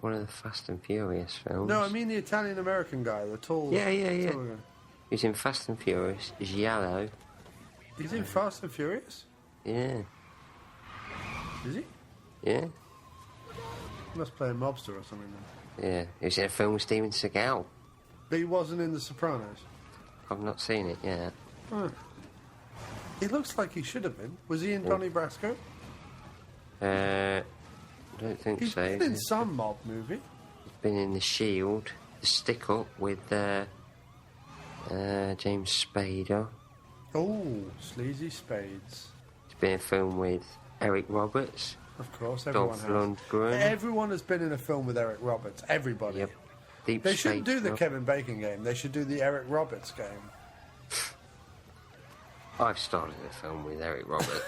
one of the Fast and Furious films. No, I mean the Italian-American guy, the tall... Yeah. Tall guy. He's in Fast and Furious. Giallo. He's in Fast and Furious? Yeah. Is he? Yeah. He must play a mobster or something then. Yeah. He was in a film with Steven Seagal. But he wasn't in The Sopranos? I've not seen it yet. Huh. He looks like he should have been. Was he in Donnie Brasco? I don't think He's so. been in some mob movie. He's been in The Shield, The Stick Up with James Spader. Oh, Sleazy Spades. He's been in a film with Eric Roberts. Of course, everyone Dolph has. Lundgren. Everyone has been in a film with Eric Roberts. Everybody. Yep. Deep They shouldn't Space do the Nine. Kevin Bacon game. They should do the Eric Roberts game. I've started a film with Eric Roberts.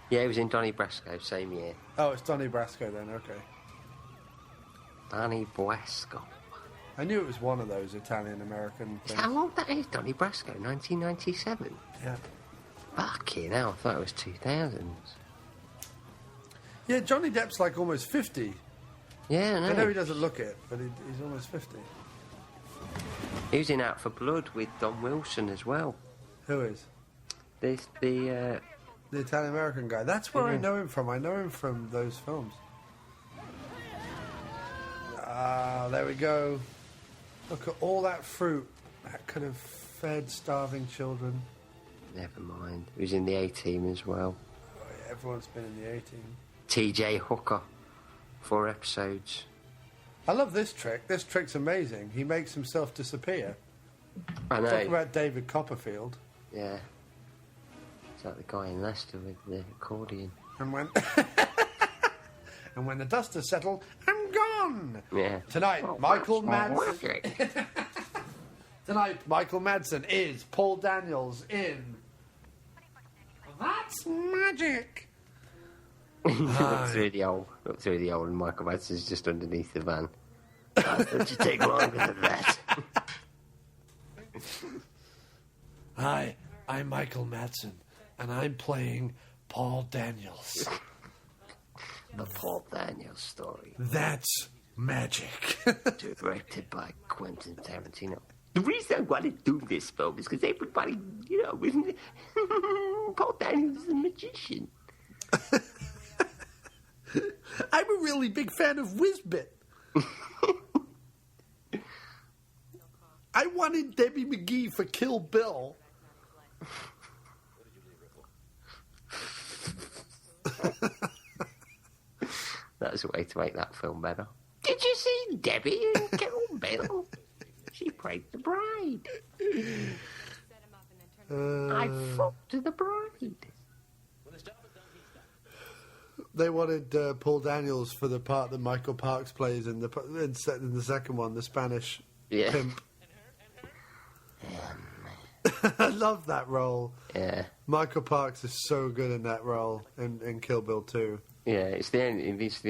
Yeah, he was in Donnie Brasco, same year. Oh, it's Donnie Brasco then, okay. Donnie Brasco. I knew it was one of those Italian-American things. How old that is, Donnie Brasco? 1997? Yeah. Fucking hell, I thought it was 2000s. Yeah, Johnny Depp's like almost 50. Yeah, I know he doesn't look it, but he's almost 50. He was in Out for Blood with Don Wilson as well. Who is? The Italian-American guy. That's where I know him from. I know him from those films. Ah, there we go. Look at all that fruit that could have fed starving children. Never mind. He was in the A-Team as well. Oh, yeah, everyone's been in the A-Team. TJ Hooker. 4 episodes. I love this trick. This trick's amazing. He makes himself disappear. I know. Talk about David Copperfield. Yeah. It's like the guy in Leicester with the accordion. And when and when the dust has settled, I'm gone. Yeah. Tonight, Michael Madsen. Tonight, Michael Madsen is Paul Daniels in That's Magic. Look through the old, and Michael Madsen's just underneath the van. Don't you take longer than that? Hi, I'm Michael Madsen, and I'm playing Paul Daniels. The Paul Daniels story. That's Magic. Directed by Quentin Tarantino. The reason I want to do this film is because everybody, Paul Daniels is a magician. I'm a really big fan of Whizbit. I wanted Debbie McGee for Kill Bill. That's a way to make that film better. Did you see Debbie in Kill Bill? She played the bride. I fucked the bride. They wanted Paul Daniels for the part that Michael Parks plays in the second one, the Spanish pimp. I love that role. Yeah. Michael Parks is so good in that role in Kill Bill 2. Yeah, it's the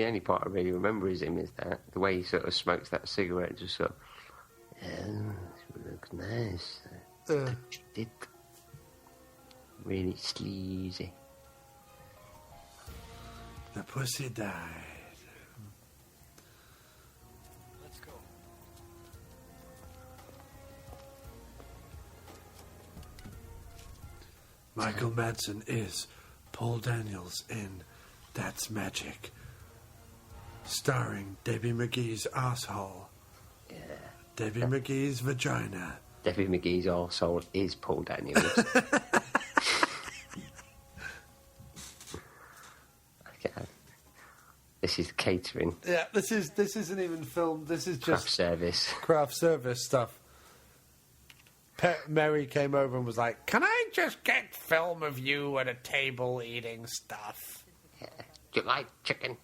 only part I really remember is him, is that the way he sort of smokes that cigarette and just sort of, it looks nice. Touched it. Really sleazy. The pussy died. Let's go. Michael Madsen is Paul Daniels in That's Magic, starring Debbie McGee's asshole. Yeah. Debbie McGee's vagina. Debbie McGee's arsehole is Paul Daniels. Okay. This is catering. Yeah, this isn't even film. This is Craft just service. Craft service stuff. Mary came over and was like, "Can I just get film of you at a table eating stuff?" Yeah. Do you like chicken?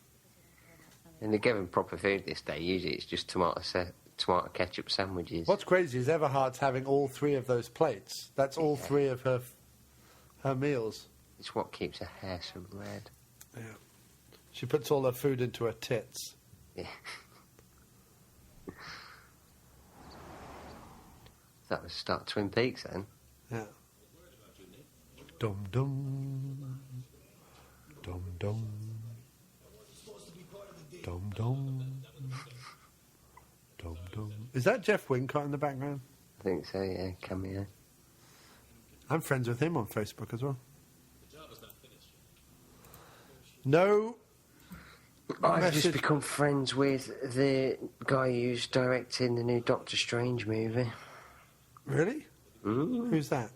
And they give him proper food this day. Usually it's just tomato ketchup sandwiches. What's crazy is Everhart's having all 3 of those plates. That's all 3 of her meals. It's what keeps her hair so red. Yeah. She puts all her food into her tits. Yeah. That was start Twin Peaks then. Yeah. Dum dum. Dum dum. Dum dum. Dum dum. Is that Jeff Wincott in the background? I think so, yeah, cameo. I'm friends with him on Facebook as well. No. I've just become friends with the guy who's directing the new Doctor Strange movie. Really? Mm. Who's that?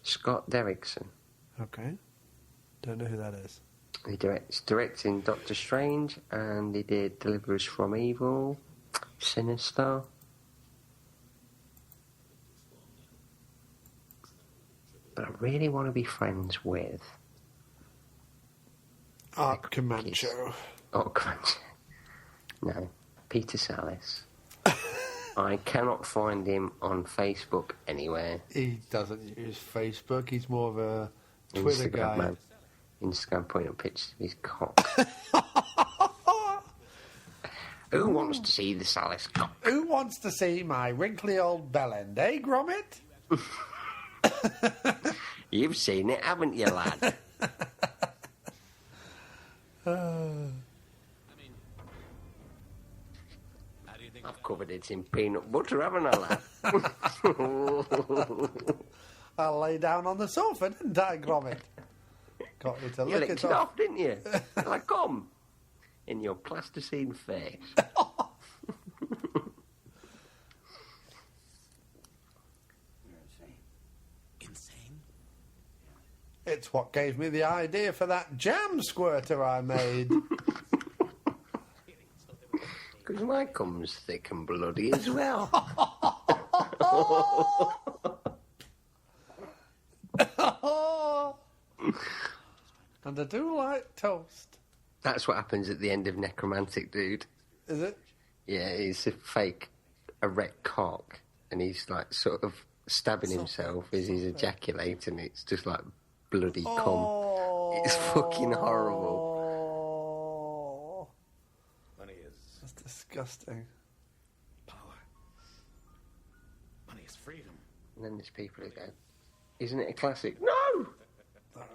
Scott Derrickson. Okay. Don't know who that is. He's directing Doctor Strange, and he did Deliver Us From Evil, Sinister. But I really want to be friends with... Art Camacho. Art Camacho. No, Peter Sallis. I cannot find him on Facebook anywhere. He doesn't use Facebook. He's more of a Twitter Instagram guy. Man. Instagram putting up pictures of his cock. Who wants to see the Sallis cock? Who wants to see my wrinkly old bellend, eh, Gromit? You've seen it, haven't you, lad? I've covered it in peanut butter, haven't I, lad? I lay down on the sofa, didn't I, Gromit? Got me to You lick licked it off. didn't you? Like, come. In your plasticine face. Insane? It's what gave me the idea for that jam squirter I made. Because my cum's thick and bloody as well. And I do like toast. That's what happens at the end of Necromantic Dude. Is it? Yeah, he's a fake erect cock, and he's like sort of stabbing himself as he's ejaculating. It's just like bloody cum. It's fucking horrible. Money is... That's disgusting. power. Money is freedom. And then there's people who go, isn't it a classic? No!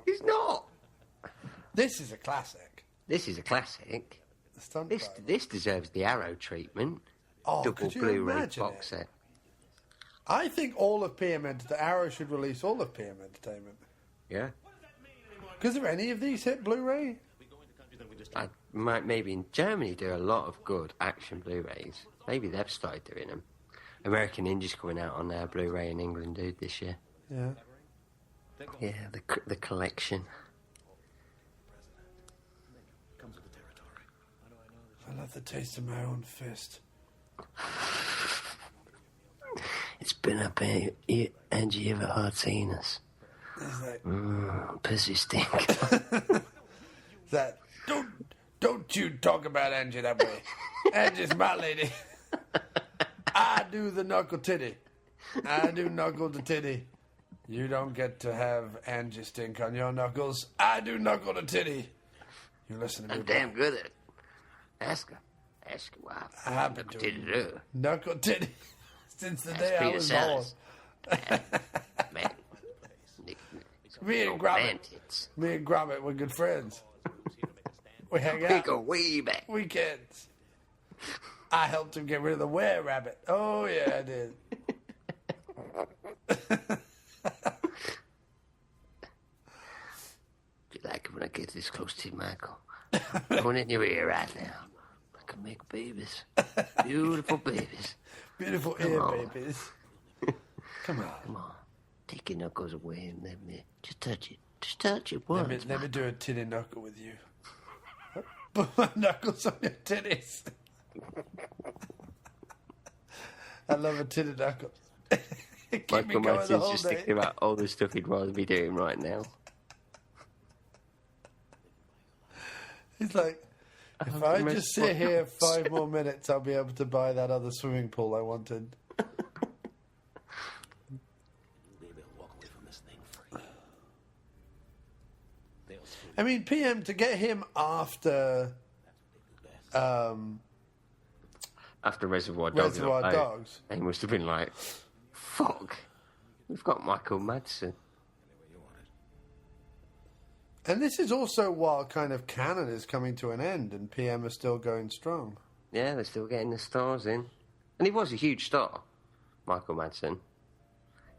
It's not! This is a classic. This is a classic. The Stuntdriver. This deserves the Arrow treatment. Oh, Double could you Blu-ray imagine box it? set. I think all of PM Arrow should release all of PM Entertainment. Yeah. Because if any of these hit Blu-ray, I might maybe in Germany do a lot of good action Blu-rays. Maybe they've started doing them. American Ninja's coming out on Blu-ray in England, dude, this year. yeah. Yeah, the collection. I love the taste of my own fist. It's been up here, Angie Everhart anus. Is that, Pussy stink. that don't you talk about Angie that way. Angie's my lady. I do the knuckle titty. I do knuckle the titty. You don't get to have Angie stink on your knuckles. I do knuckle the titty. You listen to me. I'm damn good at it. Ask her. Ask her why. I've been doing knuckle titty since the day I was born. Man. Me and Gromit were good friends. We hang out. We go way back. Weekends. I helped him get rid of the were-rabbit. Oh, yeah, I did. Do you like it when I get this close to you, Michael? I'm going in your ear right now. I can make babies. Beautiful babies. Beautiful Come ear on. babies. Come on. Come on. Take your knuckles away and let me just touch it. Just touch it once. Let me do a titty knuckle with you. Put my knuckles on your titties. I love a titty knuckle. Keep me Michael going the Madsen's whole just day. thinking about all the stuff he'd rather be doing right now. He's like, if I just sit here 5 more minutes, I'll be able to buy that other swimming pool I wanted. I mean, PM, to get him after Reservoir Dogs. Reservoir Dogs. He must have been like, fuck, we've got Michael Madsen. And this is also while kind of Canon is coming to an end and PM are still going strong. Yeah, they're still getting the stars in. And he was a huge star, Michael Madsen.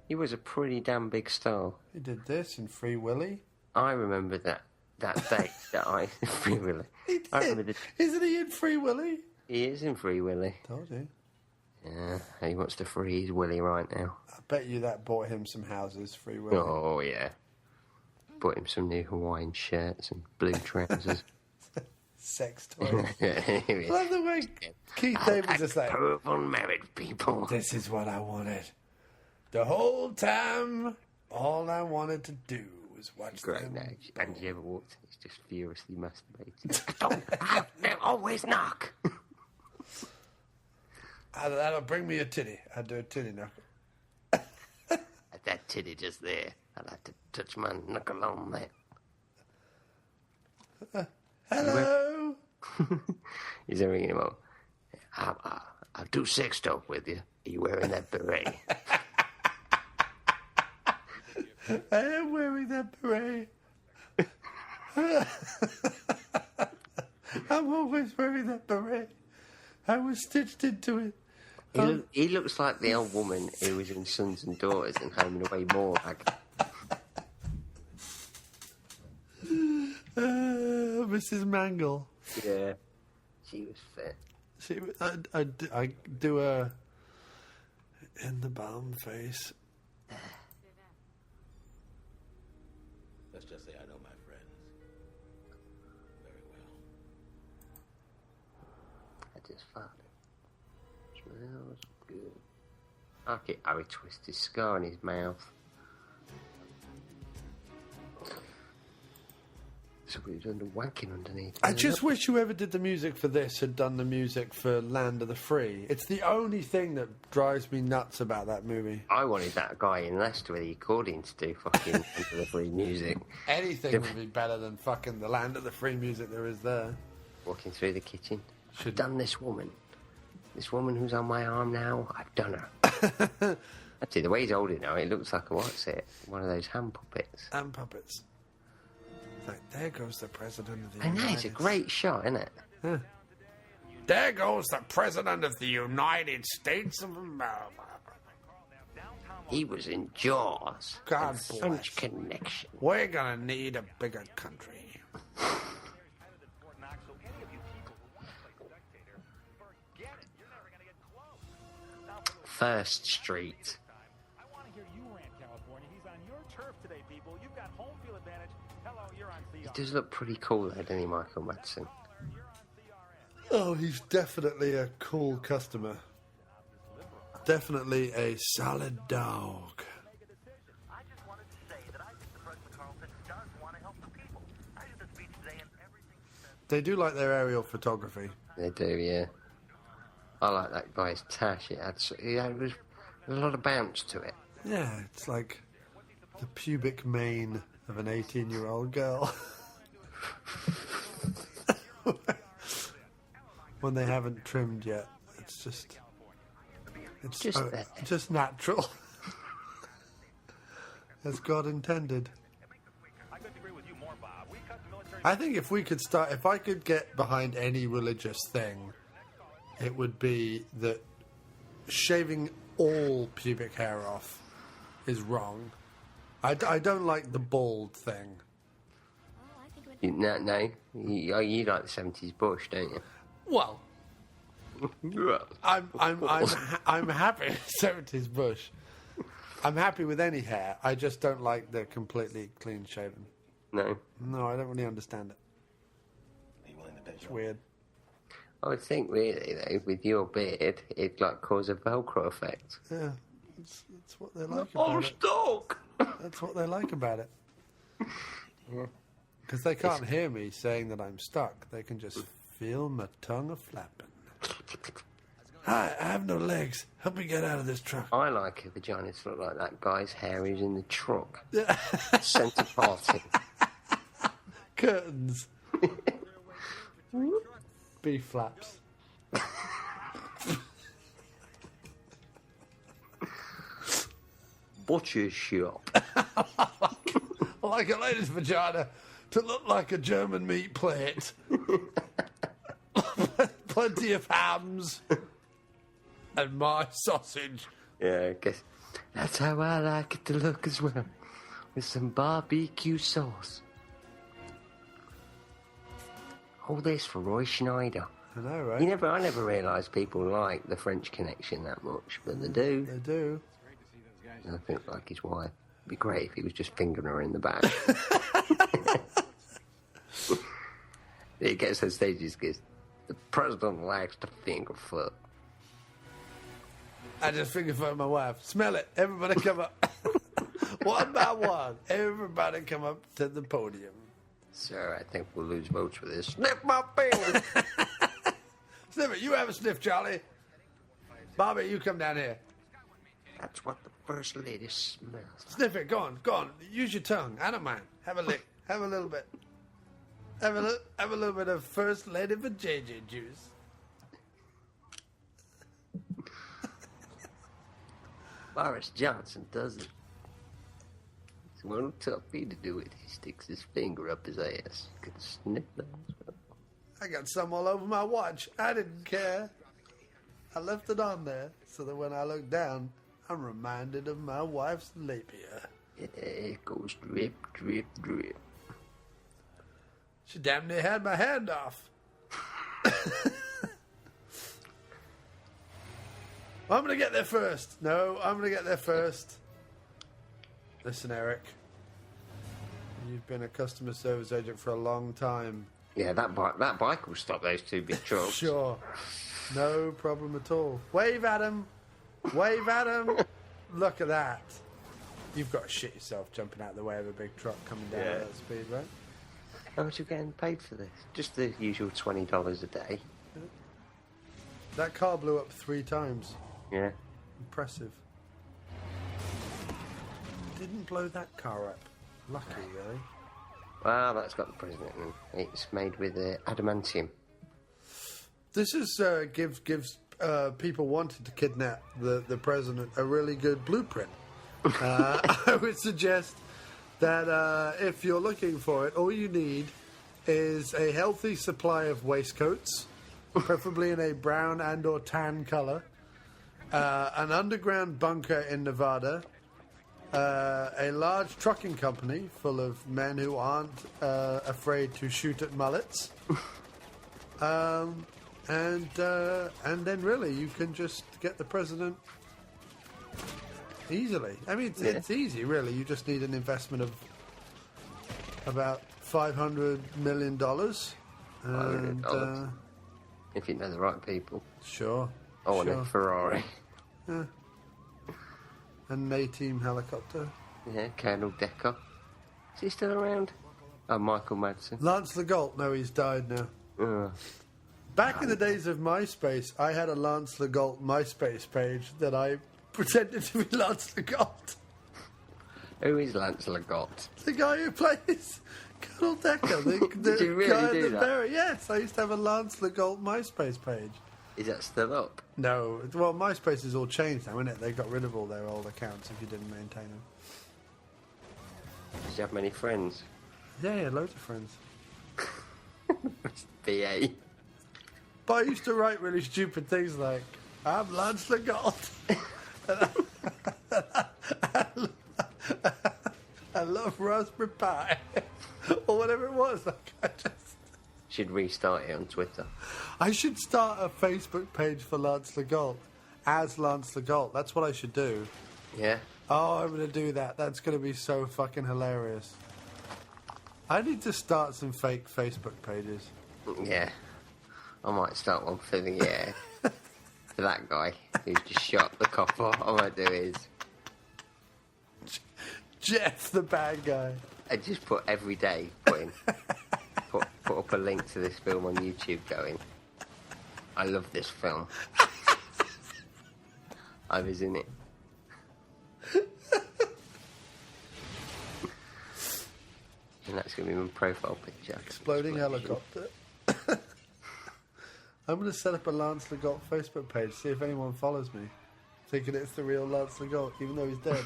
He was a pretty damn big star. He did this in Free Willy. I remember that date that I... Free Willy. He did. Isn't he in Free Willy? He is in Free Willy. Told you. Yeah, he wants to free his Willy right now. I bet you that bought him some houses, Free Willy. Oh, yeah. Bought him some new Hawaiian shirts and blue trousers. Sex toys. I love the way Keith David just like... Powerful married people. This is what I wanted. The whole time, all I wanted to do was watch them. Great, Angie Everhart is just furiously masturbating. They'll always knock. That'll bring me a titty. I'll do a titty knuckle. That titty just there. I'd like to touch my knuckle on that. Hello? He's ringing him up. I'll do sex talk with you. Are you wearing that beret? I am wearing that beret. I'm always wearing that beret. I was stitched into it. He looks like the old woman who was in Sons and Daughters and Home and Away Morag. Mrs. Mangle. Yeah, she was fit. I do a in the bum face. Let's just say I know my friends very well. I just found it. Smells good. I get how he twists his scar in his mouth. So he's under wanking underneath. I just wish whoever did the music for this had done the music for Land of the Free. It's the only thing that drives me nuts about that movie. I wanted that guy in Leicester with the accordion to do fucking Land of the Free music. Anything would be better than fucking the Land of the Free music there is there. Walking through the kitchen. I've done this woman. This woman who's on my arm now, I've done her. Actually, the way he's holding it now, it looks like one of those hand puppets. Hand puppets. Like, there goes the president of the United States. I know, it's a great shot, isn't it? Yeah. There goes the president of the United States of America. He was in Jaws. God bless. French Connection. We're gonna need a bigger country. First Street. I want to hear you rant, California. He's on your turf today, people. You've got home field advantage. Hello, you're on CR. He does look pretty cool, though, doesn't he, Michael Madsen? Oh, he's definitely a cool customer. Definitely a solid dog. They do like their aerial photography. They do, yeah. I like that guy's tash. It was a lot of bounce to it. Yeah, it's like the pubic mane of an 18-year-old girl. When they haven't trimmed yet. It's just natural. As God intended. I think if I could get behind any religious thing, it would be that shaving all pubic hair off is wrong. I don't like the bald thing. No, you like the 70s bush, don't you? Well, I'm happy with 70s bush. I'm happy with any hair. I just don't like the completely clean shaven. No, I don't really understand it. It's weird. I would think, really, though, with your beard, it'd like cause a Velcro effect. Yeah, that's what they like about it. Dog. That's what they like about it. Yeah. Because they can't hear me saying that I'm stuck. They can just feel my tongue a-flapping. Hi, I have no legs. Help me get out of this truck. I like a vagina to look like that guy's hair who's in the truck. Centre parting. Curtains. Beef flaps. Butcher's shop. I like a lady's vagina to look like a German meat plate. Plenty of hams. And my sausage. Yeah, I guess that's how I like it to look as well. With some barbecue sauce. All this for Roy Scheider. I know, right? I never realised people like the French Connection that much, but they do. They do. I think like his wife. It'd be great if he was just fingering her in the back. It gets to stages because the president likes to finger foot. I just finger foot my wife. Smell it. Everybody come up. One by one. Everybody come up to the podium. Sir, I think we'll lose votes with this. Sniff my finger. Sniff it. You have a sniff, Charlie. Bobby, you come down here. That's what the First Lady smells. Sniff it. Go on. Go on. Use your tongue. I don't mind. Have a lick. Have a little bit. Have a little bit of First Lady for JJ juice. Boris Johnson does it. It's a little tough for you to do it. He sticks his finger up his ass. Could sniff that as well. I got some all over my watch. I didn't care. I left it on there so that when I look down, I'm reminded of my wife's labia. Yeah, it goes drip, drip, drip. She damn near had my hand off. I'm going to get there first. No, I'm going to get there first. Listen, Eric. You've been a customer service agent for a long time. Yeah, that bike will stop those two big trucks. Sure. No problem at all. Wave at him. Wave at him. Look at that. You've got to shit yourself jumping out of the way of a big truck coming down at that speed, right? How much are you getting paid for this? Just the usual $20 a day. That car blew up 3 times. Yeah. Impressive. Didn't blow that car up. Lucky, really. Well, that's got the president in. It's made with adamantium. This is gives people wanting to kidnap the president a really good blueprint. I would suggest that if you're looking for it, all you need is a healthy supply of waistcoats, preferably in a brown and or tan colour, an underground bunker in Nevada, a large trucking company full of men who aren't afraid to shoot at mullets, and then really you can just get the president easily. I mean, it's easy, really. You just need an investment of about $500 million. And, if you know the right people. Sure. I want a Ferrari. Yeah. An A-Team helicopter. Yeah, Colonel Decker. Is he still around? Oh, Michael Madsen. Lance Legault. No, he's died now. Back in the days of MySpace, I had a Lance Legault MySpace page that I pretended to be Lance Legault. Who is Lance Legault? The guy who plays Colonel Decker. Did you really do that? Yes, I used to have a Lance Legault MySpace page. Is that still up? No. Well, MySpace has all changed now, isn't it? They got rid of all their old accounts if you didn't maintain them. Did you have many friends? Yeah, he had loads of friends. BA. But I used to write really stupid things like, I'm Lance Legault. I love raspberry pie. Or whatever it was. Like, I just... Should restart it on Twitter. I should start a Facebook page for Lance Legault. As Lance Legault. That's what I should do. Yeah? Oh, I'm going to do that. That's going to be so fucking hilarious. I need to start some fake Facebook pages. Yeah. I might start one for the, for that guy who's just shot the copper. All I might do is... Jeff, the bad guy. I just put every day, put up a link to this film on YouTube going, I love this film. I was in it. And that's going to be my profile picture. Exploding helicopter. I'm going to set up a Lance Legault Facebook page, see if anyone follows me, thinking it's the real Lance Legault, even though he's dead.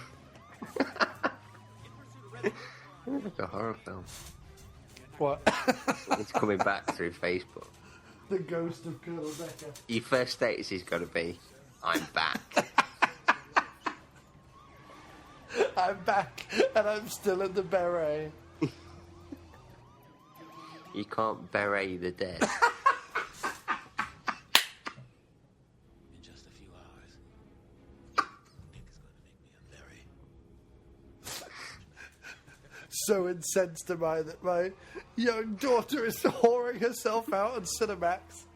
It's like a horror film. What? It's coming back through Facebook. The ghost of Colonel Decker. Your first status is going to be, I'm back. I'm back, and I'm still in the beret. You can't beret the dead. In just a few hours, Nick is going to make me a very... So incensed am I that my young daughter is whoring herself out on Cinemax.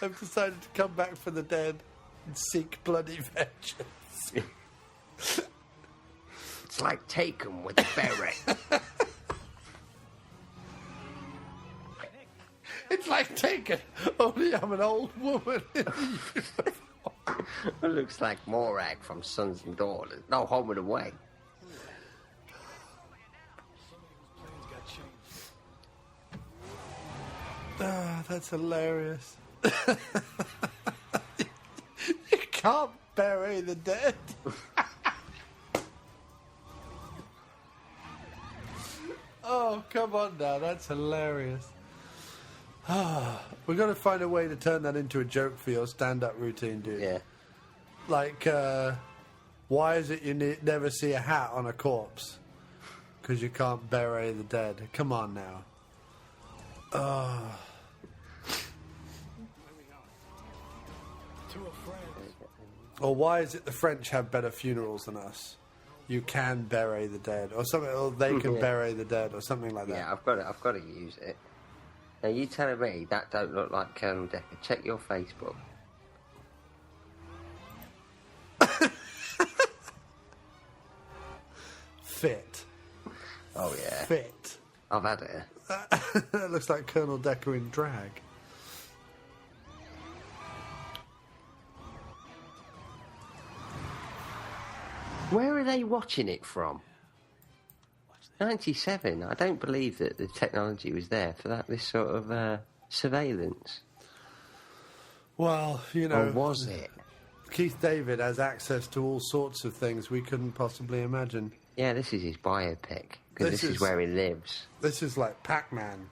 I've decided to come back for the dead and seek bloody vengeance. It's like Taken with a beret. It's like Taken, only I'm an old woman. It looks like Morag from Sons and Daughters. No, Home and Away. Ah, that's hilarious. You can't bury the dead. Oh, come on now, that's hilarious. We've got to find a way to turn that into a joke for your stand-up routine, dude. Yeah. Like, why is it you never see a hat on a corpse? Because you can't bury the dead. Come on now. Or why is it the French have better funerals than us? You can bury the dead, or something. Or they can bury the dead, or something like that. Yeah, I've got to use it. Now you telling me that don't look like Colonel Decker? Check your Facebook. Fit. Oh yeah. Fit. I've had it. That looks like Colonel Decker in drag. Where are they watching it from? 97. I don't believe that the technology was there for that. This sort of surveillance. Well, you know. Or was it? Keith David has access to all sorts of things we couldn't possibly imagine. Yeah, this is his biopic. Because this is where he lives. This is like Pac-Man.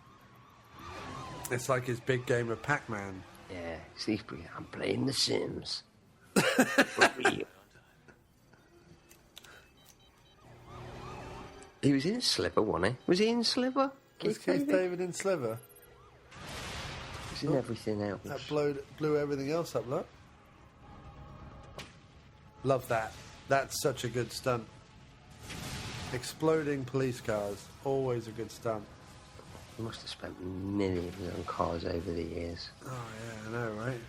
It's like his big game of Pac-Man. Yeah, see, I'm playing The Sims. He was in Sliver, wasn't he? Was he in Sliver? Was Keith David in Sliver? He's in everything else. That blew everything else up, look. Love that. That's such a good stunt. Exploding police cars. Always a good stunt. He must have spent millions on cars over the years. Oh, yeah, I know, right?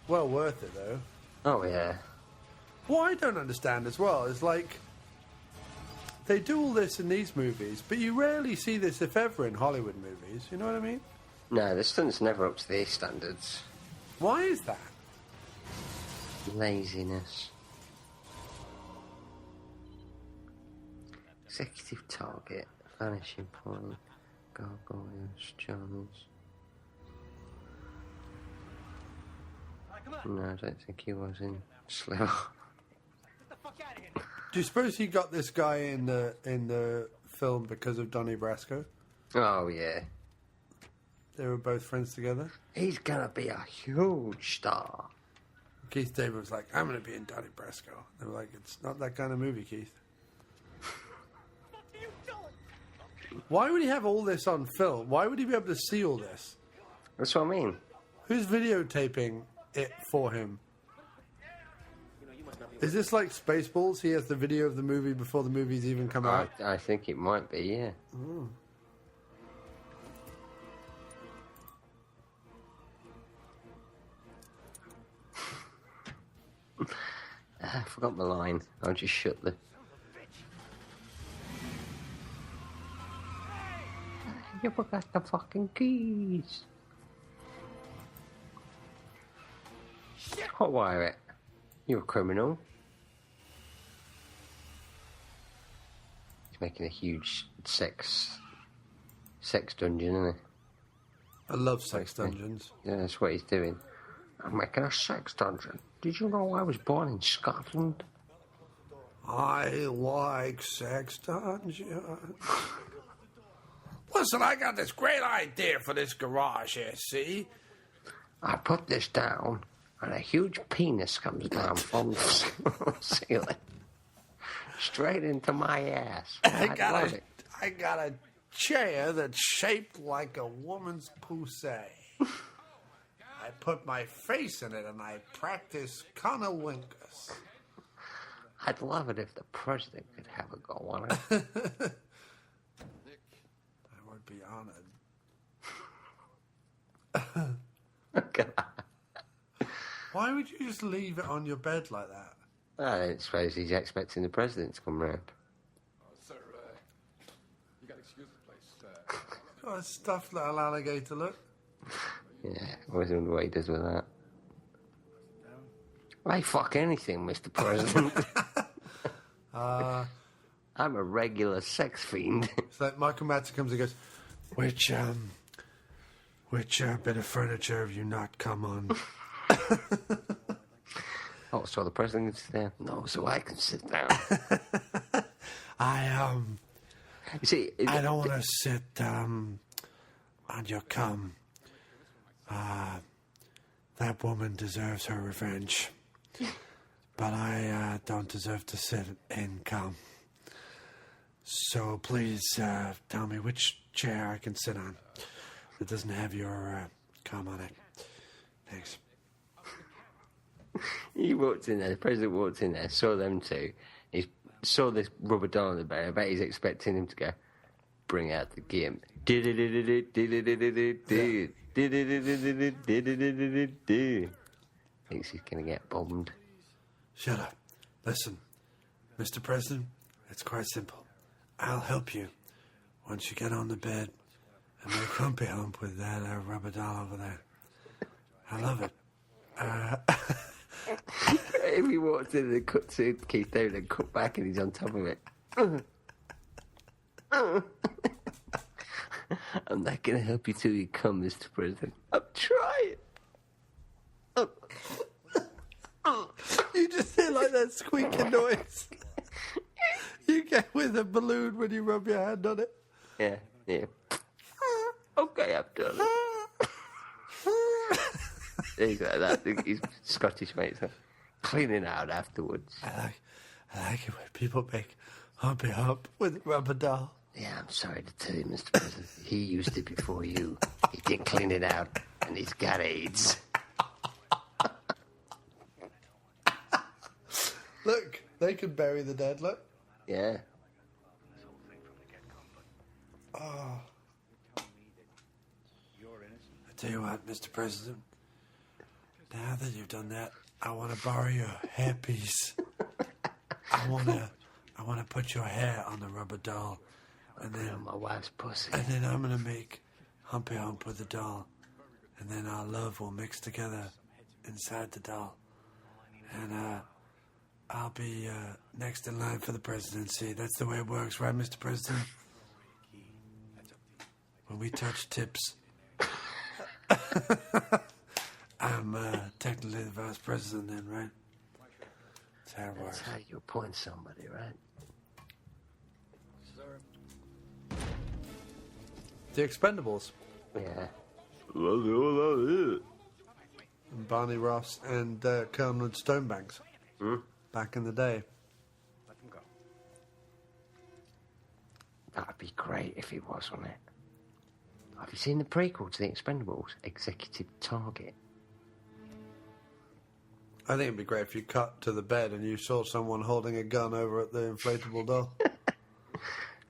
Well worth it, though. Oh, yeah. What I don't understand as well is, like, they do all this in these movies, but you rarely see this, if ever, in Hollywood movies. You know what I mean? No, the stunt's never up to these standards. Why is that? Laziness. Executive target. Vanishing point. Gargoyles. Charmers. No, I don't think he was in Sliver. Do you suppose he got this guy in the film because of Donnie Brasco? Oh, yeah. They were both friends together? He's gonna be a huge star. Keith David was like, I'm gonna be in Donnie Brasco. They were like, it's not that kind of movie, Keith. Why would he have all this on film? Why would he be able to see all this? That's what I mean. Who's videotaping it for him? Is this like Spaceballs? He has the video of the movie before the movie's even come out? I think it might be, yeah. Mm. I forgot the line. I'll just shut the... You forgot the fucking keys. Hotwire it. You're a criminal. He's making a huge sex dungeon, isn't he? I love sex dungeons. Yeah, that's what he's doing. I'm making a sex dungeon. Did you know I was born in Scotland? I like sex dungeons. Listen, I got this great idea for this garage here, see? I put this down, and a huge penis comes down from the ceiling. Straight into my ass. I got a chair that's shaped like a woman's pussy. I put my face in it and I practice cunnilingus. I'd love it if the president could have a go on it. I would be honored. Why would you just leave it on your bed like that? I don't suppose he's expecting the president to come round. Sir, you got to excuse the place. Oh, it's stuffed little alligator, look. Yeah, I always wonder what he does with that. I fuck anything, Mr. President. I'm a regular sex fiend. It's like Michael Madsen comes and goes, which bit of furniture have you not come on? Oh, so the president can sit down? No, so I can sit down. You see, I don't want to sit on your cum. That woman deserves her revenge. But I don't deserve to sit in cum. So please tell me which chair I can sit on that doesn't have your cum on it. Thanks. He walked in there, the president walked in there, saw them two. He saw this rubber doll on the bed. I bet he's expecting him to go, bring out the gimp. Thinks he's going to get bombed. Shut up. Listen, Mr. President, it's quite simple. I'll help you once you get on the bed and make humpy hump with that rubber doll over there. I love it. If he walks in and cut to Keith David and cut back and he's on top of it. I'm not going to help you till you come, Mr. President. I'm trying. You just hear like that squeaking noise you get with a balloon when you rub your hand on it. Yeah. Okay, I've done it. He's like that. He's Scottish, mate. So cleaning out afterwards. I like it when people make humpy hump with a rubber doll. Yeah, I'm sorry to tell you, Mr. President. He used it before you. He didn't clean it out, and he's got AIDS. Look, they can bury the dead, look. Yeah. Oh. I tell you what, Mr. President. Now that you've done that, I want to borrow your hairpiece. I want to put your hair on the rubber doll. And then my wife's pussy. And then I'm going to make humpy hump with the doll. And then our love will mix together inside the doll. And I'll be next in line for the presidency. That's the way it works, right, Mr. President? When we touch tips, I'm technically the vice president then, right? That's how it works. That's how you appoint somebody, right? The Expendables. Yeah. And Barney Ross and Colonel Stonebanks. Back in the day. Let them go. That'd be great if it was, wouldn't it? Have you seen the prequel to The Expendables? Executive Target. I think it'd be great if you cut to the bed and you saw someone holding a gun over at the inflatable doll.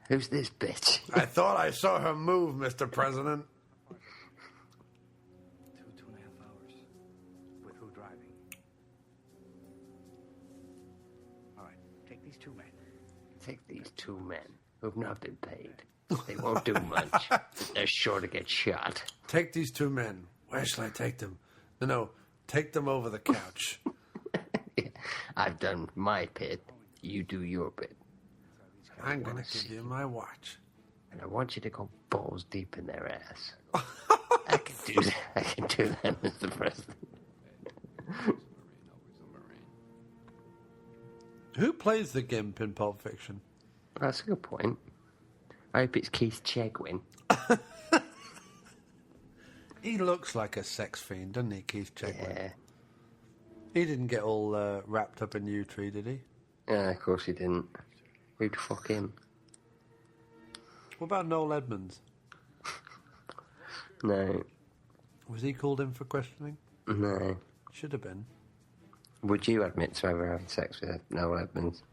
Who's this bitch? I thought I saw her move, Mr. President. 2.5 hours. With who driving? All right, take these two men. Take these two men who've not been paid. They won't do much. They're sure to get shot. Take these 2 men. Where shall I take them? No, take them over the couch. I've done my bit. You do your bit. I'm going to give you my watch. And I want you to go balls deep in their ass. I can do that. I can do that, Mr. President. Who plays the Gimp in Pulp Fiction? That's a good point. I hope it's Keith Chegwin. He looks like a sex fiend, doesn't he, Keith Chegwin? Yeah. He didn't get all wrapped up in U-Tree, did he? Yeah, of course he didn't. Who'd fuck him? What about Noel Edmonds? No. Was he called in for questioning? No. Should have been. Would you admit to ever having sex with Noel Edmonds?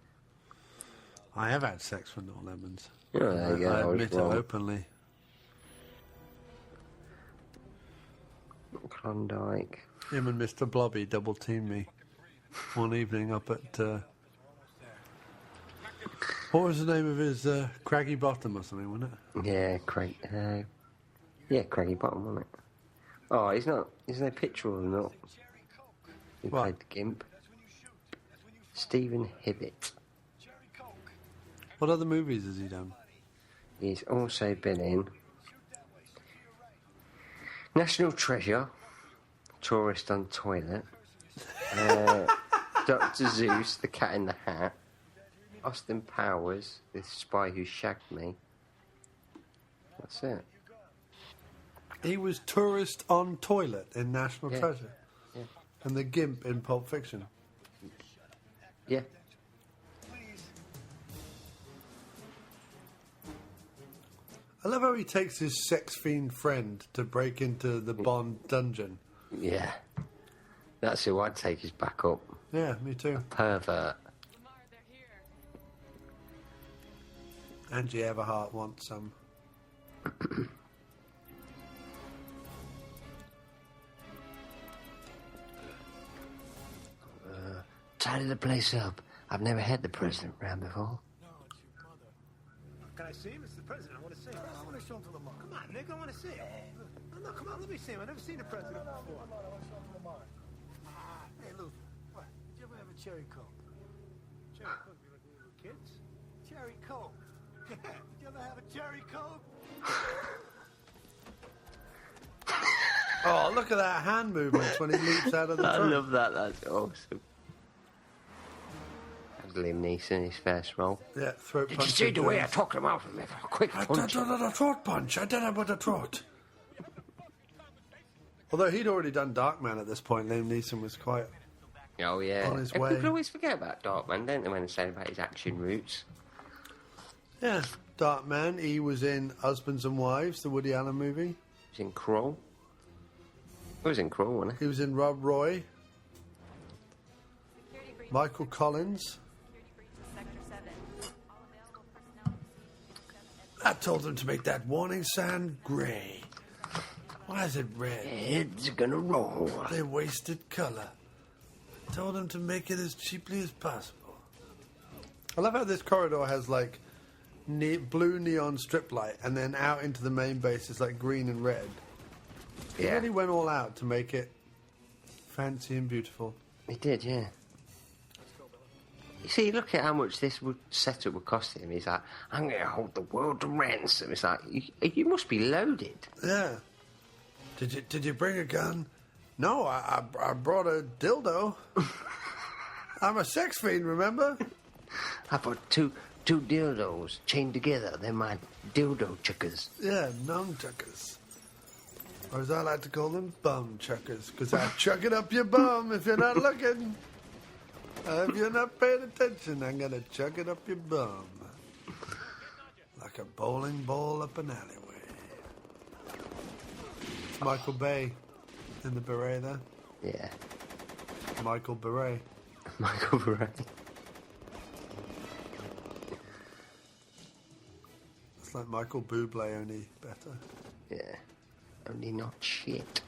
I have had sex with Noel Edmonds. Oh, there you go. I admit it openly. Klondike. Him and Mr. Blobby double-teamed me one evening up at... what was the name of his... Craggy Bottom or something, wasn't it? Yeah, Craggy Bottom, wasn't it? Oh, he's not... Is there a picture of him not? He played the Gimp. Stephen Hibbett. What other movies has he done? He's also been in National Treasure, Tourist on Toilet, Dr. Zeus, The Cat in the Hat, Austin Powers, The Spy Who Shagged Me. That's it. He was Tourist on Toilet in National Treasure. Yeah. And the Gimp in Pulp Fiction. Yeah. I love how he takes his sex fiend friend to break into the Bond dungeon. Yeah. That's who I'd take his back up. Yeah, me too. Pervert. Angie Everhart wants some. Tidy the place up. I've never had the president round before. Can I see him? It's the president. I want to see him. I want to show him to Lamar. Come on, Nick. I want to see him. No, come on. Let me see him. I've never seen the president before. Hey, Lou. What? Did you ever have a cherry coke? Cherry coke? You like when we were kids? Cherry coke. Did you ever have a cherry coke? Oh, look at that hand movement when he leaps out of the I trunk. love that. That's awesome. Liam Neeson, his first role. Yeah, throat punch. Did you see the way I talked him out from me? Quick punch. I did a throat punch. I did it with a throat. Although he'd already done Darkman at this point, Liam Neeson was quite on his way. People always forget about Darkman, don't they, when they say about his action roots? Yeah, Darkman. He was in Husbands and Wives, the Woody Allen movie. He was in Crawl. He was in Crawl, wasn't he? He was in Rob Roy. Michael Collins. I told them to make that warning sign grey. Why is it red? Heads gonna roll. They wasted colour. I told them to make it as cheaply as possible. I love how this corridor has like blue neon strip light, and then out into the main base is like green and red. He really went all out to make it fancy and beautiful. He did, yeah. You see, look at how much this setup would cost him. He's like, I'm going to hold the world to ransom. It's like, you must be loaded. Yeah. Did you bring a gun? No, I brought a dildo. I'm a sex fiend, remember? I brought two dildos chained together. They're my dildo chuckers. Yeah, nung chuckers. Or as I like to call them, bum chuckers. Because I chuck it up your bum if you're not looking. If you're not paying attention, I'm going to chuck it up your bum. Like a bowling ball up an alleyway. It's Michael Bay in the beret there. Yeah. Michael Beret. Michael Beret. It's like Michael Bublé, only better. Yeah. Only not shit.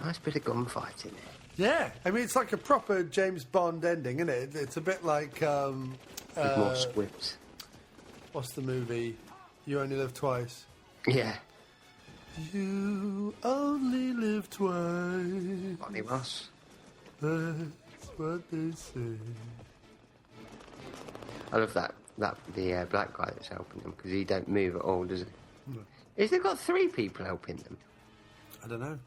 Nice bit of gunfight in there. Yeah, I mean, it's like a proper James Bond ending, isn't it? It's a bit like... With more squibs. what's the movie? You Only Live Twice. Yeah. You only live twice. Bonnie Ross. That's what they say. I love the black guy that's helping them because he don't move at all, does he? No. Has they got 3 people helping them? I don't know.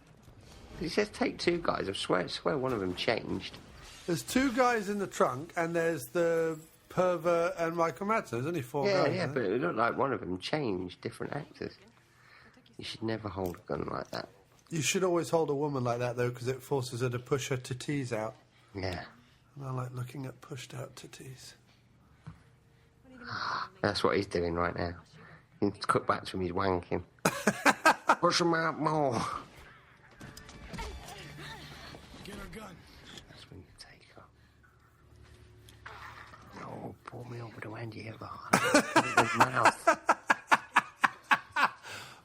He says take 2 guys. I swear one of them changed. There's 2 guys in the trunk, and there's the pervert and Michael Madsen. There's only 4 guys. Yeah, but it looked like one of them changed, different actors. You should never hold a gun like that. You should always hold a woman like that, though, because it forces her to push her titties out. Yeah. And I like looking at pushed-out titties. That's what he's doing right now. You can cut back to him, he's wanking. Push him out more. Get her gun. That's when you take her. Oh, pull me over to Angie Everhart. Mouth.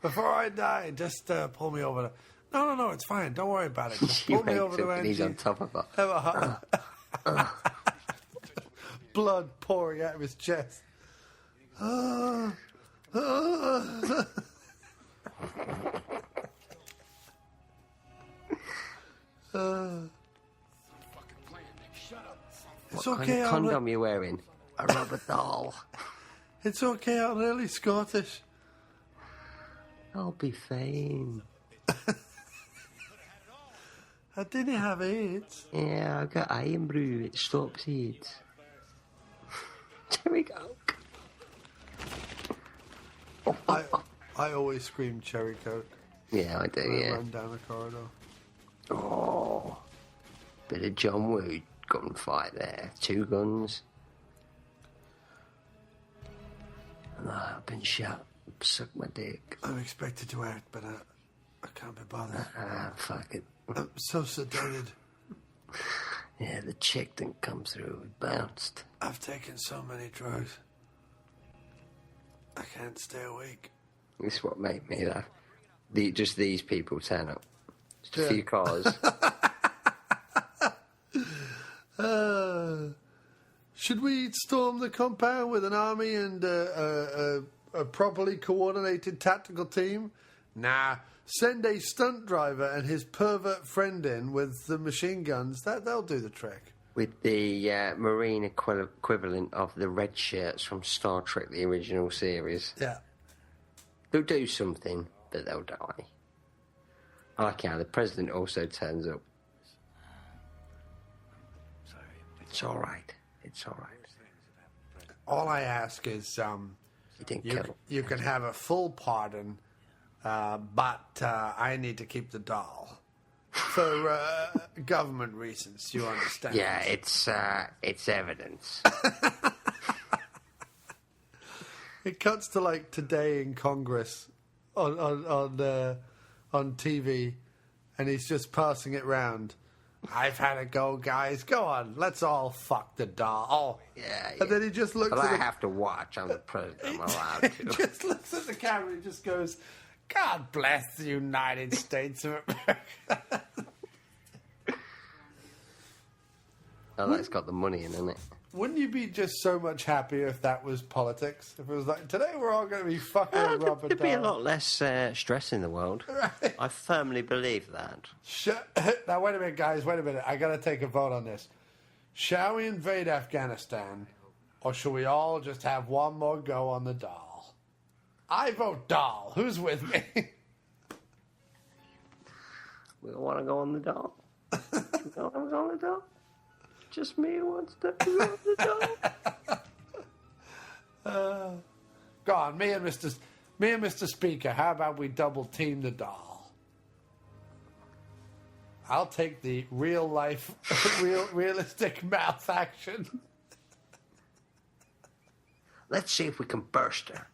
Before I die, just pull me over. No, it's fine. Don't worry about it. Just pull me over to Angie. He's on top of her. Everhart. Blood pouring out of his chest. It's what okay. kind of condom you wearing? A rubber doll. It's okay. I'm really Scottish. I'll be fine. I didn't have AIDS. Yeah, I got iron brew. It stops AIDS. There we go. I always scream cherry coke. Yeah, I do, when I run down the corridor. Oh, bit of John Woo gunfight there. 2 guns. And I've been shot. Suck my dick. I'm expected to act, but I can't be bothered. Fuck it. I'm so sedated. Yeah, the chick didn't come through. It bounced. I've taken so many drugs. I can't stay awake. This is what made me laugh. Just these people turn up. Just a few cars. Should we storm the compound with an army and a properly coordinated tactical team? Nah. Send a stunt driver and his pervert friend in with the machine guns. They'll do the trick. With the marine equivalent of the red shirts from Star Trek, the original series. Yeah. They'll do something, but they'll die. I like how the president also turns up. It's all right. It's all right. All I ask is you can have a full pardon, but I need to keep the doll. For government reasons, you understand? Yeah, it's evidence. It cuts to like today in Congress on TV, and he's just passing it round. I've had a go, guys. Go on, let's all fuck the doll. Yeah. And then he just looks. But at I have to watch. I'm the president. I'm allowed to. He just looks at the camera and just goes, "God bless the United States of America." Oh, that's got the money in, isn't it? Wouldn't you be just so much happier if that was politics? If it was like, today we're all going to be fucking a rubber There'd be a doll. lot less stress in the world. Right. I firmly believe that. Now, wait a minute, guys. Wait a minute. I got to take a vote on this. Shall we invade Afghanistan, or shall we all just have one more go on the doll? I vote doll. Who's with me? We all want to go on the doll. We all want to go on the doll. Just me who wants to go on the doll. Go on, me and Mr. Speaker. How about we double team the doll? I'll take the real life, realistic mouth action. Let's see if we can burst her.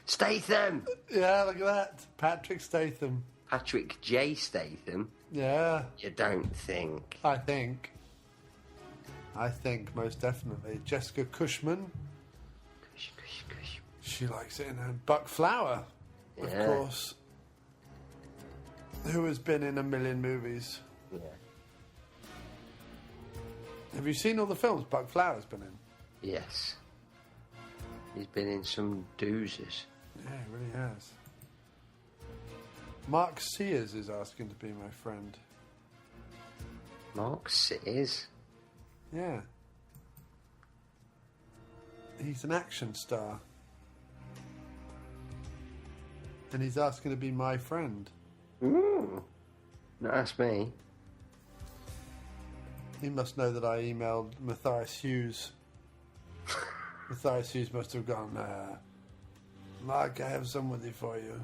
Statham. Yeah, look at that, Patrick Statham. Patrick J. Statham. Yeah. You don't think? I think most definitely. Jessica Cushman. She likes it in her. Buck Flower, of course. Who has been in a million movies. Yeah. Have you seen all the films Buck Flower's been in? Yes. He's been in some doozers. Yeah, he really has. Mark Sears is asking to be my friend. Mark Sears? Yeah. He's an action star. And he's asking to be my friend. Ooh. No, that's me. He must know that I emailed Matthias Hughes. Matthias Hughes must have gone, Mark, I have somebody for you.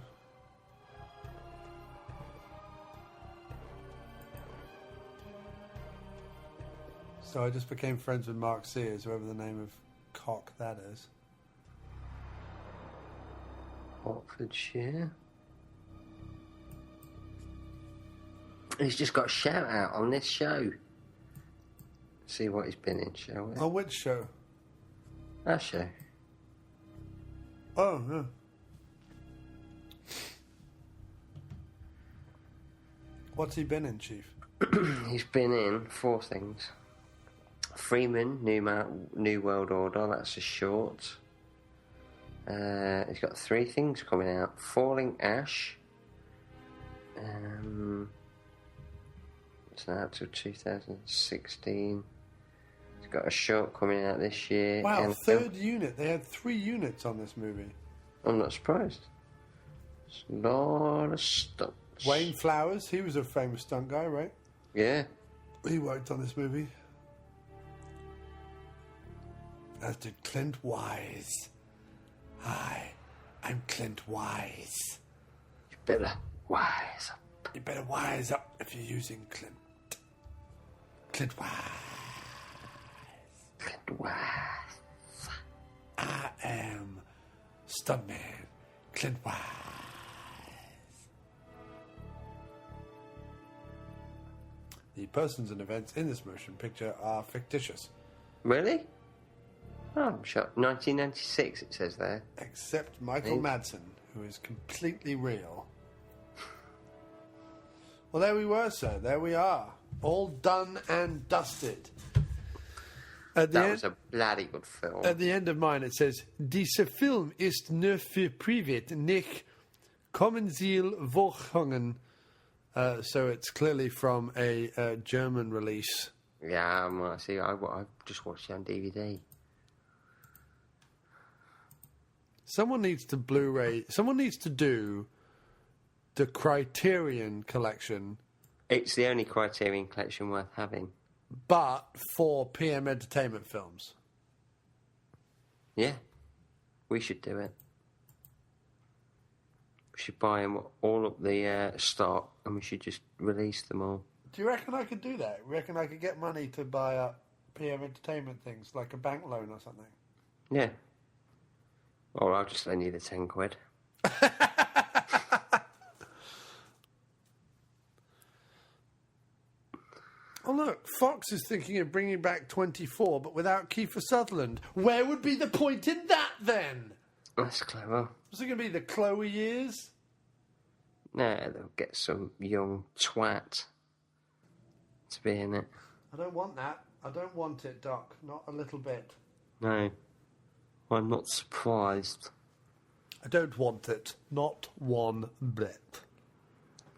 So I just became friends with Mark Sears, whoever the name of cock that is. Hertfordshire. He's just got a shout out on this show. See what he's been in, shall we? On which show? Our show. Oh, yeah. What's he been in, Chief? He's been in 4 things. Freeman, New World Order, that's a short. He's got 3 things coming out. Falling Ash. It's out till 2016. He's got a short coming out this year. Wow, and 3rd unit. They had 3 units on this movie. I'm not surprised. It's a lot of stunts. Wayne Flowers, he was a famous stunt guy, right? Yeah. He worked on this movie. As did Clint Wise. Hi, I'm Clint Wise. You better wise up. You better wise up if you're using Clint. Clint Wise. Clint Wise. I am Stuntman Clint Wise. The persons and events in this motion picture are fictitious. Really? Oh, I'm shocked. 1996, it says there. Except Michael Madsen, who is completely real. Well, there we were, sir. There we are. All done and dusted. That was a bloody good film. At the end of mine, it says, Diese Film ist nur für privat, nicht kommerziell vorgehangen. So it's clearly from a German release. Yeah, I see. I just watched it on DVD. Someone needs to Blu-ray. Someone needs to do the Criterion collection. It's the only Criterion collection worth having. But for PM Entertainment films. Yeah, we should do it. We should buy them all up the stock, and we should just release them all. Do you reckon I could do that? You reckon I could get money to buy up PM Entertainment things, like a bank loan or something? Yeah. Or I'll just lend you the 10 quid. Oh, look, Fox is thinking of bringing back 24, but without Kiefer Sutherland. Where would be the point in that, then? That's clever. Was it going to be the Chloe years? No, they'll get some young twat to be in it. I don't want that. I don't want it, Doc. Not a little bit. No. I'm not surprised. I don't want it. Not one bit.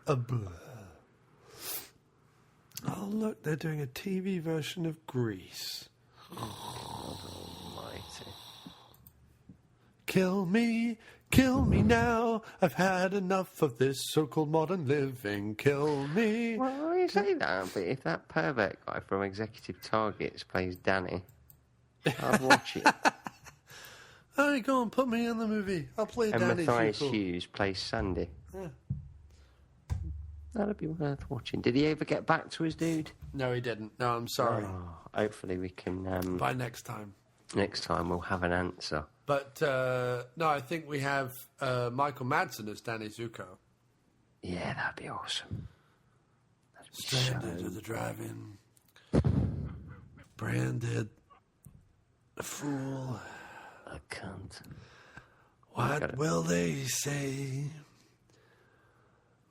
A blur. Oh, look, they're doing a TV version of Grease. Almighty. Kill me now. I've had enough of this so-called modern living. Kill me. Well, you say that, but if that pervert guy from Executive Targets plays Danny, I'd watch it. Hey, go on, put me in the movie. I'll play And Danny. Matthias Hughes plays Sandy. Yeah. That'd be worth watching. Did he ever get back to us, dude? No, he didn't. No, I'm sorry. Oh, hopefully we can... By next time. Next time we'll have an answer. But, no, I think we have Michael Madsen as Danny Zuko. Yeah, that'd be awesome. Stranded at the drive-in. Branded. A fool. A cunt. What will they say?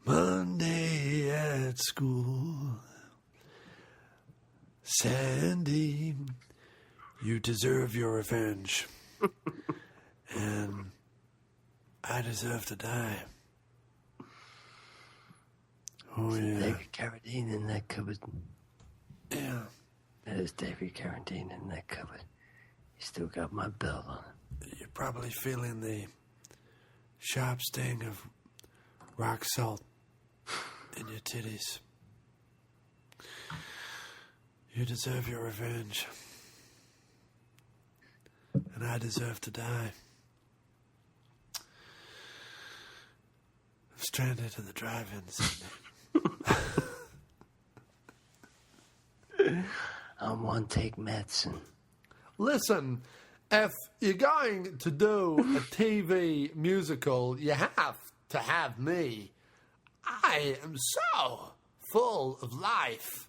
Monday at school. Sandy, You deserve your revenge. And I deserve to die. Oh, yeah. David Carradine in that cupboard. Yeah. There's David Carradine in that cupboard. He's still got my belt on him. You're probably feeling the sharp sting of rock salt in your titties. You deserve your revenge. And I deserve to die. I'm stranded at the drive-ins. I'm one take Madsen. Listen, if you're going to do a TV musical, you have to have me. I am so full of life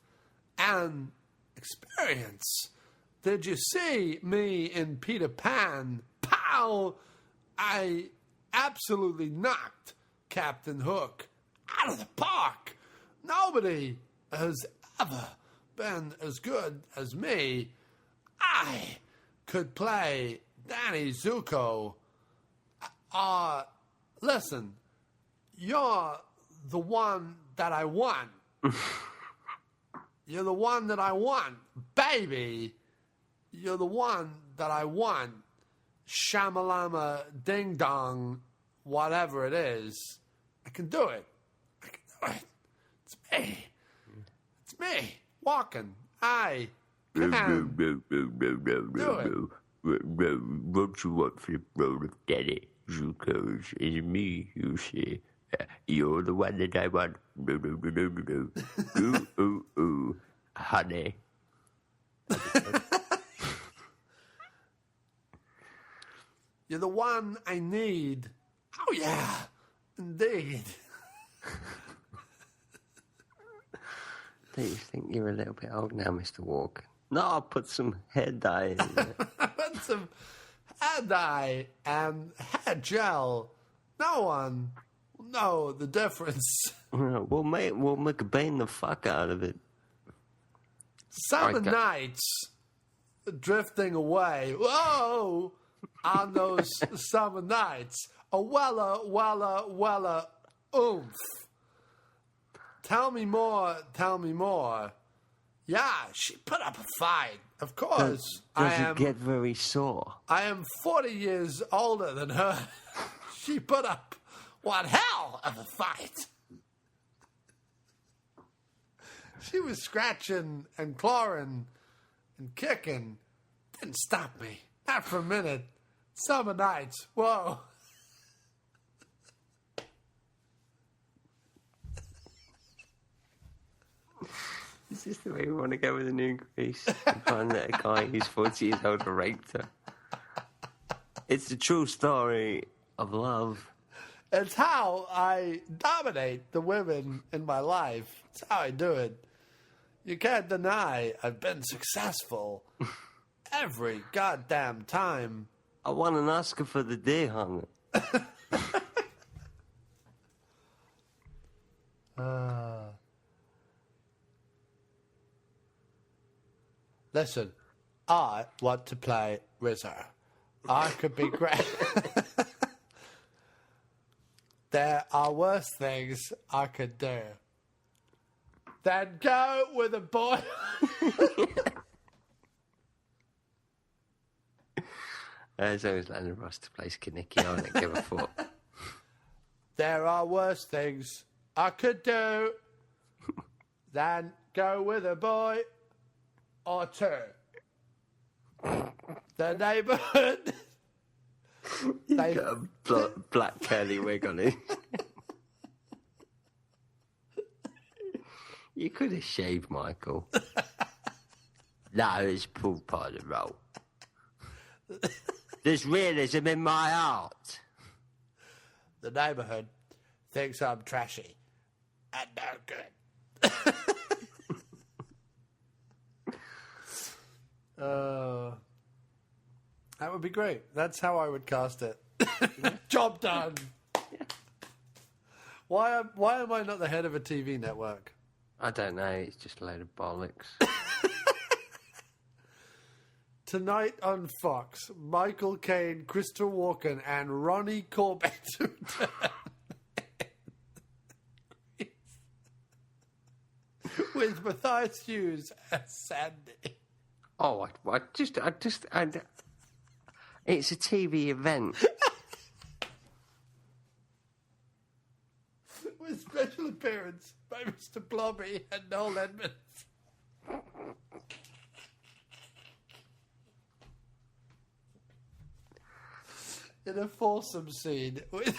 and experience. Did you see me in Peter Pan? Pow! I absolutely knocked Captain Hook out of the park. Nobody has ever been as good as me. I could play Danny Zuko. Listen, you're the one that I want. You're the one that I want, baby. You're the one that I want. Shamalama, ding dong, whatever it is. I can do it. I can do it. It's me. It's me walking. I can do it. What you want for your brother, Daddy Zuko? Is me, you see. You're the one that I want. Ooh, ooh, ooh. Honey. You're the one I need. Oh, yeah. Indeed. Don't you think you're a little bit old now, Mr. Walker? No, I'll put some hair dye in there. Put some hair dye and hair gel. No one will know the difference. We'll make McBain the fuck out of it. Summer nights drifting away. Whoa! On those summer nights. A wella, oomph. Tell me more. Yeah, she put up a fight. Of course. Does it get very sore? I am 40 years older than her. She put up one hell of a fight. She was scratching and clawing and kicking. Didn't stop me. Not for a minute. Summer nights. Whoa. Is this the way we want to go with a new Grease? And find that a guy who's 40 years old raped her. It's the true story of love. It's how I dominate the women in my life. It's how I do it. You can't deny I've been successful every goddamn time. I won an Oscar for the deer hunter. Listen, I want to play Rizzo. I could be great. There are worse things I could do than go with a boy. There's always Leonard Ross to play Skinnicky. I don't give a fuck. There are worse things I could do than go with a boy or two. The neighbourhood. He's got a black curly wig on it. You could have shaved, Michael. No, it's pulled part of the role. There's realism in my art. The neighbourhood thinks I'm trashy and no good. That would be great. That's how I would cast it. Job done. Why am I not the head of a TV network? I don't know. It's just a load of bollocks. tonight on Fox, Michael Caine, Christopher Walken, and Ronnie Corbett with Matthias Hughes as Sandy. Oh, it's a TV event. With special appearance by Mr. Blobby and Noel Edmonds. In a foursome scene with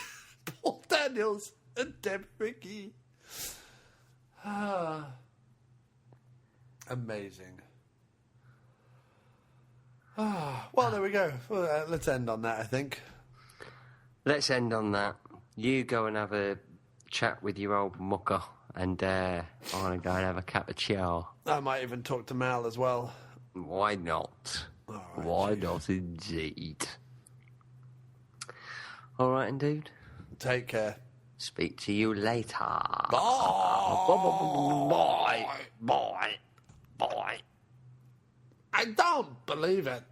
Paul Daniels and Deb Ricky. Amazing. Well, there we go. Well, let's end on that, I think. Let's end on that. You go and have a chat with your old mucker, and I want to go and have a cappuccino. I might even talk to Mal as well. Why not? Right, Why not, indeed? All right, indeed. Take care. Speak to you later. Bye. Bye. Bye. I don't believe it.